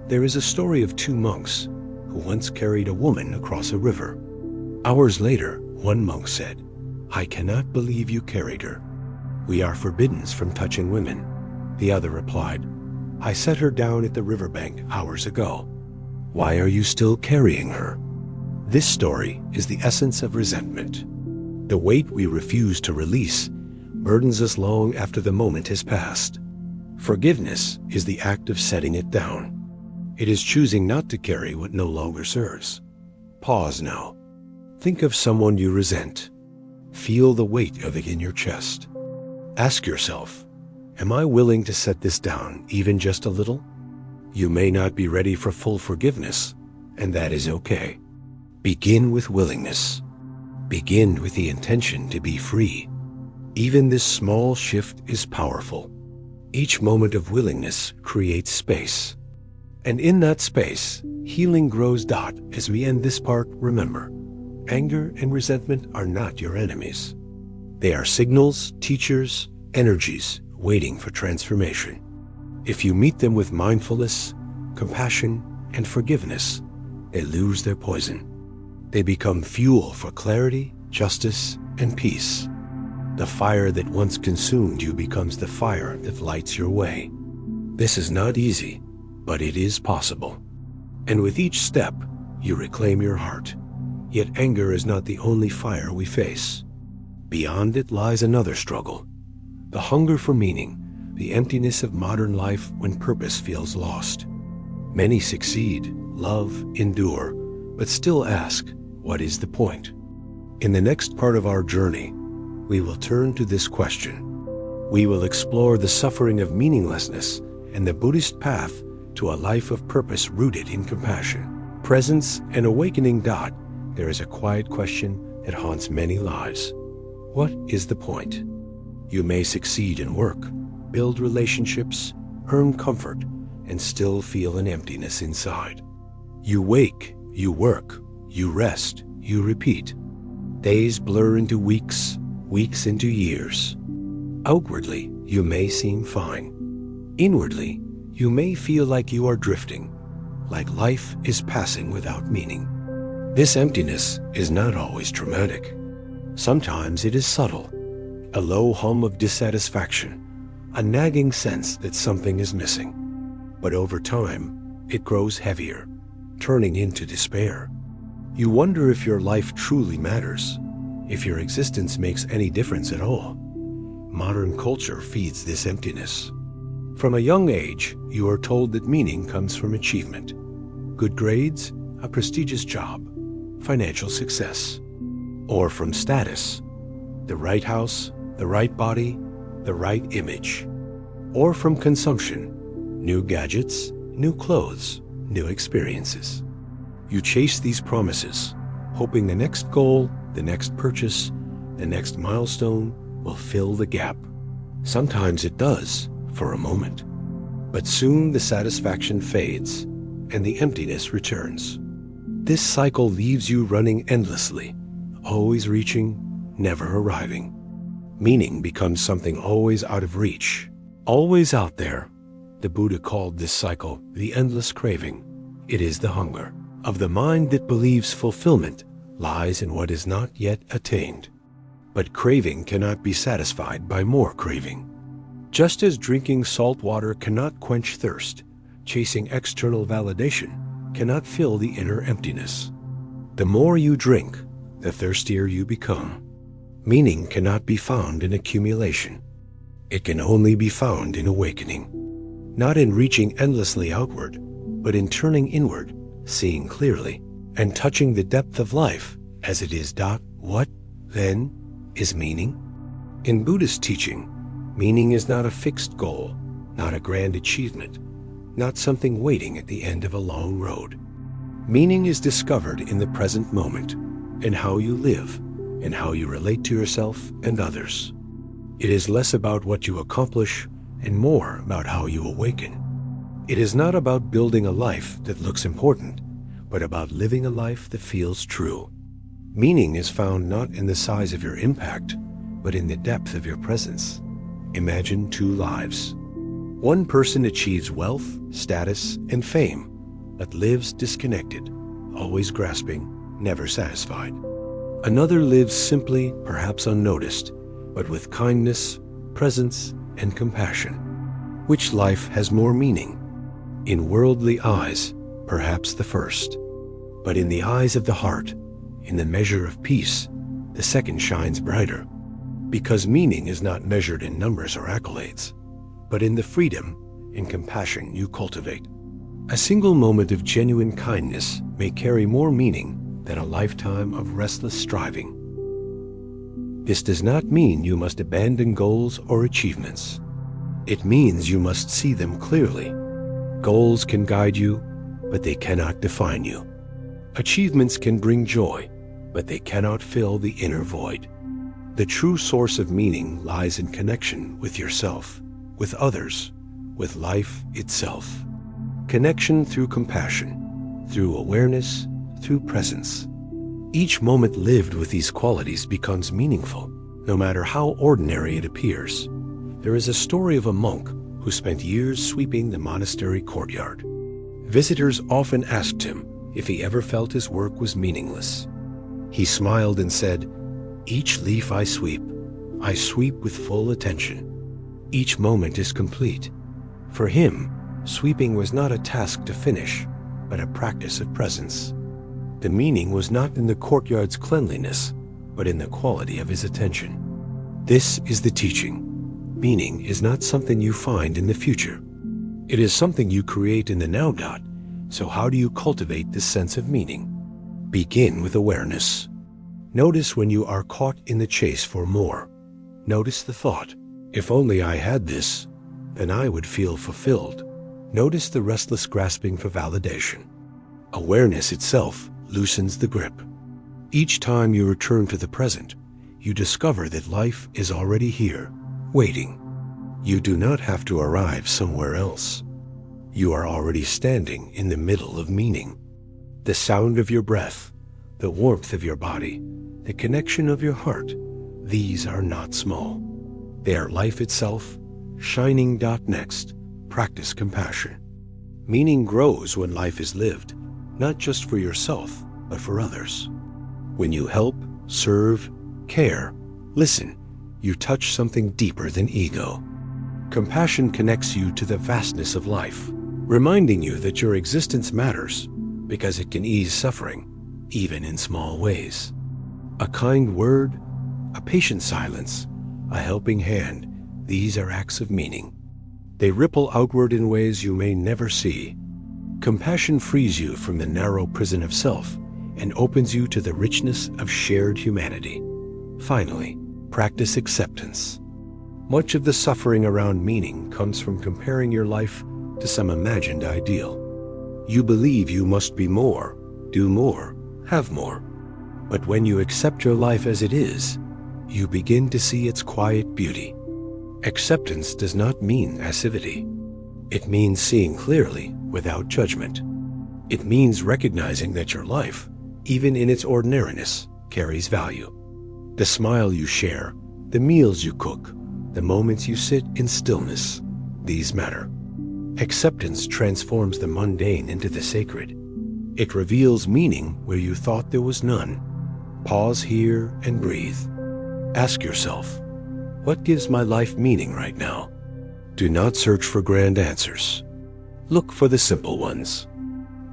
There is a story of two monks who once carried a woman across a river. Hours later, one monk said, "I cannot believe you carried her. We are forbidden from touching women." The other replied, "I set her down at the riverbank hours ago. Why are you still carrying her?" This story is the essence of resentment. The weight we refuse to release burdens us long after the moment has passed. Forgiveness is the act of setting it down. It is choosing not to carry what no longer serves. Pause now. Think of someone you resent. Feel the weight of it in your chest. Ask yourself, am I willing to set this down even just a little? You may not be ready for full forgiveness, and that is okay. Begin with willingness. Begin with the intention to be free. Even this small shift is powerful. Each moment of willingness creates space. And in that space, healing grows. As we end this part, remember, anger and resentment are not your enemies. They are signals, teachers, energies waiting for transformation. If you meet them with mindfulness, compassion, and forgiveness, they lose their poison. They become fuel for clarity, justice, and peace. The fire that once consumed you becomes the fire that lights your way. This is not easy, but it is possible. And with each step, you reclaim your heart. Yet anger is not the only fire we face. Beyond it lies another struggle. The hunger for meaning, the emptiness of modern life when purpose feels lost. Many succeed, love, endure, but still ask, what is the point? In the next part of our journey, we will turn to this question. We will explore the suffering of meaninglessness and the Buddhist path to a life of purpose rooted in compassion, presence, and awakening. There is a quiet question that haunts many lives. What is the point? You may succeed in work, build relationships, earn comfort, and still feel an emptiness inside. You wake, you work, you rest, you repeat. Days blur into weeks, weeks into years. Outwardly, you may seem fine. Inwardly, you may feel like you are drifting, like life is passing without meaning. This emptiness is not always dramatic. Sometimes it is subtle, a low hum of dissatisfaction, a nagging sense that something is missing. But over time, it grows heavier, turning into despair. You wonder if your life truly matters, if your existence makes any difference at all. Modern culture feeds this emptiness. From a young age, you are told that meaning comes from achievement. Good grades, a prestigious job, financial success. Or from status, the right house, the right body, the right image. Or from consumption, new gadgets, new clothes, new experiences. You chase these promises, hoping the next goal, the next purchase, the next milestone will fill the gap. Sometimes it does, for a moment. But soon the satisfaction fades, and the emptiness returns. This cycle leaves you running endlessly, always reaching, never arriving. Meaning becomes something always out of reach, always out there. The Buddha called this cycle the endless craving. It is the hunger of the mind that believes fulfillment lies in what is not yet attained. But craving cannot be satisfied by more craving. Just as drinking salt water cannot quench thirst, chasing external validation cannot fill the inner emptiness. The more you drink, the thirstier you become. Meaning cannot be found in accumulation. It can only be found in awakening, not in reaching endlessly outward, but in turning inward, seeing clearly, and touching the depth of life as it is. What, then, is meaning? In Buddhist teaching, meaning is not a fixed goal, not a grand achievement, not something waiting at the end of a long road. Meaning is discovered in the present moment, in how you live, in how you relate to yourself and others. It is less about what you accomplish and more about how you awaken. It is not about building a life that looks important, but about living a life that feels true. Meaning is found not in the size of your impact, but in the depth of your presence. Imagine two lives. One person achieves wealth, status, and fame, but lives disconnected, always grasping, never satisfied. Another lives simply, perhaps unnoticed, but with kindness, presence, and compassion. Which life has more meaning? In worldly eyes, perhaps the first. But in the eyes of the heart, in the measure of peace, the second shines brighter. Because meaning is not measured in numbers or accolades, but in the freedom and compassion you cultivate. A single moment of genuine kindness may carry more meaning than a lifetime of restless striving. This does not mean you must abandon goals or achievements. It means you must see them clearly. Goals can guide you, but they cannot define you. Achievements can bring joy, but they cannot fill the inner void. The true source of meaning lies in connection with yourself, with others, with life itself. Connection through compassion, through awareness, through presence. Each moment lived with these qualities becomes meaningful, no matter how ordinary it appears. There is a story of a monk who spent years sweeping the monastery courtyard. Visitors often asked him if he ever felt his work was meaningless. He smiled and said, "Each leaf I sweep with full attention. Each moment is complete." For him, sweeping was not a task to finish, but a practice of presence. The meaning was not in the courtyard's cleanliness, but in the quality of his attention. This is the teaching. Meaning is not something you find in the future. It is something you create in the now. So how do you cultivate this sense of meaning? Begin with awareness. Notice when you are caught in the chase for more. Notice the thought, "If only I had this, then I would feel fulfilled." Notice the restless grasping for validation. Awareness itself loosens the grip. Each time you return to the present, you discover that life is already here, waiting. You do not have to arrive somewhere else. You are already standing in the middle of meaning. The sound of your breath, the warmth of your body, the connection of your heart, these are not small. They are life itself, shining. Next, practice compassion. Meaning grows when life is lived, not just for yourself, but for others. When you help, serve, care, listen, you touch something deeper than ego. Compassion connects you to the vastness of life, reminding you that your existence matters because it can ease suffering, even in small ways. A kind word, a patient silence, a helping hand, these are acts of meaning. They ripple outward in ways you may never see. Compassion frees you from the narrow prison of self and opens you to the richness of shared humanity. Finally, practice acceptance. Much of the suffering around meaning comes from comparing your life to some imagined ideal. You believe you must be more, do more, have more. But when you accept your life as it is, you begin to see its quiet beauty. Acceptance does not mean passivity. It means seeing clearly without judgment. It means recognizing that your life, even in its ordinariness, carries value. The smile you share, the meals you cook, the moments you sit in stillness, these matter. Acceptance transforms the mundane into the sacred. It reveals meaning where you thought there was none. Pause here and breathe. Ask yourself, what gives my life meaning right now? Do not search for grand answers. Look for the simple ones.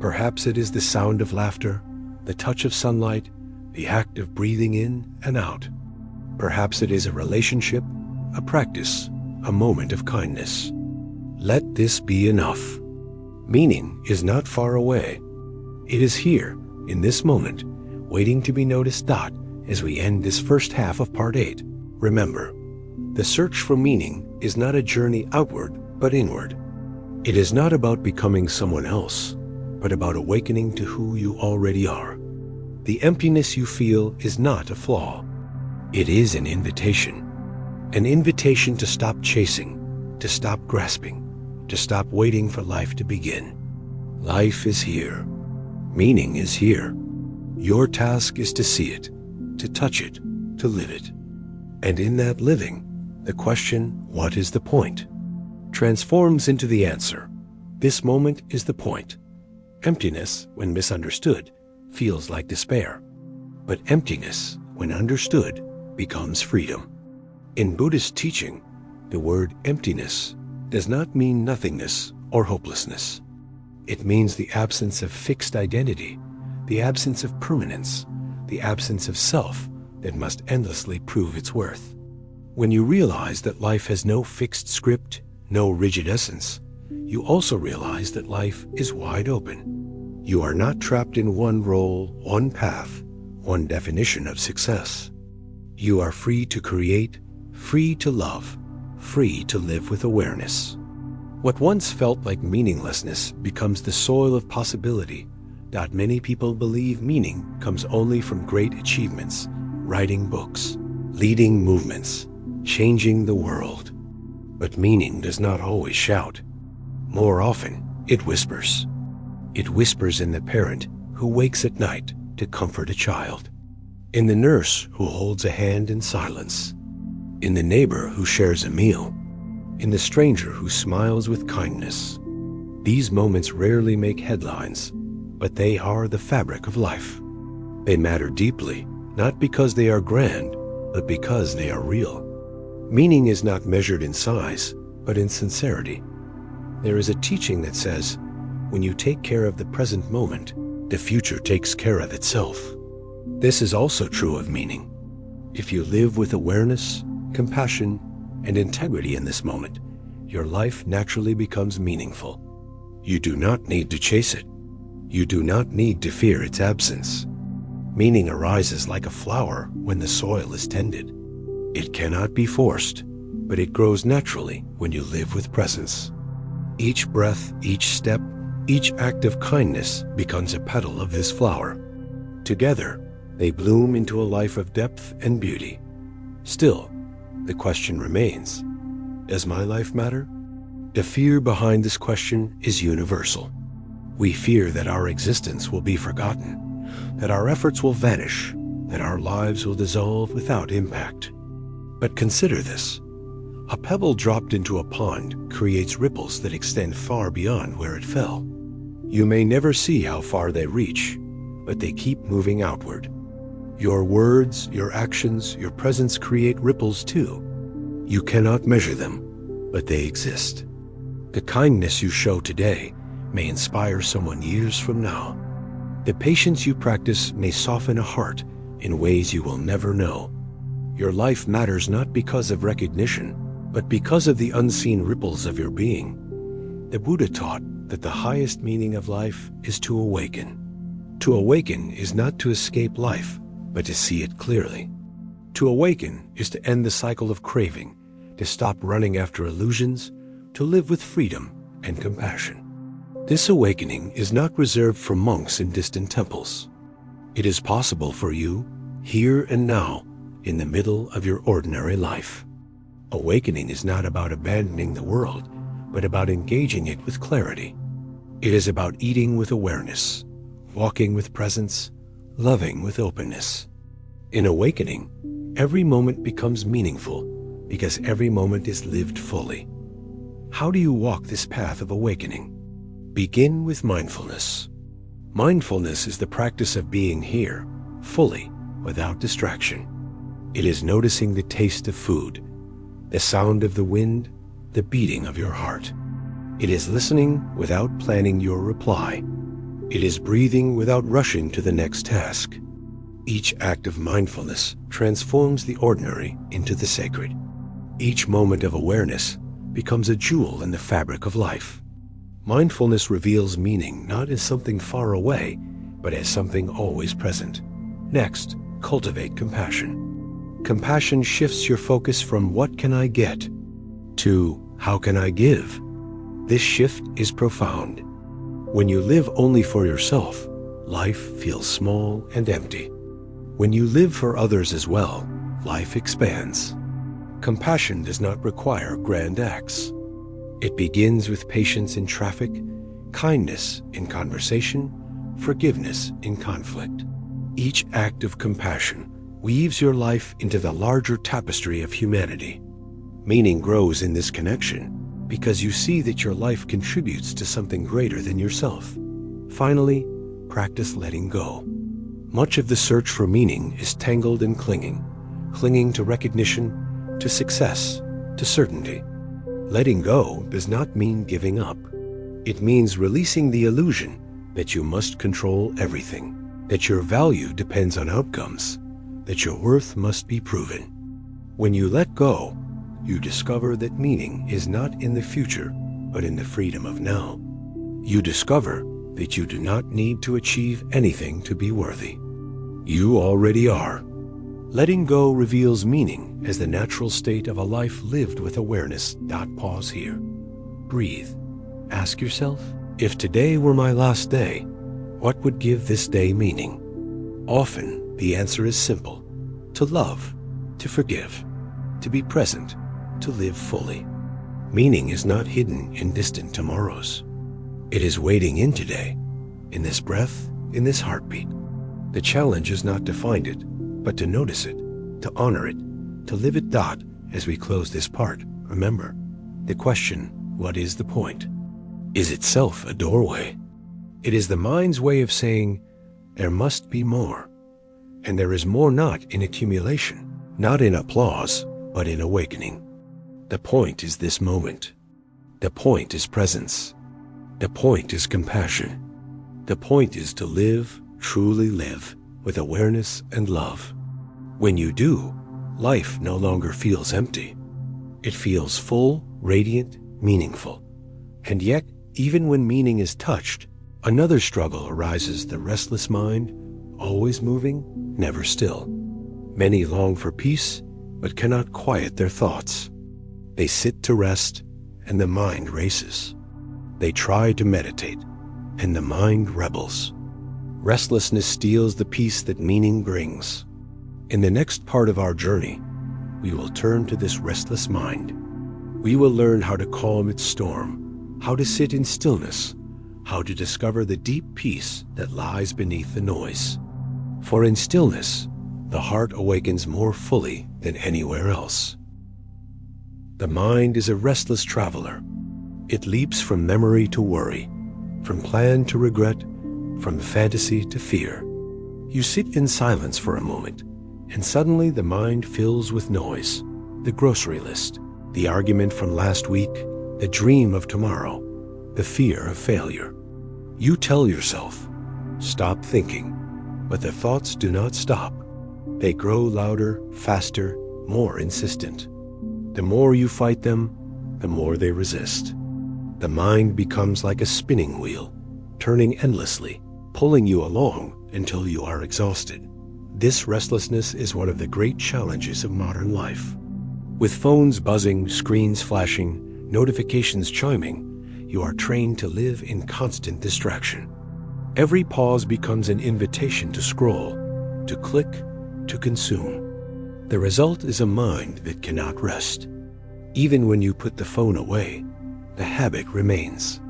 Perhaps it is the sound of laughter, the touch of sunlight, the act of breathing in and out. Perhaps it is a relationship, a practice, a moment of kindness. Let this be enough. Meaning is not far away. It is here, in this moment, waiting to be noticed. As we end this first half of Part 8, remember, the search for meaning is not a journey outward, but inward. It is not about becoming someone else, but about awakening to who you already are. The emptiness you feel is not a flaw. It is an invitation to stop chasing, to stop grasping, to stop waiting for life to begin. Life is here. Meaning is here. Your task is to see it, to touch it, to live it. And in that living, the question, what is the point, transforms into the answer. This moment is the point. Emptiness, when misunderstood, feels like despair. But emptiness, when understood, becomes freedom. In Buddhist teaching, the word emptiness does not mean nothingness or hopelessness. It means the absence of fixed identity, the absence of permanence, the absence of self that must endlessly prove its worth. When you realize that life has no fixed script, no rigid essence, you also realize that life is wide open. You are not trapped in one role, one path, one definition of success. You are free to create, free to love, free to live with awareness. What once felt like meaninglessness becomes the soil of possibility. Many people believe meaning comes only from great achievements, writing books, leading movements, changing the world. But meaning does not always shout. More often, it whispers. It whispers in the parent who wakes at night to comfort a child, in the nurse who holds a hand in silence, in the neighbor who shares a meal, in the stranger who smiles with kindness. These moments rarely make headlines, but they are the fabric of life. They matter deeply, not because they are grand, but because they are real. Meaning is not measured in size, but in sincerity. There is a teaching that says, when you take care of the present moment, the future takes care of itself. This is also true of meaning. If you live with awareness, compassion, and integrity in this moment, your life naturally becomes meaningful. You do not need to chase it. You do not need to fear its absence. Meaning arises like a flower when the soil is tended. It cannot be forced, but it grows naturally when you live with presence. Each breath, each step, each act of kindness becomes a petal of this flower. Together, they bloom into a life of depth and beauty. Still, the question remains, does my life matter? The fear behind this question is universal. We fear that our existence will be forgotten, that our efforts will vanish, that our lives will dissolve without impact. But consider this. A pebble dropped into a pond creates ripples that extend far beyond where it fell. You may never see how far they reach, but they keep moving outward. Your words, your actions, your presence create ripples too. You cannot measure them, but they exist. The kindness you show today may inspire someone years from now. The patience you practice may soften a heart in ways you will never know. Your life matters not because of recognition, but because of the unseen ripples of your being. The Buddha taught that the highest meaning of life is to awaken. To awaken is not to escape life, but to see it clearly. To awaken is to end the cycle of craving, to stop running after illusions, to live with freedom and compassion. This awakening is not reserved for monks in distant temples. It is possible for you, here and now, in the middle of your ordinary life. Awakening is not about abandoning the world, but about engaging it with clarity. It is about eating with awareness, walking with presence, loving with openness. In awakening, every moment becomes meaningful because every moment is lived fully. How do you walk this path of awakening? Begin with mindfulness. Mindfulness is the practice of being here, fully, without distraction. It is noticing the taste of food, the sound of the wind, the beating of your heart. It is listening without planning your reply. It is breathing without rushing to the next task. Each act of mindfulness transforms the ordinary into the sacred. Each moment of awareness becomes a jewel in the fabric of life. Mindfulness reveals meaning not as something far away, but as something always present. Next, cultivate compassion. Compassion shifts your focus from "what can I get" to "how can I give?" This shift is profound. When you live only for yourself, life feels small and empty. When you live for others as well, life expands. Compassion does not require grand acts. It begins with patience in traffic, kindness in conversation, forgiveness in conflict. Each act of compassion weaves your life into the larger tapestry of humanity. Meaning grows in this connection because you see that your life contributes to something greater than yourself. Finally, practice letting go. Much of the search for meaning is tangled in clinging to recognition, to success, to certainty. Letting go does not mean giving up. It means releasing the illusion that you must control everything, that your value depends on outcomes, that your worth must be proven. When you let go, you discover that meaning is not in the future, but in the freedom of now. You discover that you do not need to achieve anything to be worthy. You already are. Letting go reveals meaning as the natural state of a life lived with awareness. Pause here. Breathe. Ask yourself, if today were my last day, what would give this day meaning? Often, the answer is simple: to love, to forgive, to be present, to live fully. Meaning is not hidden in distant tomorrows. It is waiting in today, in this breath, in this heartbeat. The challenge is not to find it, but to notice it, to honor it, to live it. As we close this part, remember, the question, what is the point, is itself a doorway. It is the mind's way of saying, there must be more. And there is more not in accumulation, not in applause, but in awakening. The point is this moment. The point is presence. The point is compassion. The point is to live, truly live, with awareness and love. When you do, life no longer feels empty. It feels full, radiant, meaningful. And yet, even when meaning is touched, another struggle arises: the restless mind, always moving, never still. Many long for peace, but cannot quiet their thoughts. They sit to rest, and the mind races. They try to meditate, and the mind rebels. Restlessness steals the peace that meaning brings. In the next part of our journey, we will turn to this restless mind. We will learn how to calm its storm, how to sit in stillness, how to discover the deep peace that lies beneath the noise. For in stillness, the heart awakens more fully than anywhere else. The mind is a restless traveler. It leaps from memory to worry, from plan to regret, from fantasy to fear. You sit in silence for a moment, and suddenly the mind fills with noise. The grocery list, the argument from last week, the dream of tomorrow, the fear of failure. You tell yourself, stop thinking, but the thoughts do not stop. They grow louder, faster, more insistent. The more you fight them, the more they resist. The mind becomes like a spinning wheel, turning endlessly, pulling you along until you are exhausted. This restlessness is one of the great challenges of modern life. With phones buzzing, screens flashing, notifications chiming, you are trained to live in constant distraction. Every pause becomes an invitation to scroll, to click, to consume. The result is a mind that cannot rest. Even when you put the phone away, the habit remains.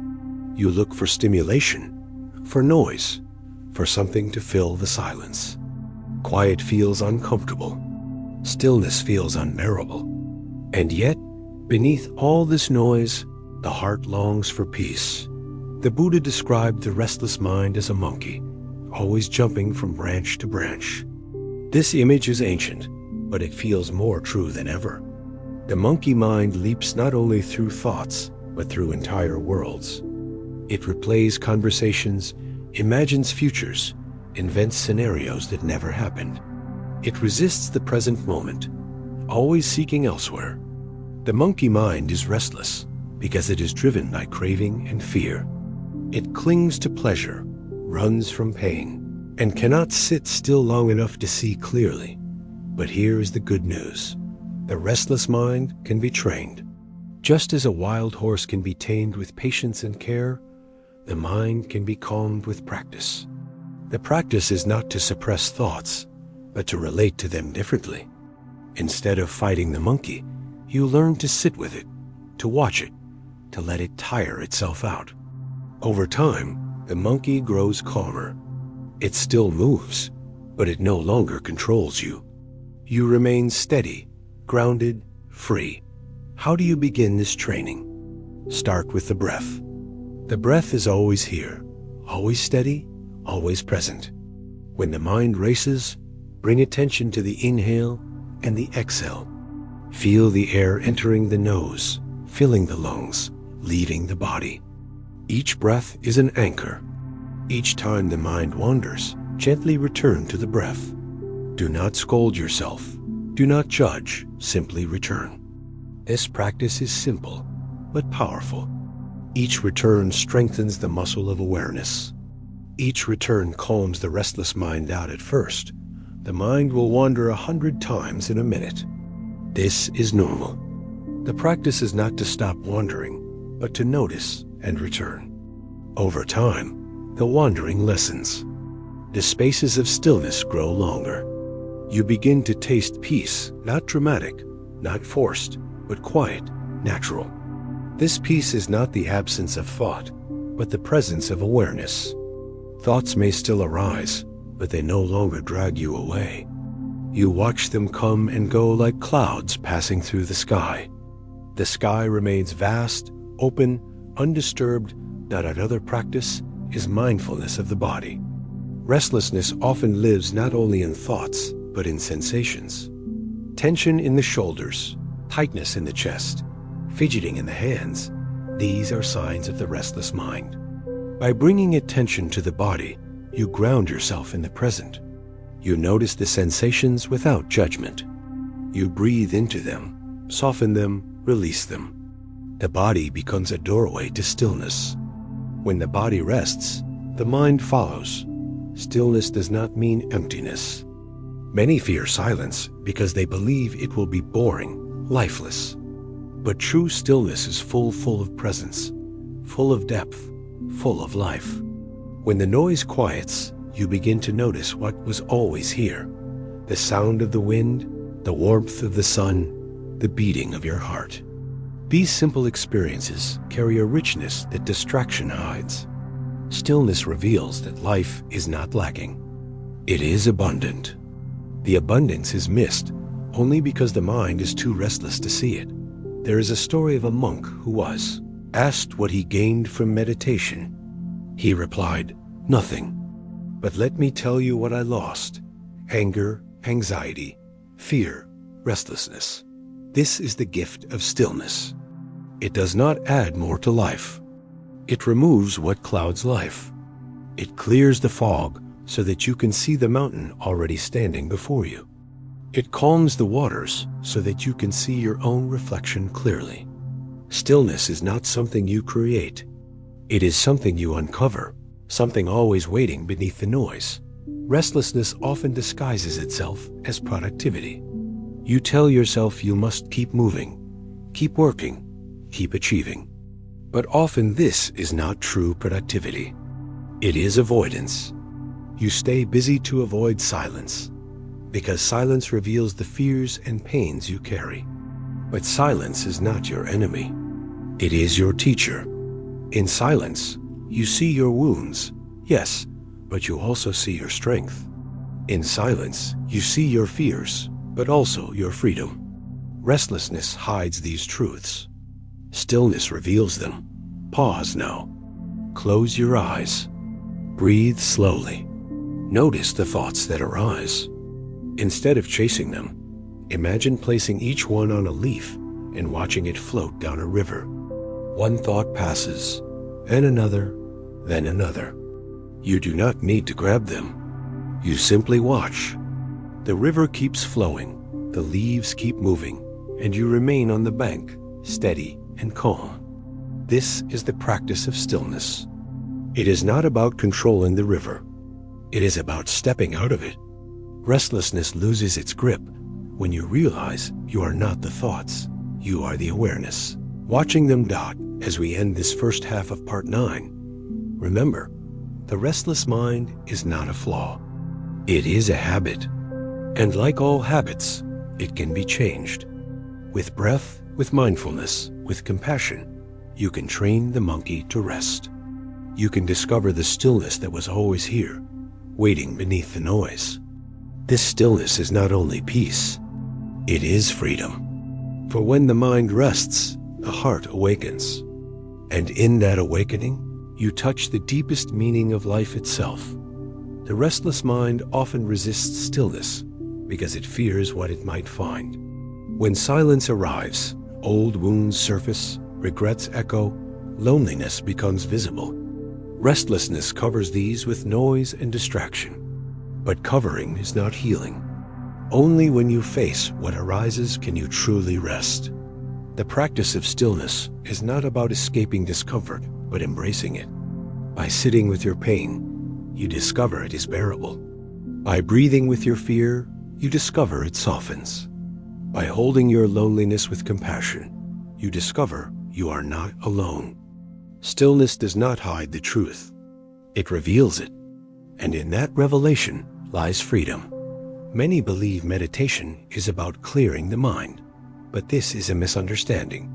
You look for stimulation, for noise, for something to fill the silence. Quiet feels uncomfortable. Stillness feels unbearable. And yet, beneath all this noise, the heart longs for peace. The Buddha described the restless mind as a monkey, always jumping from branch to branch. This image is ancient, but it feels more true than ever. The monkey mind leaps not only through thoughts, but through entire worlds. It replays conversations, imagines futures, invents scenarios that never happened. It resists the present moment, always seeking elsewhere. The monkey mind is restless because it is driven by craving and fear. It clings to pleasure, runs from pain, and cannot sit still long enough to see clearly. But here is the good news. The restless mind can be trained. Just as a wild horse can be tamed with patience and care, the mind can be calmed with practice. The practice is not to suppress thoughts, but to relate to them differently. Instead of fighting the monkey, you learn to sit with it, to watch it, to let it tire itself out. Over time, the monkey grows calmer. It still moves, but it no longer controls you. You remain steady, grounded, free. How do you begin this training? Start with the breath. The breath is always here, always steady, always present. When the mind races, bring attention to the inhale and the exhale. Feel the air entering the nose, filling the lungs, leaving the body. Each breath is an anchor. Each time the mind wanders, gently return to the breath. Do not scold yourself. Do not judge, simply return. This practice is simple, but powerful. Each return strengthens the muscle of awareness. Each return calms the restless mind out at first. The mind will wander 100 times in a minute. This is normal. The practice is not to stop wandering, but to notice and return. Over time, the wandering lessens. The spaces of stillness grow longer. You begin to taste peace, not dramatic, not forced, but quiet, natural. This peace is not the absence of thought, but the presence of awareness. Thoughts may still arise, but they no longer drag you away. You watch them come and go like clouds passing through the sky. The sky remains vast, open, undisturbed. Another practice is mindfulness of the body. Restlessness often lives not only in thoughts, but in sensations. Tension in the shoulders, tightness in the chest, fidgeting in the hands. These are signs of the restless mind. By bringing attention to the body, you ground yourself in the present. You notice the sensations without judgment. You breathe into them, soften them, release them. The body becomes a doorway to stillness. When the body rests, the mind follows. Stillness does not mean emptiness. Many fear silence because they believe it will be boring, lifeless. But true stillness is full of presence, full of depth, full of life. When the noise quiets, you begin to notice what was always here: the sound of the wind, the warmth of the sun, the beating of your heart. These simple experiences carry a richness that distraction hides. Stillness reveals that life is not lacking. It is abundant. The abundance is missed only because the mind is too restless to see it. There is a story of a monk who was asked what he gained from meditation. He replied, "Nothing. But let me tell you what I lost: anger, anxiety, fear, restlessness. This is the gift of stillness. It does not add more to life. It removes what clouds life. It clears the fog so that you can see the mountain already standing before you. It calms the waters so that you can see your own reflection clearly. Stillness is not something you create. It is something you uncover, something always waiting beneath the noise. Restlessness often disguises itself as productivity. You tell yourself you must keep moving, keep working, keep achieving. But often this is not true productivity. It is avoidance. You stay busy to avoid silence, because silence reveals the fears and pains you carry. But silence is not your enemy. It is your teacher. In silence, you see your wounds, yes, but you also see your strength. In silence, you see your fears, but also your freedom. Restlessness hides these truths. Stillness reveals them. Pause now. Close your eyes. Breathe slowly. Notice the thoughts that arise. Instead of chasing them, imagine placing each one on a leaf and watching it float down a river. One thought passes, then another, then another. You do not need to grab them. You simply watch. The river keeps flowing, the leaves keep moving, and you remain on the bank, steady, and calm. This is the practice of stillness. It is not about controlling the river. It is about stepping out of it. Restlessness loses its grip when you realize you are not the thoughts, you are the awareness. Watching them dot as we end this first half of part 9. Remember, the restless mind is not a flaw. It is a habit. And like all habits, it can be changed. With breath, with mindfulness, with compassion, you can train the monkey to rest. You can discover the stillness that was always here, waiting beneath the noise. This stillness is not only peace, it is freedom. For when the mind rests, the heart awakens. And in that awakening, you touch the deepest meaning of life itself. The restless mind often resists stillness because it fears what it might find. When silence arrives, old wounds surface, regrets echo, loneliness becomes visible. Restlessness covers these with noise and distraction. But covering is not healing. Only when you face what arises can you truly rest. The practice of stillness is not about escaping discomfort, but embracing it. By sitting with your pain, you discover it is bearable. By breathing with your fear, you discover it softens. By holding your loneliness with compassion, you discover you are not alone. Stillness does not hide the truth. It reveals it. And in that revelation lies freedom. Many believe meditation is about clearing the mind, but this is a misunderstanding.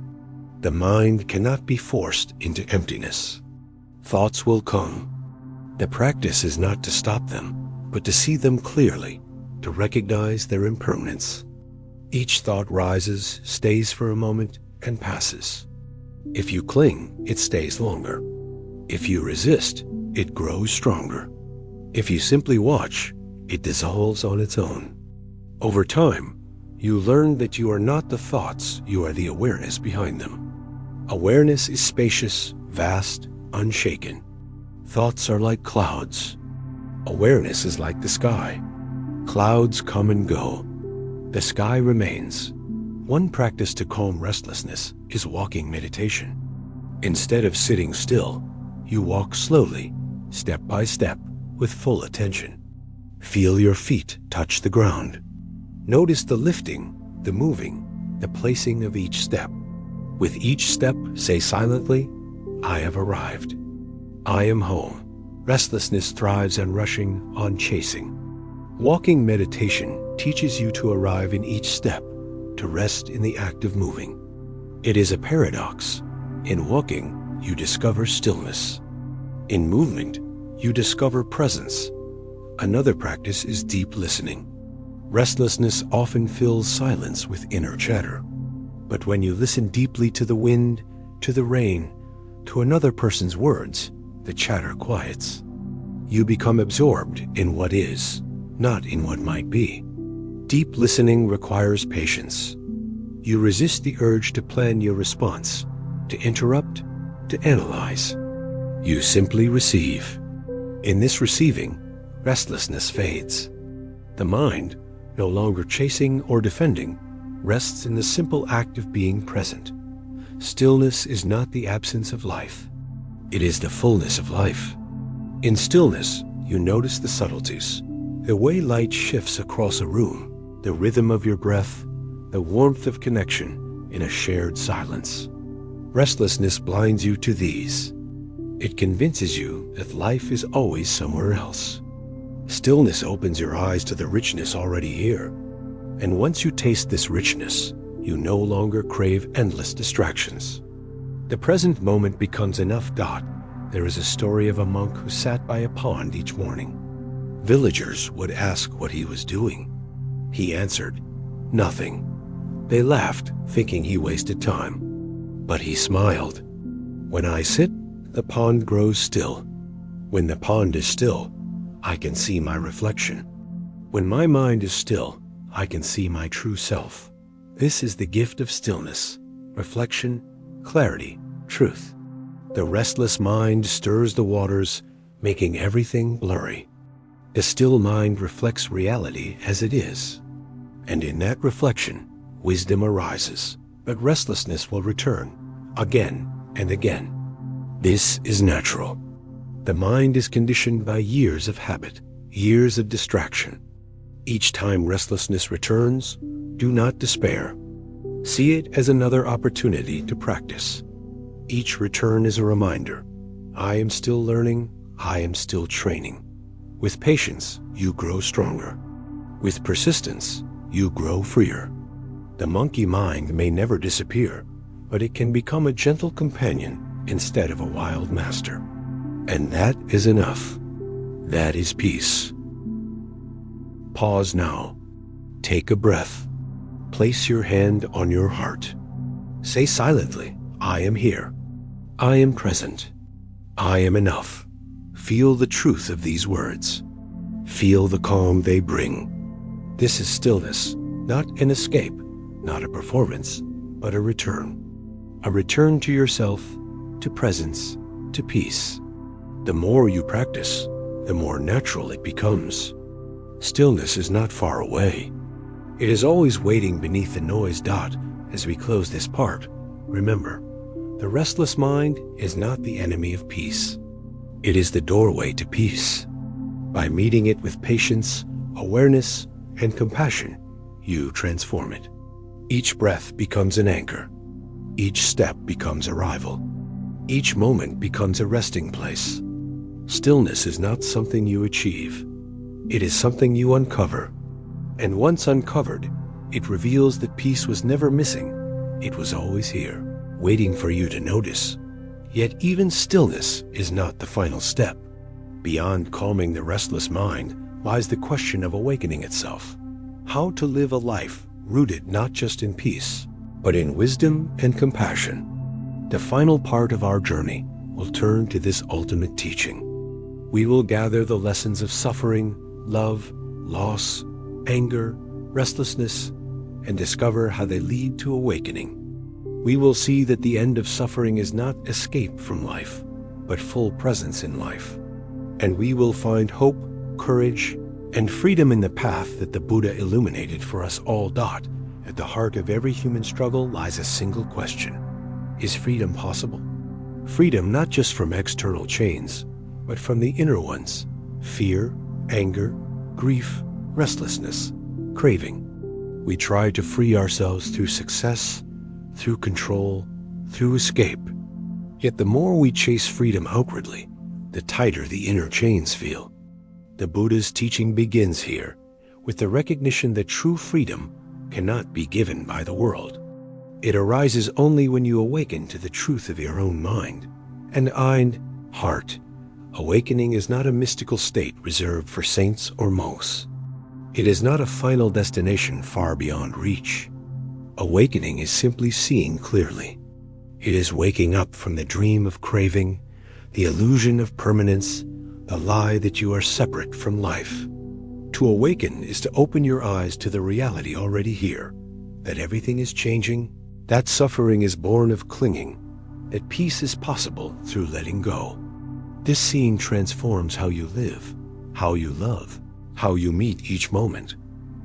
The mind cannot be forced into emptiness. Thoughts will come. The practice is not to stop them, but to see them clearly, to recognize their impermanence. Each thought rises, stays for a moment, and passes. If you cling, it stays longer. If you resist, it grows stronger. If you simply watch, it dissolves on its own. Over time, you learn that you are not the thoughts, you are the awareness behind them. Awareness is spacious, vast, unshaken. Thoughts are like clouds. Awareness is like the sky. Clouds come and go. The sky remains. One practice to calm restlessness is walking meditation. Instead of sitting still, you walk slowly, step by step, with full attention. Feel your feet touch the ground. Notice the lifting, the moving, the placing of each step. With each step, say silently, I have arrived. I am home. Restlessness thrives on rushing, on chasing. Walking meditation teaches you to arrive in each step, to rest in the act of moving. It is a paradox. In walking, you discover stillness. In movement, you discover presence. Another practice is deep listening. Restlessness often fills silence with inner chatter. But when you listen deeply to the wind, to the rain, to another person's words, the chatter quiets. You become absorbed in what is, not in what might be. Deep listening requires patience. You resist the urge to plan your response, to interrupt, to analyze. You simply receive. In this receiving, restlessness fades. The mind, no longer chasing or defending, rests in the simple act of being present. Stillness is not the absence of life. It is the fullness of life. In stillness, you notice the subtleties, the way light shifts across a room, the rhythm of your breath, the warmth of connection in a shared silence. Restlessness blinds you to these. It convinces you that life is always somewhere else. Stillness opens your eyes to the richness already here. And once you taste this richness, you no longer crave endless distractions. The present moment becomes enough. There is a story of a monk who sat by a pond each morning. Villagers would ask what he was doing. He answered, nothing. They laughed, thinking he wasted time. But he smiled. When I sit, the pond grows still. When the pond is still, I can see my reflection. When my mind is still, I can see my true self. This is the gift of stillness, reflection, clarity, truth. The restless mind stirs the waters, making everything blurry. The still mind reflects reality as it is. And in that reflection, wisdom arises, but restlessness will return again and again. This is natural. The mind is conditioned by years of habit, years of distraction. Each time restlessness returns, do not despair. See it as another opportunity to practice. Each return is a reminder. I am still learning, I am still training. With patience, you grow stronger. With persistence, you grow freer. The monkey mind may never disappear, but it can become a gentle companion instead of a wild master. And that is enough. That is peace. Pause now. Take a breath. Place your hand on your heart. Say silently, I am here. I am present. I am enough. Feel the truth of these words. Feel the calm they bring. This is stillness, not an escape, not a performance, but a return. A return to yourself, to presence, to peace. The more you practice, the more natural it becomes. Stillness is not far away. It is always waiting beneath the noise dot as we close this part. Remember, the restless mind is not the enemy of peace. It is the doorway to peace. By meeting it with patience, awareness, and compassion, you transform it. Each breath becomes an anchor. Each step becomes arrival. Each moment becomes a resting place. Stillness is not something you achieve. It is something you uncover. And once uncovered, it reveals that peace was never missing. It was always here, waiting for you to notice. Yet even stillness is not the final step. Beyond calming the restless mind lies the question of awakening itself. How to live a life rooted not just in peace, but in wisdom and compassion. The final part of our journey will turn to this ultimate teaching. We will gather the lessons of suffering, love, loss, anger, restlessness, and discover how they lead to awakening. We will see that the end of suffering is not escape from life, but full presence in life. And we will find hope, courage, and freedom in the path that the Buddha illuminated for us all. At the heart of every human struggle lies a single question. Is freedom possible? Freedom not just from external chains, but from the inner ones: fear, anger, grief, restlessness, craving. We try to free ourselves through success, through control, through escape. Yet the more we chase freedom outwardly, the tighter the inner chains feel. The Buddha's teaching begins here, with the recognition that true freedom cannot be given by the world. It arises only when you awaken to the truth of your own mind and heart. Awakening is not a mystical state reserved for saints or monks. It is not a final destination far beyond reach. Awakening is simply seeing clearly. It is waking up from the dream of craving, the illusion of permanence, the lie that you are separate from life. To awaken is to open your eyes to the reality already here, that everything is changing, that suffering is born of clinging, that peace is possible through letting go. This seeing transforms how you live, how you love, how you meet each moment.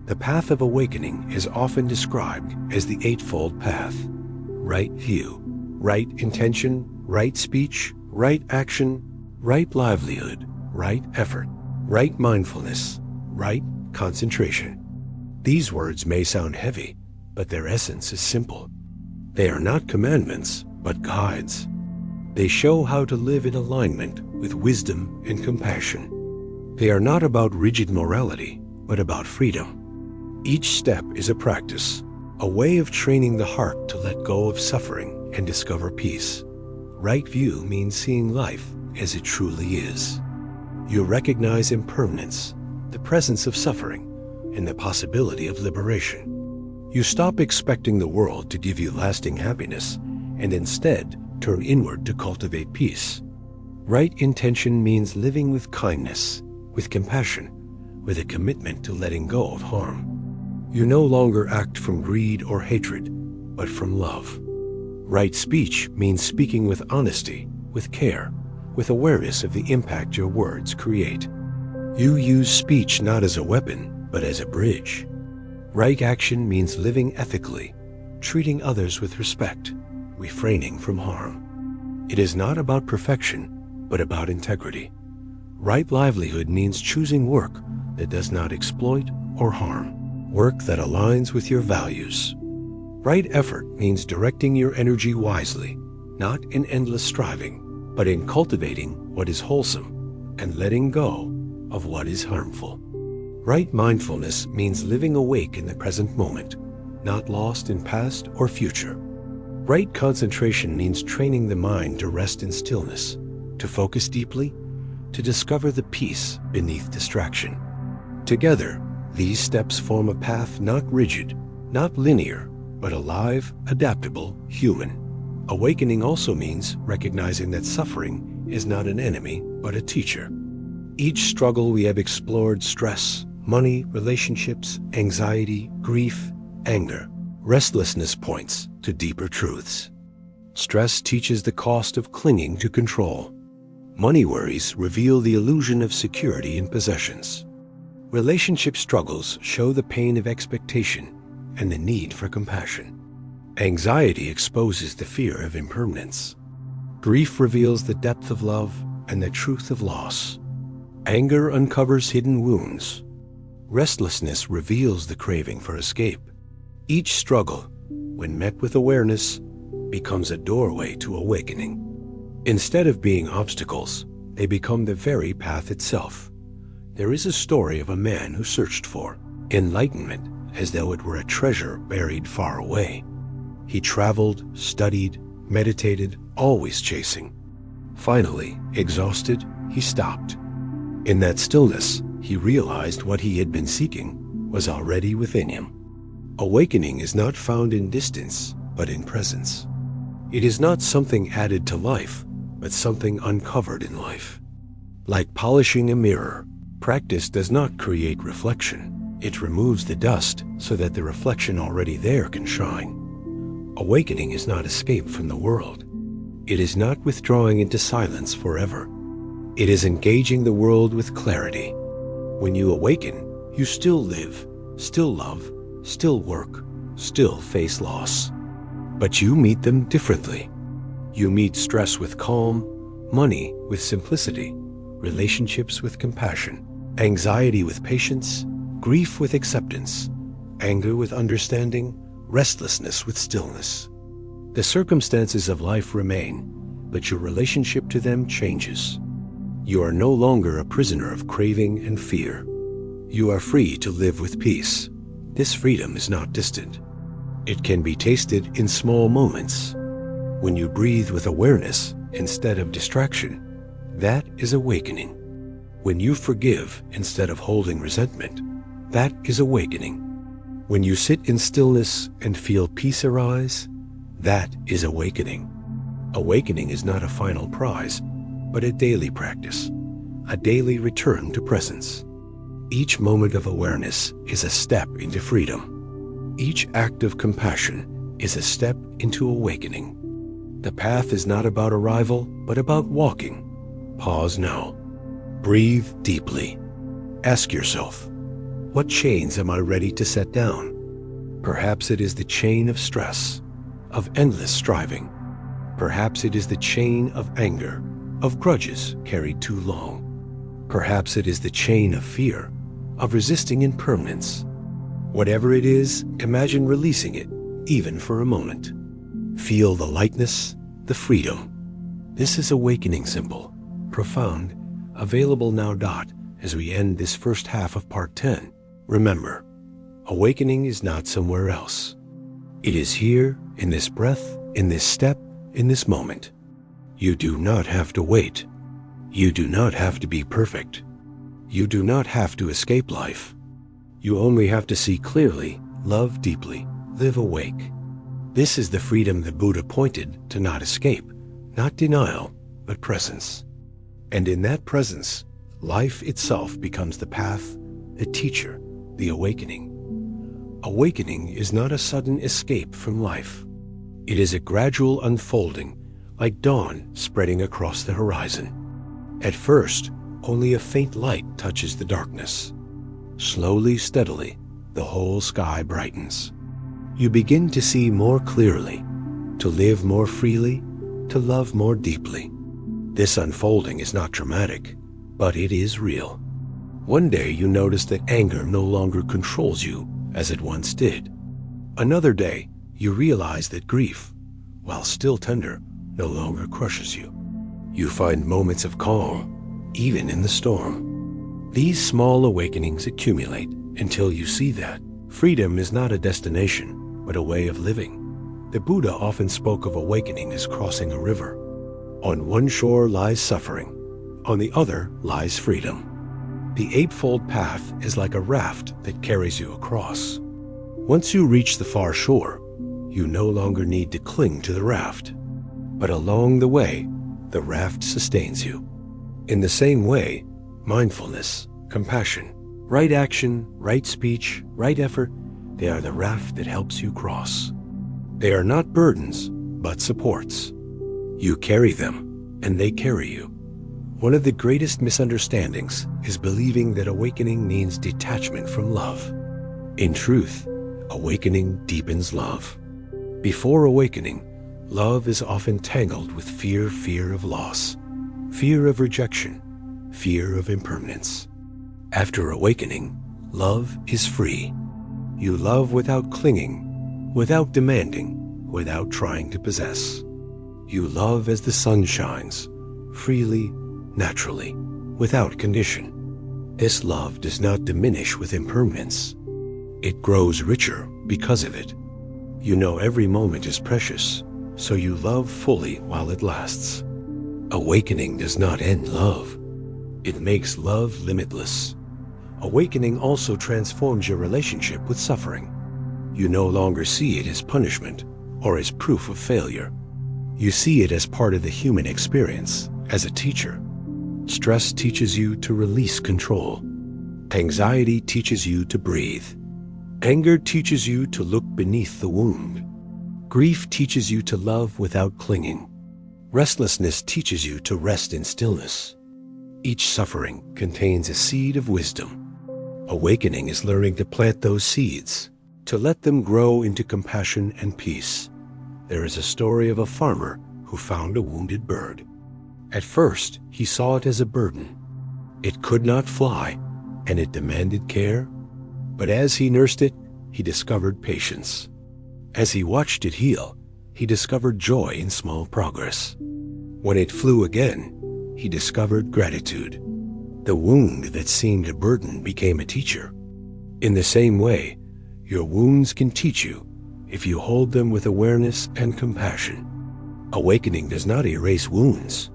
The path of awakening is often described as the Eightfold Path: right view, right intention, right speech, right action, right livelihood, right effort, right mindfulness, right concentration. These words may sound heavy, but their essence is simple. They are not commandments, but guides. They show how to live in alignment with wisdom and compassion. They are not about rigid morality, but about freedom. Each step is a practice, a way of training the heart to let go of suffering and discover peace. Right view means seeing life as it truly is. You recognize impermanence, the presence of suffering, and the possibility of liberation. You stop expecting the world to give you lasting happiness and instead turn inward to cultivate peace. Right intention means living with kindness, with compassion, with a commitment to letting go of harm. You no longer act from greed or hatred, but from love. Right speech means speaking with honesty, with care, with awareness of the impact your words create. You use speech not as a weapon, but as a bridge. Right action means living ethically, treating others with respect, refraining from harm. It is not about perfection, but about integrity. Right livelihood means choosing work that does not exploit or harm, work that aligns with your values. Right effort means directing your energy wisely, not in endless striving, but in cultivating what is wholesome and letting go of what is harmful. Right mindfulness means living awake in the present moment, not lost in past or future. Right concentration means training the mind to rest in stillness, to focus deeply, to discover the peace beneath distraction. Together, these steps form a path not rigid, not linear, but alive, adaptable, human. Awakening also means recognizing that suffering is not an enemy, but a teacher. Each struggle we have explored: stress, money, relationships, anxiety, grief, anger, restlessness points to deeper truths. Stress teaches the cost of clinging to control. Money worries reveal the illusion of security in possessions. Relationship struggles show the pain of expectation and the need for compassion. Anxiety exposes the fear of impermanence. Grief reveals the depth of love and the truth of loss. Anger uncovers hidden wounds. Restlessness reveals the craving for escape. Each struggle, when met with awareness, becomes a doorway to awakening. Instead of being obstacles, they become the very path itself. There is a story of a man who searched for enlightenment as though it were a treasure buried far away. He traveled, studied, meditated, always chasing. Finally, exhausted, he stopped. In that stillness, he realized what he had been seeking was already within him. Awakening is not found in distance, but in presence. It is not something added to life, but something uncovered in life. Like polishing a mirror, practice does not create reflection. It removes the dust so that the reflection already there can shine. Awakening is not escape from the world. It is not withdrawing into silence forever. It is engaging the world with clarity. When you awaken, you still live, still love, still work, still face loss. But you meet them differently. You meet stress with calm, money with simplicity, relationships with compassion, anxiety with patience, grief with acceptance, anger with understanding, restlessness with stillness. The circumstances of life remain, but your relationship to them changes. You are no longer a prisoner of craving and fear. You are free to live with peace. This freedom is not distant. It can be tasted in small moments. When you breathe with awareness instead of distraction, that is awakening. When you forgive instead of holding resentment, that is awakening. When you sit in stillness and feel peace arise, that is awakening. Awakening is not a final prize, but a daily practice, a daily return to presence. Each moment of awareness is a step into freedom. Each act of compassion is a step into awakening. The path is not about arrival, but about walking. Pause now. Breathe deeply. Ask yourself, what chains am I ready to set down? Perhaps it is the chain of stress, of endless striving. Perhaps it is the chain of anger, of grudges carried too long. Perhaps it is the chain of fear, of resisting impermanence. Whatever it is, imagine releasing it, even for a moment. Feel the lightness, the freedom. This is Awakening Symbol, profound, available now. As we end this first half of part 10, remember, awakening is not somewhere else. It is here, in this breath, in this step, in this moment. You do not have to wait. You do not have to be perfect. You do not have to escape life. You only have to see clearly, love deeply, live awake. This is the freedom the Buddha pointed to: not escape, not denial, but presence. And in that presence, life itself becomes the path, the teacher, the awakening. Awakening is not a sudden escape from life. It is a gradual unfolding, like dawn spreading across the horizon. At first, only a faint light touches the darkness. Slowly, steadily, the whole sky brightens. You begin to see more clearly, to live more freely, to love more deeply. This unfolding is not dramatic, but it is real. One day you notice that anger no longer controls you as it once did. Another day you realize that grief, while still tender, no longer crushes you. You find moments of calm, even in the storm. These small awakenings accumulate until you see that freedom is not a destination, but a way of living. The Buddha often spoke of awakening as crossing a river. On one shore lies suffering, on the other lies freedom. The eightfold path is like a raft that carries you across. Once you reach the far shore, you no longer need to cling to the raft. But along the way, the raft sustains you. In the same way, mindfulness, compassion, right action, right speech, right effort, they are the raft that helps you cross. They are not burdens, but supports. You carry them, and they carry you. One of the greatest misunderstandings is believing that awakening means detachment from love. In truth, awakening deepens love. Before awakening, love is often tangled with fear of loss, fear of rejection, fear of impermanence. After awakening, love is free. You love without clinging, without demanding, without trying to possess. You love as the sun shines, freely, naturally, without condition. This love does not diminish with impermanence. It grows richer because of it. You know every moment is precious, so you love fully while it lasts. Awakening does not end love. It makes love limitless. Awakening also transforms your relationship with suffering. You no longer see it as punishment or as proof of failure. You see it as part of the human experience, as a teacher. Stress teaches you to release control. Anxiety teaches you to breathe. Anger teaches you to look beneath the wound. Grief teaches you to love without clinging. Restlessness teaches you to rest in stillness. Each suffering contains a seed of wisdom. Awakening is learning to plant those seeds, to let them grow into compassion and peace. There is a story of a farmer who found a wounded bird. At first, he saw it as a burden. It could not fly, and it demanded care. But as he nursed it, he discovered patience. As he watched it heal, he discovered joy in small progress. When it flew again, he discovered gratitude. The wound that seemed a burden became a teacher. In the same way, your wounds can teach you if you hold them with awareness and compassion. Awakening does not erase wounds.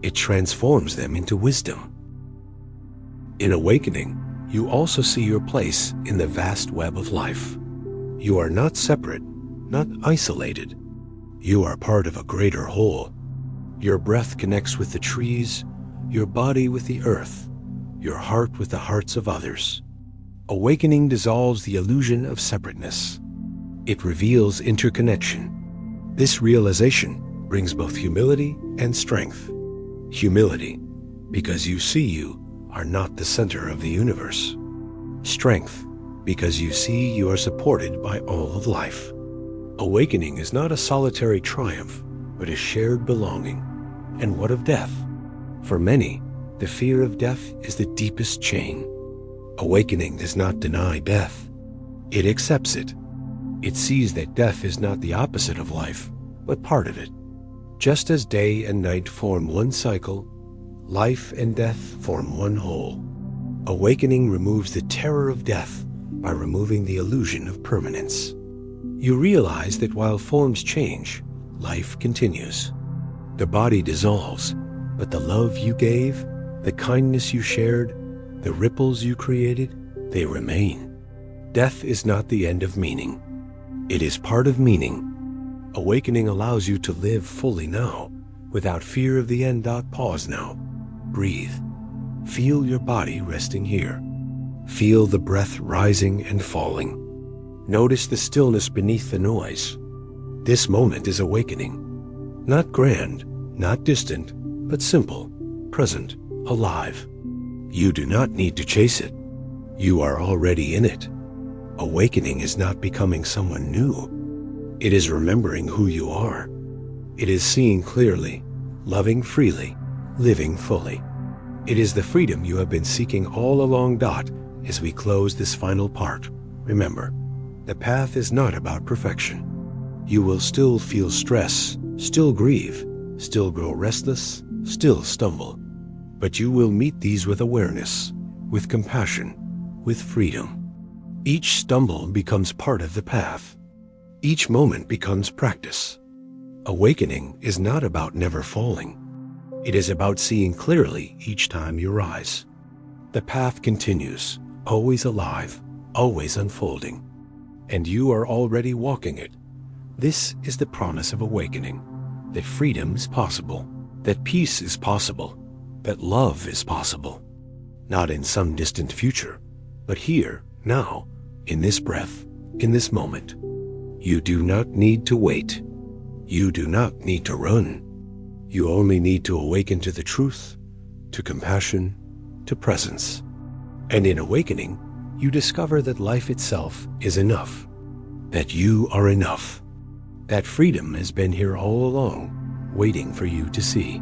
It transforms them into wisdom. In awakening, you also see your place in the vast web of life. You are not separate, not isolated. You are part of a greater whole. Your breath connects with the trees, your body with the earth, your heart with the hearts of others. Awakening dissolves the illusion of separateness. It reveals interconnection. This realization brings both humility and strength. Humility, because you see you are not the center of the universe. Strength, because you see you are supported by all of life. Awakening is not a solitary triumph, but a shared belonging. And what of death? For many, the fear of death is the deepest chain. Awakening does not deny death. It accepts it. It sees that death is not the opposite of life, but part of it. Just as day and night form one cycle, life and death form one whole. Awakening removes the terror of death by removing the illusion of permanence. You realize that while forms change, life continues. The body dissolves, but the love you gave, the kindness you shared, the ripples you created, they remain. Death is not the end of meaning. It is part of meaning. Awakening allows you to live fully now, without fear of the end. Pause now. Breathe. Feel your body resting here. Feel the breath rising and falling. Notice the stillness beneath the noise. This moment is awakening. Not grand, not distant, but simple, present, alive. You do not need to chase it. You are already in it. Awakening is not becoming someone new. It is remembering who you are. It is seeing clearly, loving freely, living fully. It is the freedom you have been seeking all along. As we close this final part, remember, the path is not about perfection. You will still feel stress, still grieve, still grow restless, still stumble. But you will meet these with awareness, with compassion, with freedom. Each stumble becomes part of the path. Each moment becomes practice. Awakening is not about never falling. It is about seeing clearly each time you rise. The path continues, always alive, always unfolding. And you are already walking it. This is the promise of awakening, that freedom is possible, that peace is possible, that love is possible. Not in some distant future, but here, now, in this breath, in this moment. You do not need to wait. You do not need to run. You only need to awaken to the truth, to compassion, to presence. And in awakening, you discover that life itself is enough, that you are enough, that freedom has been here all along, waiting for you to see.